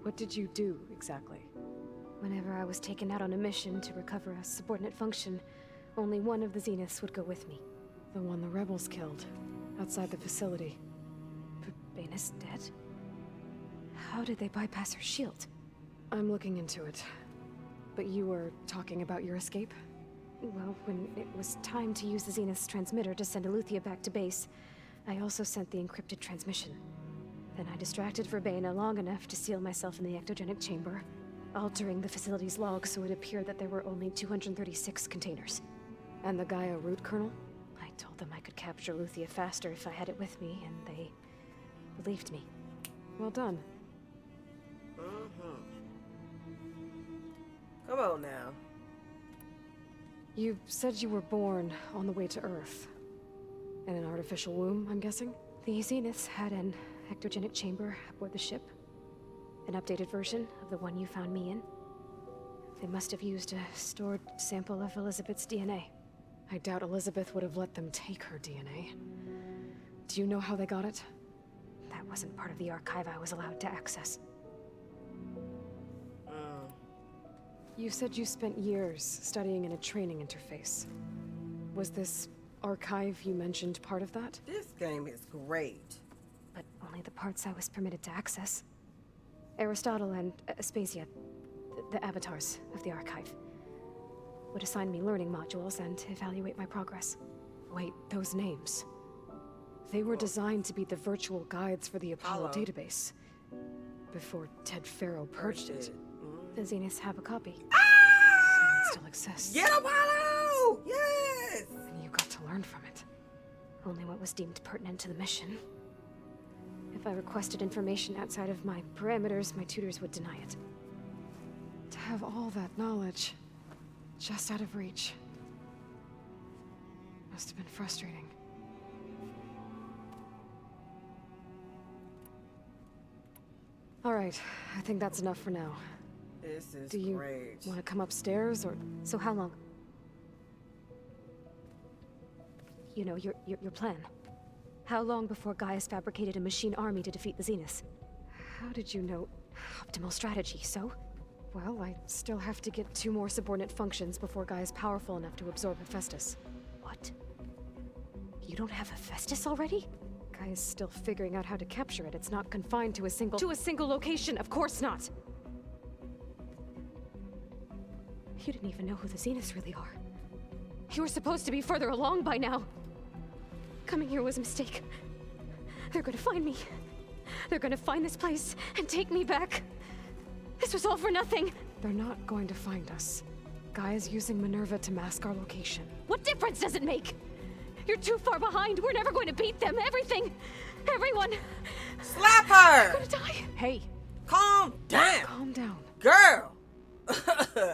What did you do, exactly? Whenever I was taken out on a mission to recover a subordinate function, only one of the Zeniths would go with me. The one the rebels killed, outside the facility. But Bane's dead? How did they bypass her shield? I'm looking into it. But you were talking about your escape? Well, when it was time to use the Zenith's transmitter to send Eluthia back to base, I also sent the encrypted transmission. Then I distracted Verbena long enough to seal myself in the ectogenic chamber, altering the facility's log so it appeared that there were only 236 containers. And the Gaia root kernel? I told them I could capture Eluthia faster if I had it with me, and they believed me. Well done. Come on now. You said you were born on the way to Earth. In an artificial womb, I'm guessing? The Zeniths had an ectogenic chamber aboard the ship. An updated version of the one you found me in. They must have used a stored sample of Elizabeth's DNA. I doubt Elizabeth would have let them take her DNA. Do you know how they got it? That wasn't part of the archive I was allowed to access. You said you spent years studying in a training interface. Was this archive you mentioned part of that? This game is great. But only the parts I was permitted to access. Aristotle and Aspasia, the avatars of the archive, would assign me learning modules and evaluate my progress. Wait, those names. They were designed to be the virtual guides for the Apollo database. Before Ted Farrow purged it. The Zeniths have a copy. So it still exists. Get Apollo! Yes! And you got to learn from it. Only what was deemed pertinent to the mission. If I requested information outside of my parameters, my tutors would deny it. To have all that knowledge, just out of reach. Must have been frustrating. All right, I think that's enough for now. This is Do you great. want to come upstairs, or...? So how long? You know, your plan. How long before Gaius fabricated a machine army to defeat the Zeniths? How did you know? Optimal strategy, so? Well, I still have to get 2 more subordinate functions before Gaia's powerful enough to absorb Hephaestus. What? You don't have Hephaestus already? Gaia's still figuring out how to capture it. It's not confined to a single location. Of course not! You didn't even know who the Zeniths really are. You were supposed to be further along by now. Coming here was a mistake. They're gonna find me. They're gonna find this place and take me back. This was all for nothing. They're not going to find us. Gaia's using Minerva to mask our location. What difference does it make? You're too far behind. We're never going to beat them. Everything. Everyone. Slap her! I'm gonna die. Hey. Calm down. Calm down. Girl.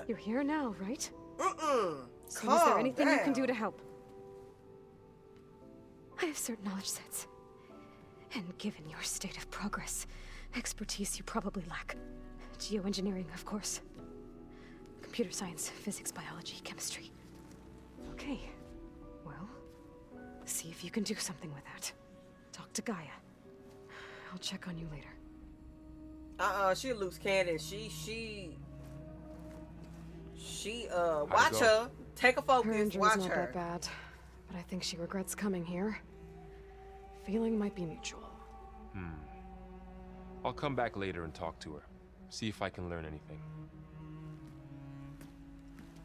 You're here now, right? So Calm is there anything you down. can do to help? I have certain knowledge sets. And given your state of progress, expertise you probably lack. Geoengineering, of course. Computer science, physics, biology, chemistry. Okay. Well, see if you can do something with that. Talk to Gaia. I'll check on you later. She a loose cannon. She watch her. Take a Her focus. injury's Watch not her. that bad, but I think she regrets coming here. Feeling might be mutual. I'll come back later and talk to her. See if I can learn anything.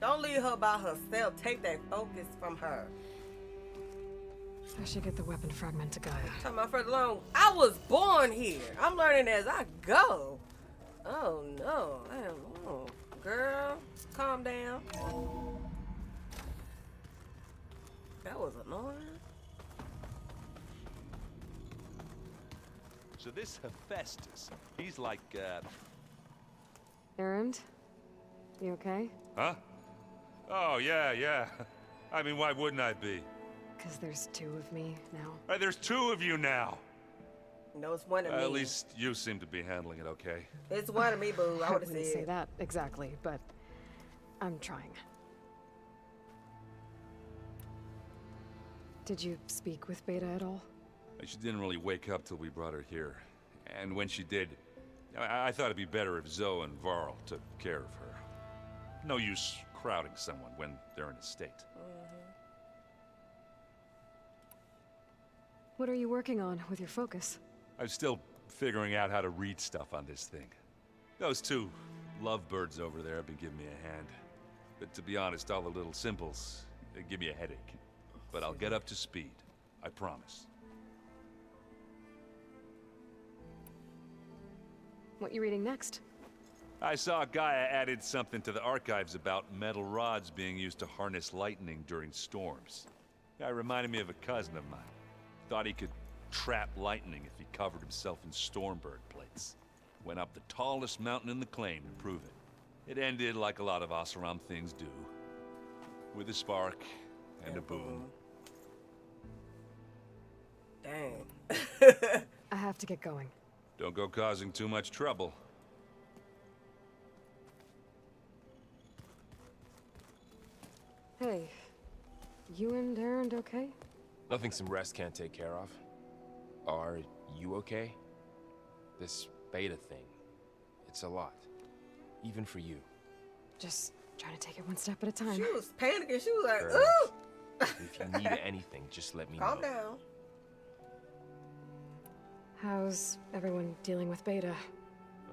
Don't leave her by herself. Take that focus from her. I should get the weapon fragment to Gaia. Talking about further along. I was born here. I'm learning as I go. Oh no. Girl, calm down. That was annoying. So this Hephaestus, he's like, Erend? You okay? Huh? Oh, yeah. I mean, why wouldn't I be? Because there's 2 of me now. Right, there's 2 of you now. No, it's one of me. At least you seem to be handling it okay. It's one of me, boo. I would have wouldn't said. say that exactly, but I'm trying. Did you speak with Beta at all? She didn't really wake up till we brought her here. And when she did, I thought it'd be better if Zoe and Varl took care of her. No use crowding someone when they're in a state. What are you working on with your focus? I'm still figuring out how to read stuff on this thing. Those 2 lovebirds over there have been giving me a hand. But to be honest, all the little symbols, they give me a headache. But I'll get up to speed. I promise. What you reading next? I saw Gaia added something to the archives about metal rods being used to harness lightning during storms. Guy reminded me of a cousin of mine. Thought he could trap lightning if he covered himself in Stormbird plates. Went up the tallest mountain in the claim to prove it. It ended like a lot of Oseram things do. With a spark and a boom. Dang. I have to get going. Don't go causing too much trouble. Hey, you and Erend okay? Nothing some rest can't take care of. Are you okay? This beta thing, it's a lot. Even for you. Just trying to take it one step at a time. She was panicking. She was like, Fair ooh. If you need anything, just let me know. Calm down. How's everyone dealing with Beta?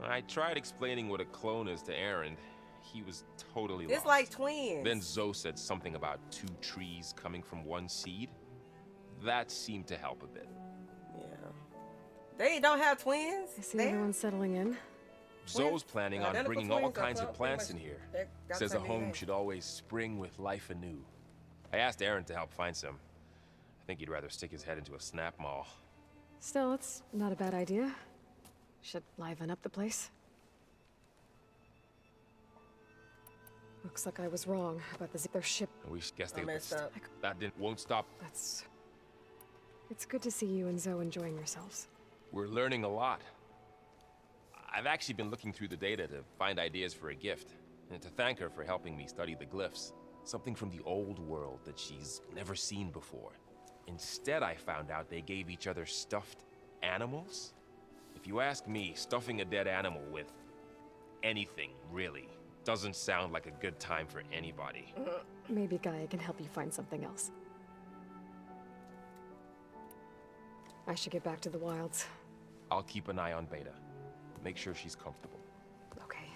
I tried explaining what a clone is to Erend. He was totally lost. It's like twins. Then Zoe said something about 2 trees coming from 1 seed. That seemed to help a bit. Yeah. They don't have twins? I see everyone settling in. Zoe's planning on Identical bringing all twins are kinds of pretty plants much- in here. they got Says a the same home name. should always spring with life anew. I asked Erend to help find some. I think he'd rather stick his head into a snap maul. Still, it's not a bad idea. Should liven up the place. Looks like I was wrong about their ship. We guessed I they messed up. That won't stop. It's good to see you and Zoe enjoying yourselves. We're learning a lot. I've actually been looking through the data to find ideas for a gift, and to thank her for helping me study the glyphs. Something from the old world that she's never seen before. Instead, I found out they gave each other stuffed animals. If you ask me, stuffing a dead animal with anything, really. Doesn't sound like a good time for anybody. Maybe Gaia can help you find something else. I should get back to the wilds. I'll keep an eye on Beta. Make sure she's comfortable. Okay.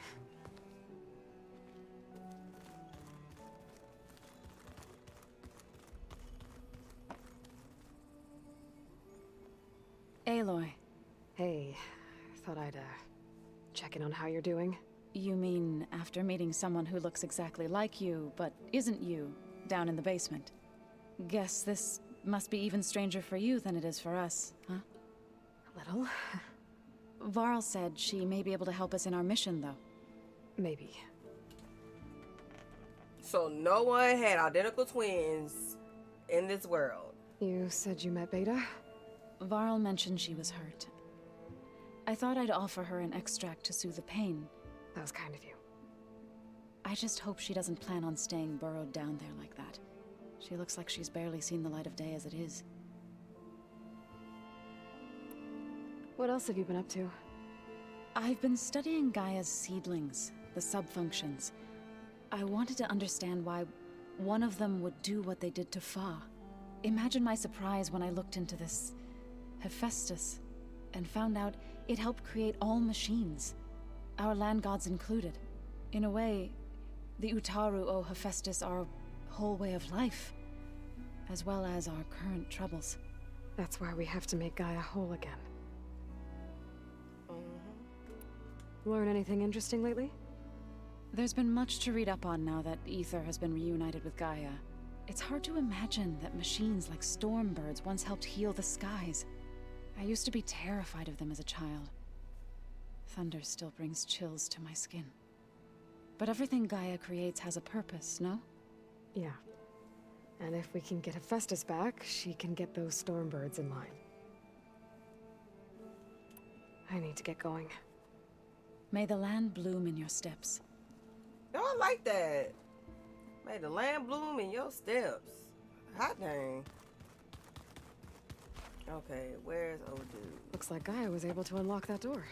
Aloy. Hey, thought I'd, check in on how you're doing. You mean after meeting someone who looks exactly like you, but isn't you, down in the basement? Guess this must be even stranger for you than it is for us, huh? A little. Varl said she may be able to help us in our mission, though. Maybe. So no one had identical twins in this world. You said you met Beta? Varl mentioned she was hurt. I thought I'd offer her an extract to soothe the pain. That was kind of you. I just hope she doesn't plan on staying burrowed down there like that. She looks like she's barely seen the light of day as it is. What else have you been up to? I've been studying Gaia's seedlings, the subfunctions. I wanted to understand why one of them would do what they did to Fa. Imagine my surprise when I looked into this Hephaestus and found out it helped create all machines, our land gods included. In a way, the Utaru owe Hephaestus our whole way of life, as well as our current troubles. That's why we have to make Gaia whole again. Learn anything interesting lately? There's been much to read up on now that Ether has been reunited with Gaia. It's hard to imagine that machines like stormbirds once helped heal the skies. I used to be terrified of them as a child. Thunder still brings chills to my skin. But everything Gaia creates has a purpose, no? Yeah. And if we can get Hephaestus back, she can get those stormbirds in line. I need to get going. May the land bloom in your steps. Oh, I like that. May the land bloom in your steps. Hot dang. Okay, where's old dude? Looks like Gaia was able to unlock that door.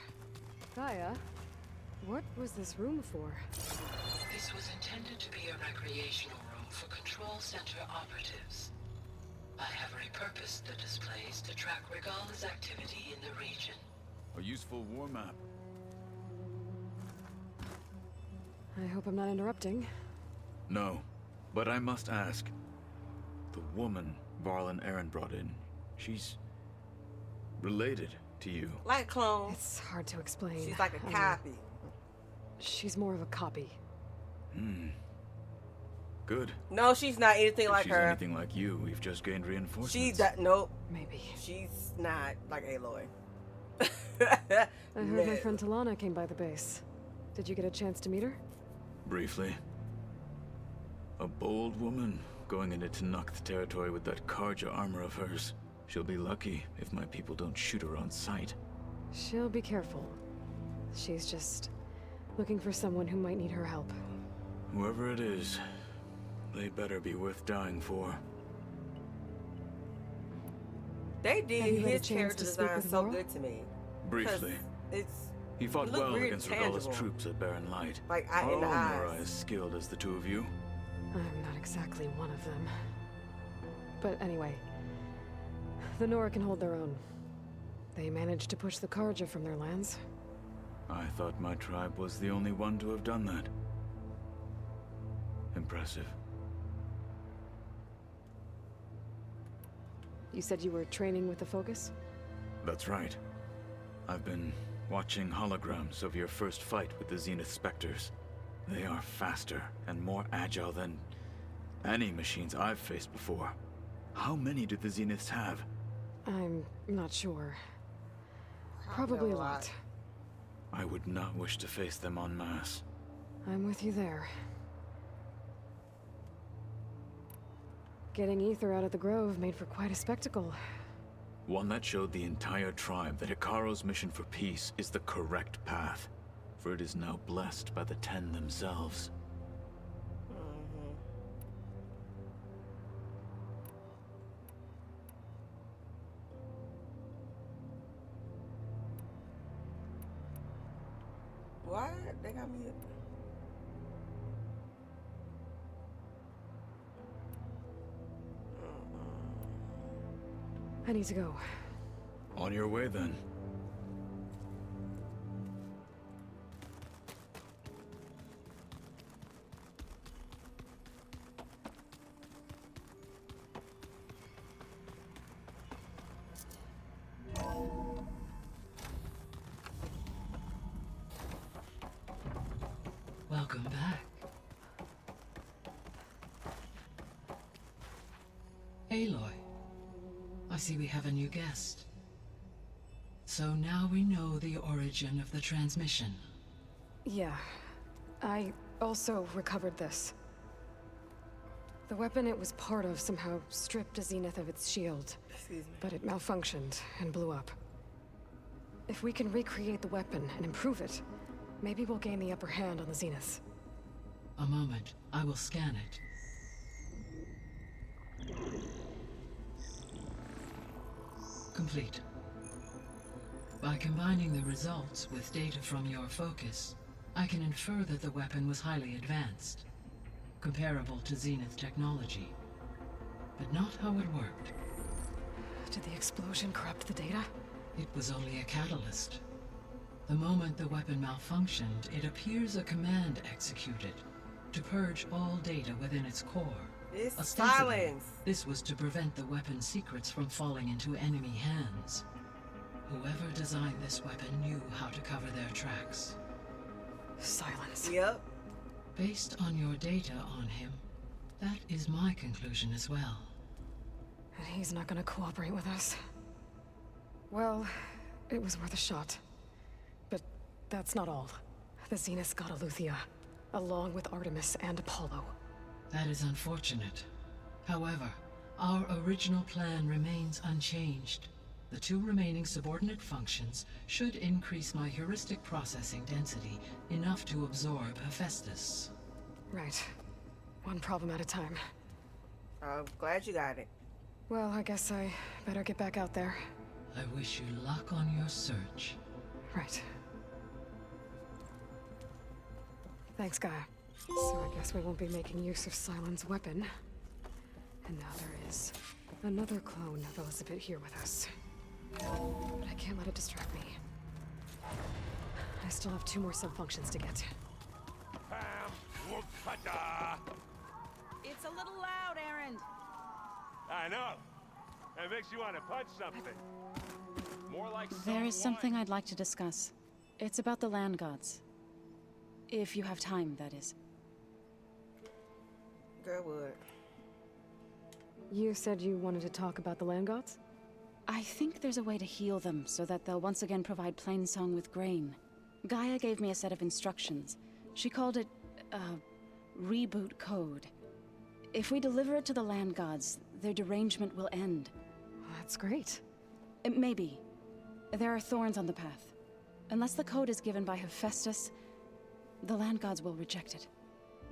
Gaia? What was this room for? This was intended to be a recreational room for Control Center operatives. I have repurposed the displays to track Regala's activity in the region. A useful war map. I hope I'm not interrupting. No, but I must ask. The woman Varl and Aaron brought in, she's related to you. Like a clone. It's hard to explain. She's like a copy. She's more of a copy. Good. No, she's not anything If like she's her. anything like you, we've just gained reinforcements. Nope. Maybe. She's not like Aloy. I heard my friend Talana came by the base. Did you get a chance to meet her? Briefly. A bold woman going into Tenakth territory with that Karja armor of hers. She'll be lucky if my people don't shoot her on sight. She'll be careful. She's just looking for someone who might need her help. Whoever it is, they better be worth dying for. They did Have you had a his chance character to speak design with so Varl? good to me. Briefly. He fought it looked well really against tangible. Regala's troops at Barren Light. Like, Are in the all eyes. Nora as skilled as the two of you? I'm not exactly one of them. But anyway, the Nora can hold their own. They managed to push the Karja from their lands. I thought my tribe was the only one to have done that. Impressive. You said you were training with the Focus? That's right. I've been watching holograms of your first fight with the Zenith Spectres. They are faster and more agile than any machines I've faced before. How many do the Zeniths have? I'm not sure. Probably a lot. I would not wish to face them en masse. I'm with you there. Getting Ether out of the Grove made for quite a spectacle. One that showed the entire tribe that Hikaru's mission for peace is the correct path, for it is now blessed by the Ten themselves. What? They got me. I need to go. On your way then. Welcome back. Aloy, I see we have a new guest. So now we know the origin of the transmission. Yeah. I also recovered this. The weapon it was part of somehow stripped Zenith of its shield. Excuse me. But it malfunctioned and blew up. If we can recreate the weapon and improve it, maybe we'll gain the upper hand on the Zenith. A moment, I will scan it. Complete. By combining the results with data from your focus, I can infer that the weapon was highly advanced, comparable to Zenith technology, but not how it worked. Did the explosion corrupt the data? It was only a catalyst. The moment the weapon malfunctioned, it appears a command executed to purge all data within its core. It's Ostensibly, Sylens. this was to prevent the weapon's secrets from falling into enemy hands. Whoever designed this weapon knew how to cover their tracks. Sylens. Yep. Based on your data on him, that is my conclusion as well. And he's not gonna cooperate with us. Well, it was worth a shot. But that's not all. The Zenith got Aletheia, along with Artemis and Apollo. That is unfortunate. However, our original plan remains unchanged. The two remaining subordinate functions should increase my heuristic processing density enough to absorb Hephaestus. Right. One problem at a time. I'm glad you got it. Well, I guess I better get back out there. I wish you luck on your search. Right. Thanks, Gaia. So I guess we won't be making use of Sylens' weapon. And now there is another clone of Elizabeth here with us. But I can't let it distract me. I still have 2 more sub-functions to get. It's a little loud, Erend. I know. It makes you want to punch something. More like There is something I'd like to discuss. It's about the land gods. If you have time, that is. Girl would. You said you wanted to talk about the land gods? I think there's a way to heal them so that they'll once again provide Plainsong with grain. Gaia gave me a set of instructions. She called it, reboot code. If we deliver it to the land gods, their derangement will end. That's great. Maybe. There are thorns on the path. Unless the code is given by Hephaestus, the land gods will reject it.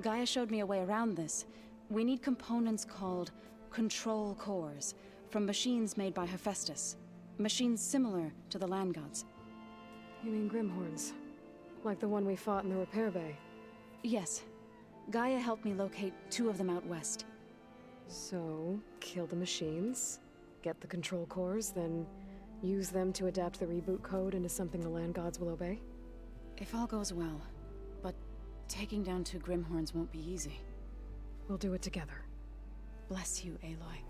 Gaia showed me a way around this. We need components called control cores from machines made by Hephaestus. Machines similar to the land gods. You mean Grimhorns? Like the one we fought in the repair bay? Yes. Gaia helped me locate 2 of them out west. So, kill the machines, get the control cores, then use them to adapt the reboot code into something the land gods will obey? If all goes well. But taking down 2 Grimhorns won't be easy. We'll do it together. Bless you, Aloy.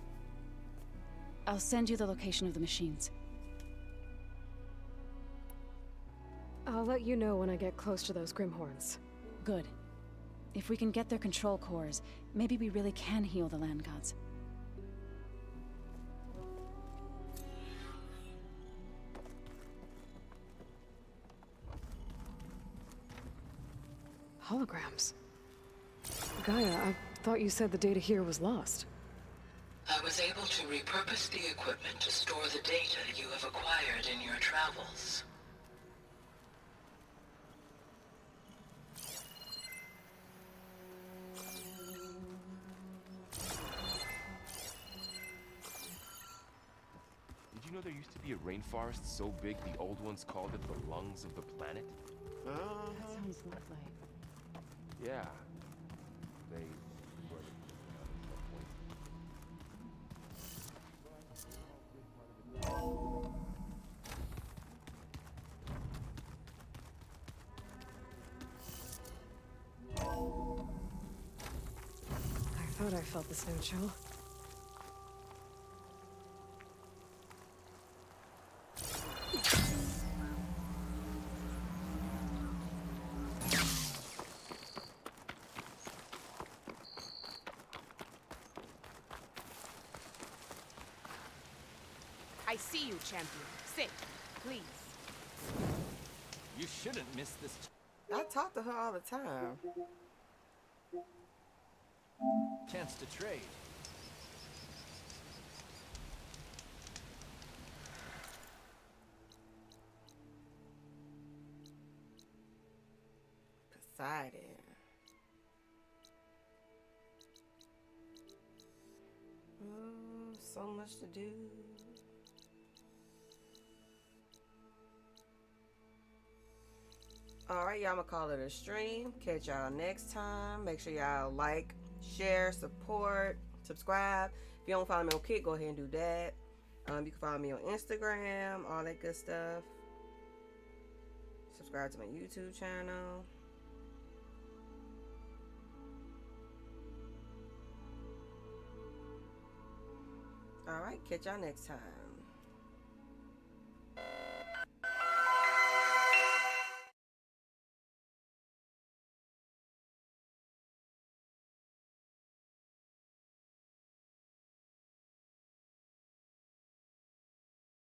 I'll send you the location of the machines. I'll let you know when I get close to those Grimhorns. Good. If we can get their control cores, maybe we really can heal the land gods. Holograms. Gaia, I thought you said the data here was lost. I was able to repurpose the equipment to store the data you have acquired in your travels. Did you know there used to be a rainforest so big the old ones called it the lungs of the planet? That Seems like. Yeah. They were at some point. I thought I felt the snow chill. I see you, champion. Sit, please. You shouldn't miss this. I talk to her all the time. Chance to trade. Poseidon. Oh, so much to do. Alright, y'all, I'm gonna call it a stream. Catch y'all next time. Make sure y'all like, share, support, subscribe. If you don't follow me on Kick, go ahead and do that. You can follow me on Instagram, all that good stuff. Subscribe to my YouTube channel. Alright, catch y'all next time.